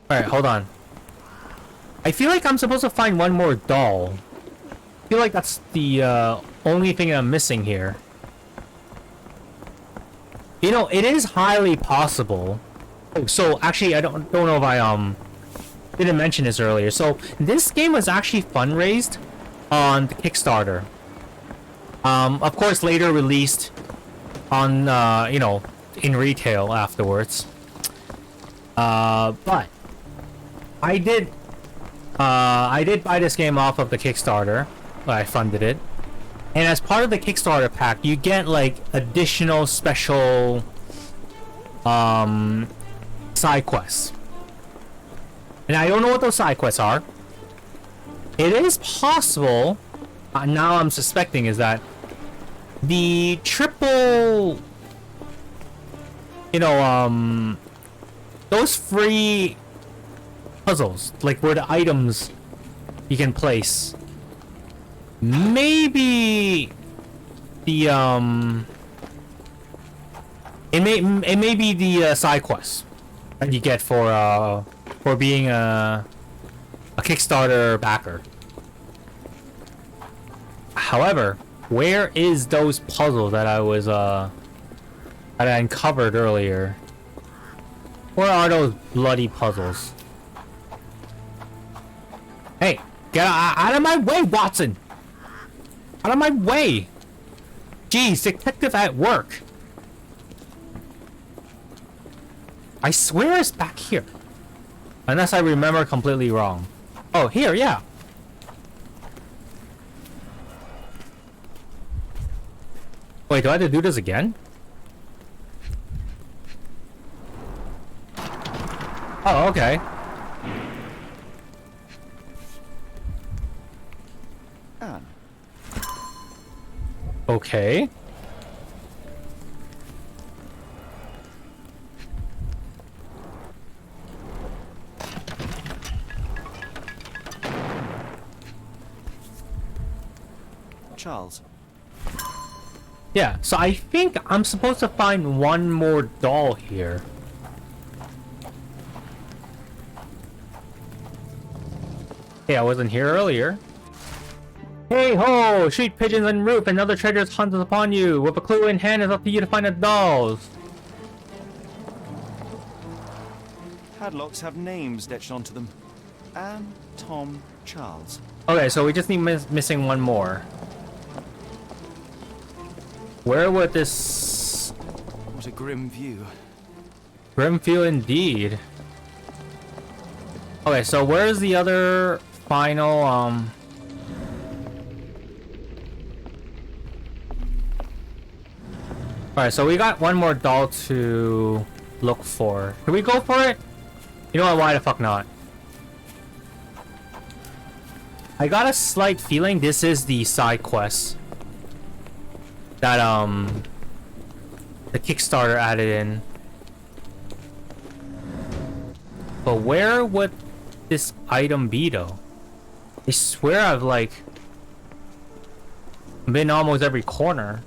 hold on. I feel like I'm supposed to find one more doll. I feel like that's the only thing I'm missing here. You know, it is highly possible. Oh, so actually, I don't know if I didn't mention this earlier. So this game was actually fundraised on the Kickstarter. Of course, later released on you know, in retail afterwards. But I did buy this game off of the Kickstarter. I funded it. And as part of the Kickstarter pack, you get like additional special side quests. And I don't know what those side quests are. It is possible, now I'm suspecting, is that the triple, you know, those free puzzles, like where the items you can place. Maybe the it may be the side quest that you get for being a Kickstarter backer. However, where is those puzzles that I was that I uncovered earlier? Where are those bloody puzzles? Hey, get out of my way, Watson! Out of my way! Jeez, detective at work. I swear it's back here. Unless I remember completely wrong. Oh, here, yeah. Wait, do I have to do this again? Oh, okay. Anne. Okay. Charles. Yeah, so I think I'm supposed to find one more doll here. Hey, I wasn't here earlier. Hey ho! Street pigeons on roof and other treasures hunt upon you. With a clue in hand, it's up to you to find the dolls. Padlocks have names etched onto them. Anne, Tom, Charles. Okay, so we just need missing one more. Where would this... What a grim view. Grim feel indeed. Okay, so where's the other final, Alright, so we got one more doll to look for. Can we go for it? You know what, why the fuck not? I got a slight feeling this is the side quest that, the Kickstarter added in. But where would this item be, though? I swear I've, like, been almost every corner.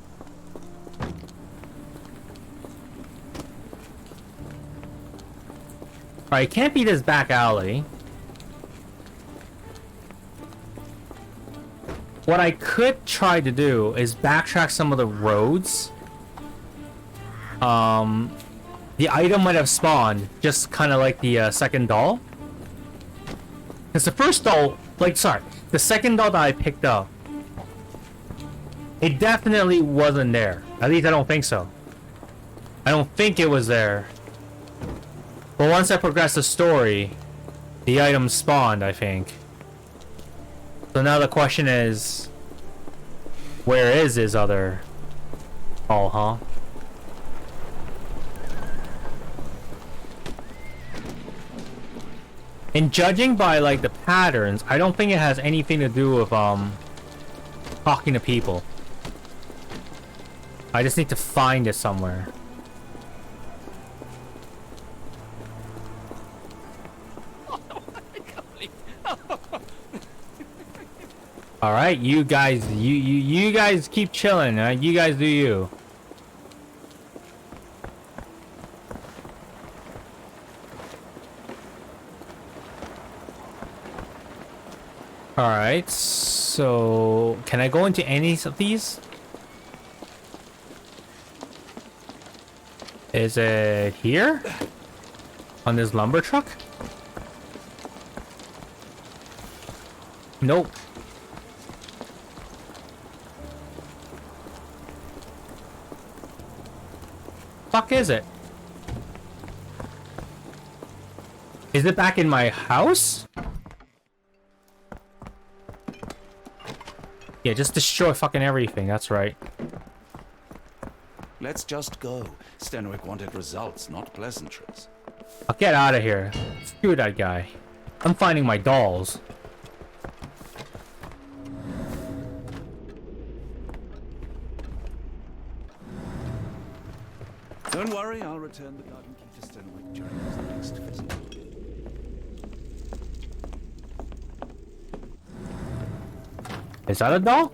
Alright, it can't be this back alley. What I could try to do is backtrack some of the roads. The item might have spawned, just kind of like the second doll. Because the first doll, the second doll that I picked up, it definitely wasn't there. At least I don't think so. I don't think it was there. But once I progressed the story, the item spawned, I think. So now the question is, where is his other doll, huh? And judging by, like, the patterns, I don't think it has anything to do with, talking to people. I just need to find it somewhere. Alright, you guys, you guys keep chilling, you guys do you. Alright, so can I go into any of these? Is it here? On this lumber truck? Nope. Fuck is it? Is it back in my house? Yeah, just destroy fucking everything, that's right. Let's just go. Stenwick wanted results, not pleasantries. I'll get out of here. Screw that guy. I'm finding my dolls. Don't worry, I'll return the garden key to Stenwick during his next visit. Is that a doll?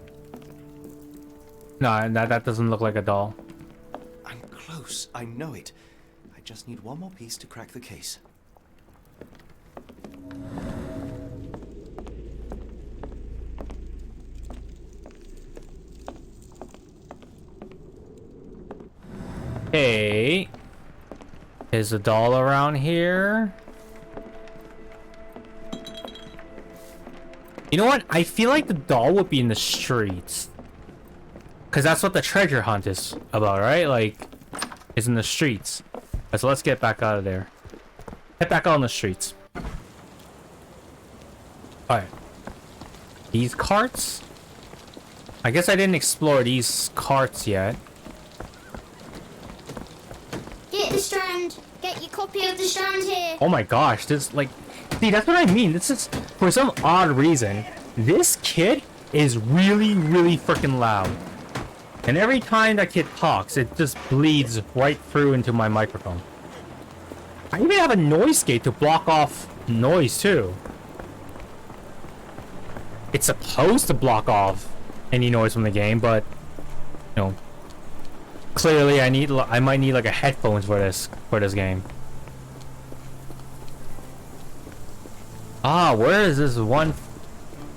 No, that doesn't look like a doll. I'm close. I know it. I just need one more piece to crack the case. Hey. Is a doll around here? You know what? I feel like the doll would be in the streets. Because that's what the treasure hunt is about, right? Like, it's in the streets. So let's get back out of there. Get back out on the streets. Alright. These carts? I guess I didn't explore these carts yet. Get the strand. Get your copy of the strand here. Oh my gosh, this, like... See, that's what I mean. This is, for some odd reason, this kid is really, really freaking loud. And every time that kid talks, it just bleeds right through into my microphone. I even have a noise gate to block off noise, too. It's supposed to block off any noise from the game, but... You know... Clearly, I might need, like, a headphones for this game. Ah, where is this one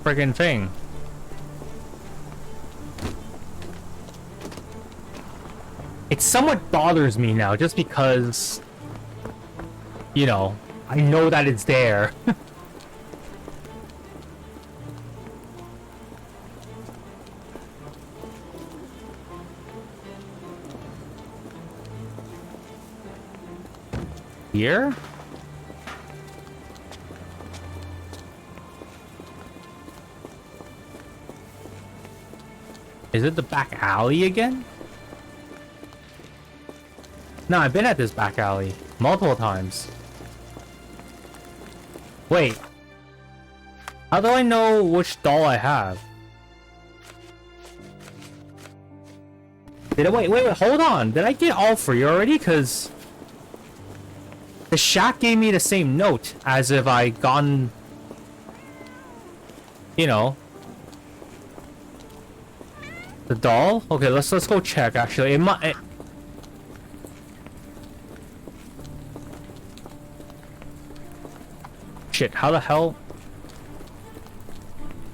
friggin' thing? It somewhat bothers me now, just because, you know, I know that it's there. Here? Is it the back alley again? No, I've been at this back alley multiple times. Wait. How do I know which doll I have? Wait, hold on. Did I get all three already? Because the shack gave me the same note as if I gotten, you know, the doll. Okay, let's go check. Actually, it might. Shit! How the hell?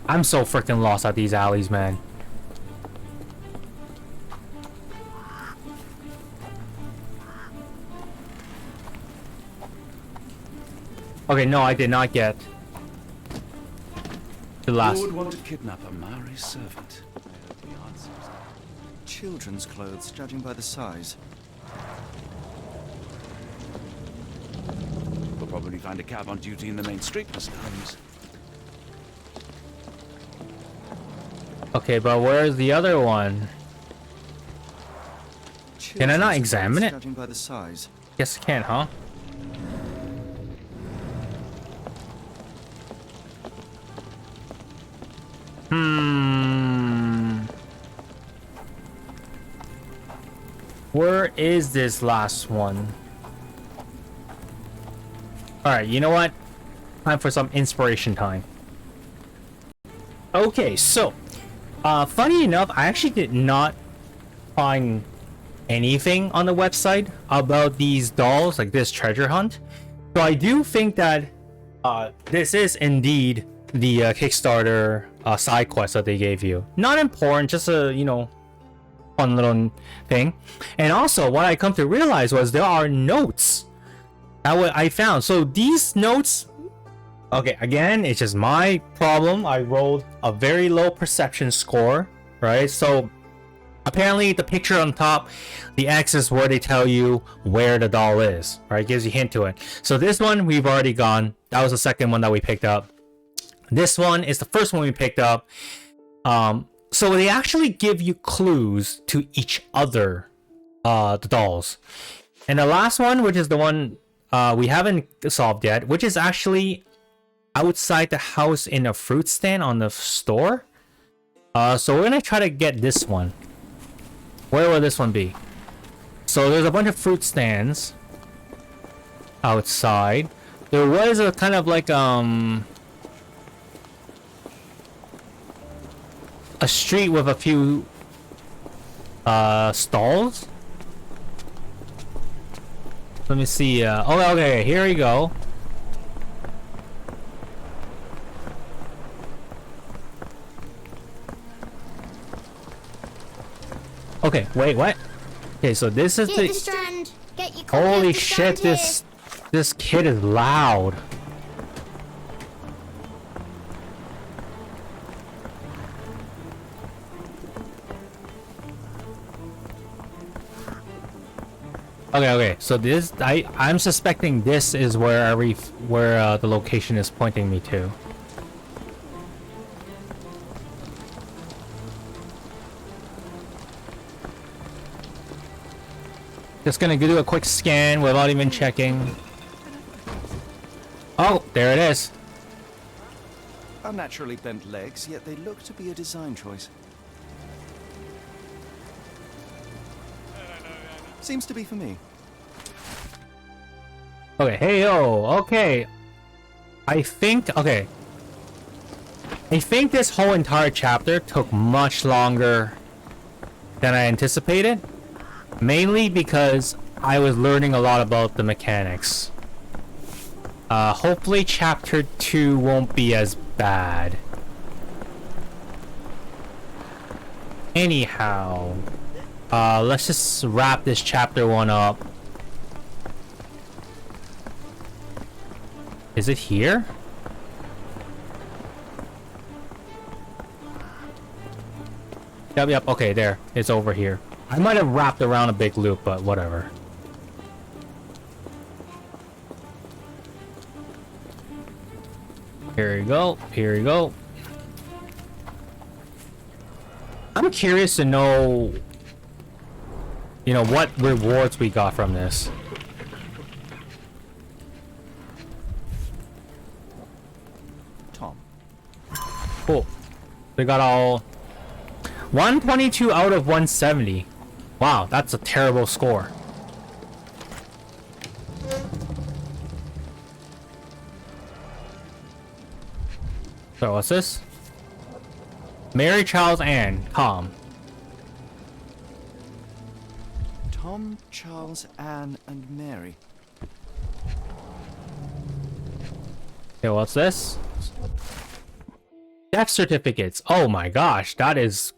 I'm so freaking lost at these alleys, man. Okay, no, I did not get the last. Who would want to kidnap a Maori servant? I hope the answer is Children's clothes, judging by the size. we'll probably find a cab on duty in the main street, Mr. Holmes. Okay, but where's the other one? Can I not Children's examine clothes, it? Judging by the size. Yes, I can, huh? Where is this last one? Alright, you know what? Time for some inspiration time. Okay, so, funny enough, I actually did not find anything on the website about these dolls, like this treasure hunt. So I do think that this is indeed the Kickstarter side quest that they gave you. Not important, just a, you know, fun little thing. And also, what I come to realize was there are notes that I found. So these notes, okay, again, it's just my problem. I rolled a very low perception score, right? So apparently the picture on top, the X is where they tell you where the doll is, right? It gives you a hint to it. So this one we've already gone. That was the second one that we picked up. This one is the first one we picked up. So they actually give you clues to each other, the dolls. And the last one, which is the one we haven't solved yet, which is actually outside the house in a fruit stand on the store. So we're gonna try to get this one. Where will this one be? So there's a bunch of fruit stands outside. There was a kind of like a street with a few stalls. Let me see. Oh, okay. Here we go. Okay, wait, what? Okay, so this is Get the the strand. Get your copy holy of the shit, strand this kid is loud. Okay, so this I'm suspecting this is where the location is pointing me to. Just gonna do a quick scan without even checking. Oh, there it is. Unnaturally bent legs, yet they look to be a design choice. Seems to be for me. Okay, hey yo, okay. I think this whole entire chapter took much longer than I anticipated. Mainly because I was learning a lot about the mechanics. Hopefully chapter 2 won't be as bad. Anyhow, let's just wrap this chapter 1 up. Is it here? Yep, okay, there. It's over here. I might have wrapped around a big loop, but whatever. Here we go. Here we go. I'm curious to know, you know, what rewards we got from this. Tom. Cool. We got all 122 out of 170. Wow, that's a terrible score. So what's this? Mary, Charles, Anne, Tom. Tom, Charles, Anne, and Mary. Okay, what's this? Death certificates. Oh my gosh, that is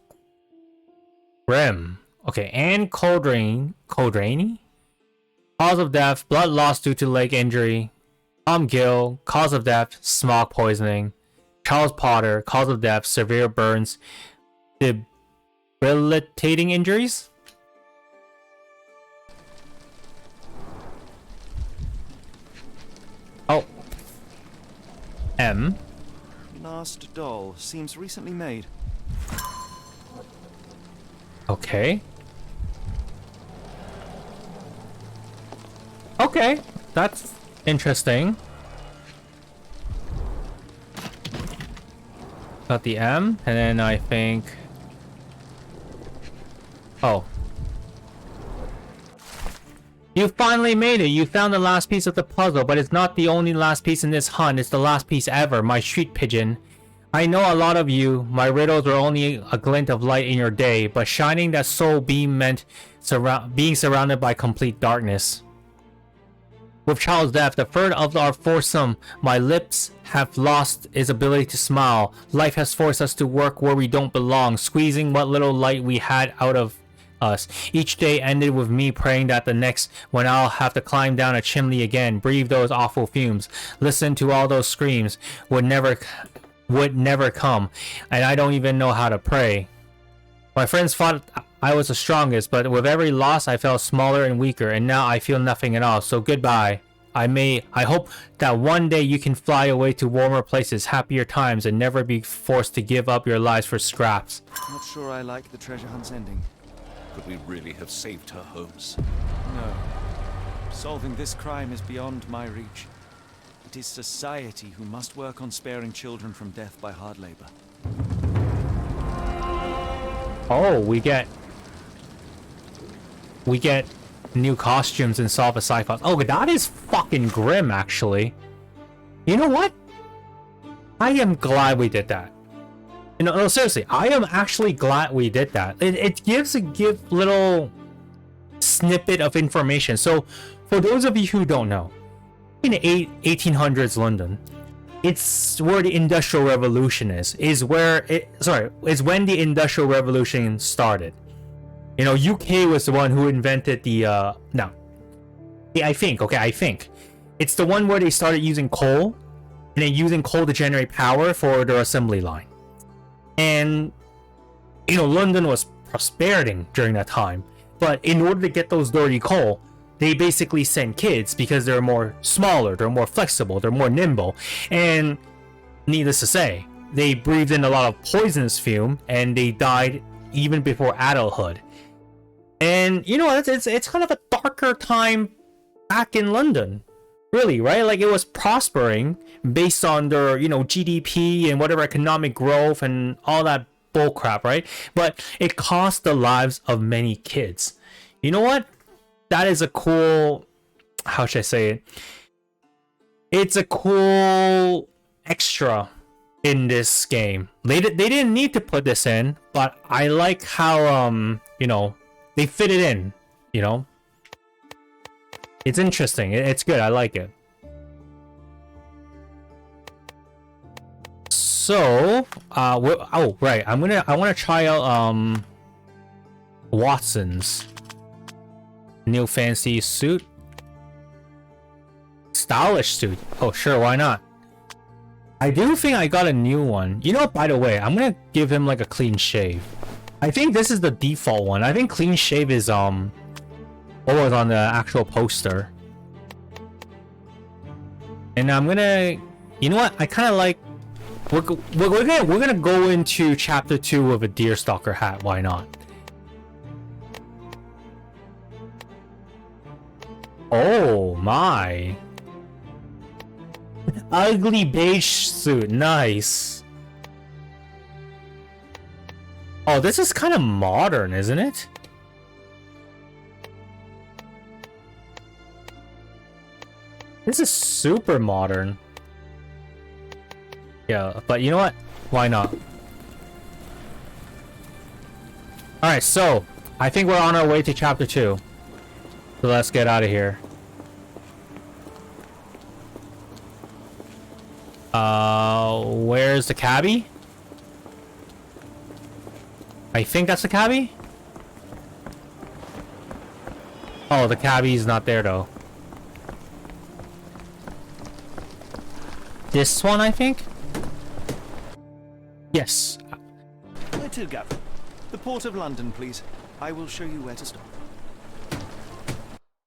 grim. Okay, Anne Codrainy? Cause of death, blood loss due to leg injury. Tom Gill, cause of death, smog poisoning. Charles Potter, cause of death, severe burns, debilitating injuries. Oh. M. Last doll seems recently made. Okay. Okay, that's interesting. Got the M, and then I think... Oh. You finally made it! You found the last piece of the puzzle, but it's not the only last piece in this hunt. It's the last piece ever, my street pigeon. I know a lot of you. My riddles were only a glint of light in your day, but shining that soul beam meant being surrounded by complete darkness. With Charles' death, the third of our foursome, my lips have lost its ability to smile. Life has forced us to work where we don't belong, squeezing what little light we had out of us. Each day ended with me praying that the next, when I'll have to climb down a chimney again, breathe those awful fumes, listen to all those screams, would never come, and I don't even know how to pray. My friends thought I was the strongest, but with every loss I felt smaller and weaker, and now I feel nothing at all, so goodbye. I hope that one day you can fly away to warmer places, happier times, and never be forced to give up your lives for scraps. Not sure I like the treasure hunt's ending. Could we really have saved her, Holmes? No. Solving this crime is beyond my reach. It is society who must work on sparing children from death by hard labor. Oh, we get new costumes and solve a sci-fi. Oh, that is fucking grim, actually. You know what? I am glad we did that. You know, no, seriously, I am actually glad we did that. It gives a little snippet of information. So, for those of you who don't know, in 1800s London, it's where the Industrial Revolution is when the Industrial Revolution started. You know, UK was the one who invented I think it's the one where they started using coal, and then using coal to generate power for their assembly line. And you know, London was prospering during that time, but in order to get those dirty coal, they basically sent kids because they're more smaller, they're more flexible, they're more nimble, and needless to say, they breathed in a lot of poisonous fume, and they died even before adulthood. And you know, it's kind of a darker time back in London, really, right? Like, it was prospering based on their, you know, GDP and whatever economic growth and all that bullcrap, right? But it cost the lives of many kids. You know what? That is a cool, how should I say it? It's a cool extra in this game. They didn't need to put this in, but I like how you know, they fit it in, you know. It's interesting. It's good. I like it. So, oh right, I want to try out Watson's new fancy suit, stylish suit. Oh sure, why not? I do think I got a new one. You know, by the way, I'm gonna give him like a clean shave. I think this is the default one. I think clean shave is what was on the actual poster. And I'm gonna, you know what? I kind of like. We're gonna go into chapter 2 with a deerstalker hat. Why not? Oh my! Ugly beige suit. Nice. Oh, this is kind of modern, isn't it? This is super modern. Yeah, but you know what? Why not? Alright, so I think we're on our way to chapter 2. So let's get out of here. Where's the cabbie? I think that's the cabbie? Oh, the cabbie's not there though. This one, I think? Yes. Where to, Gavin? The Port of London, please. I will show you where to stop.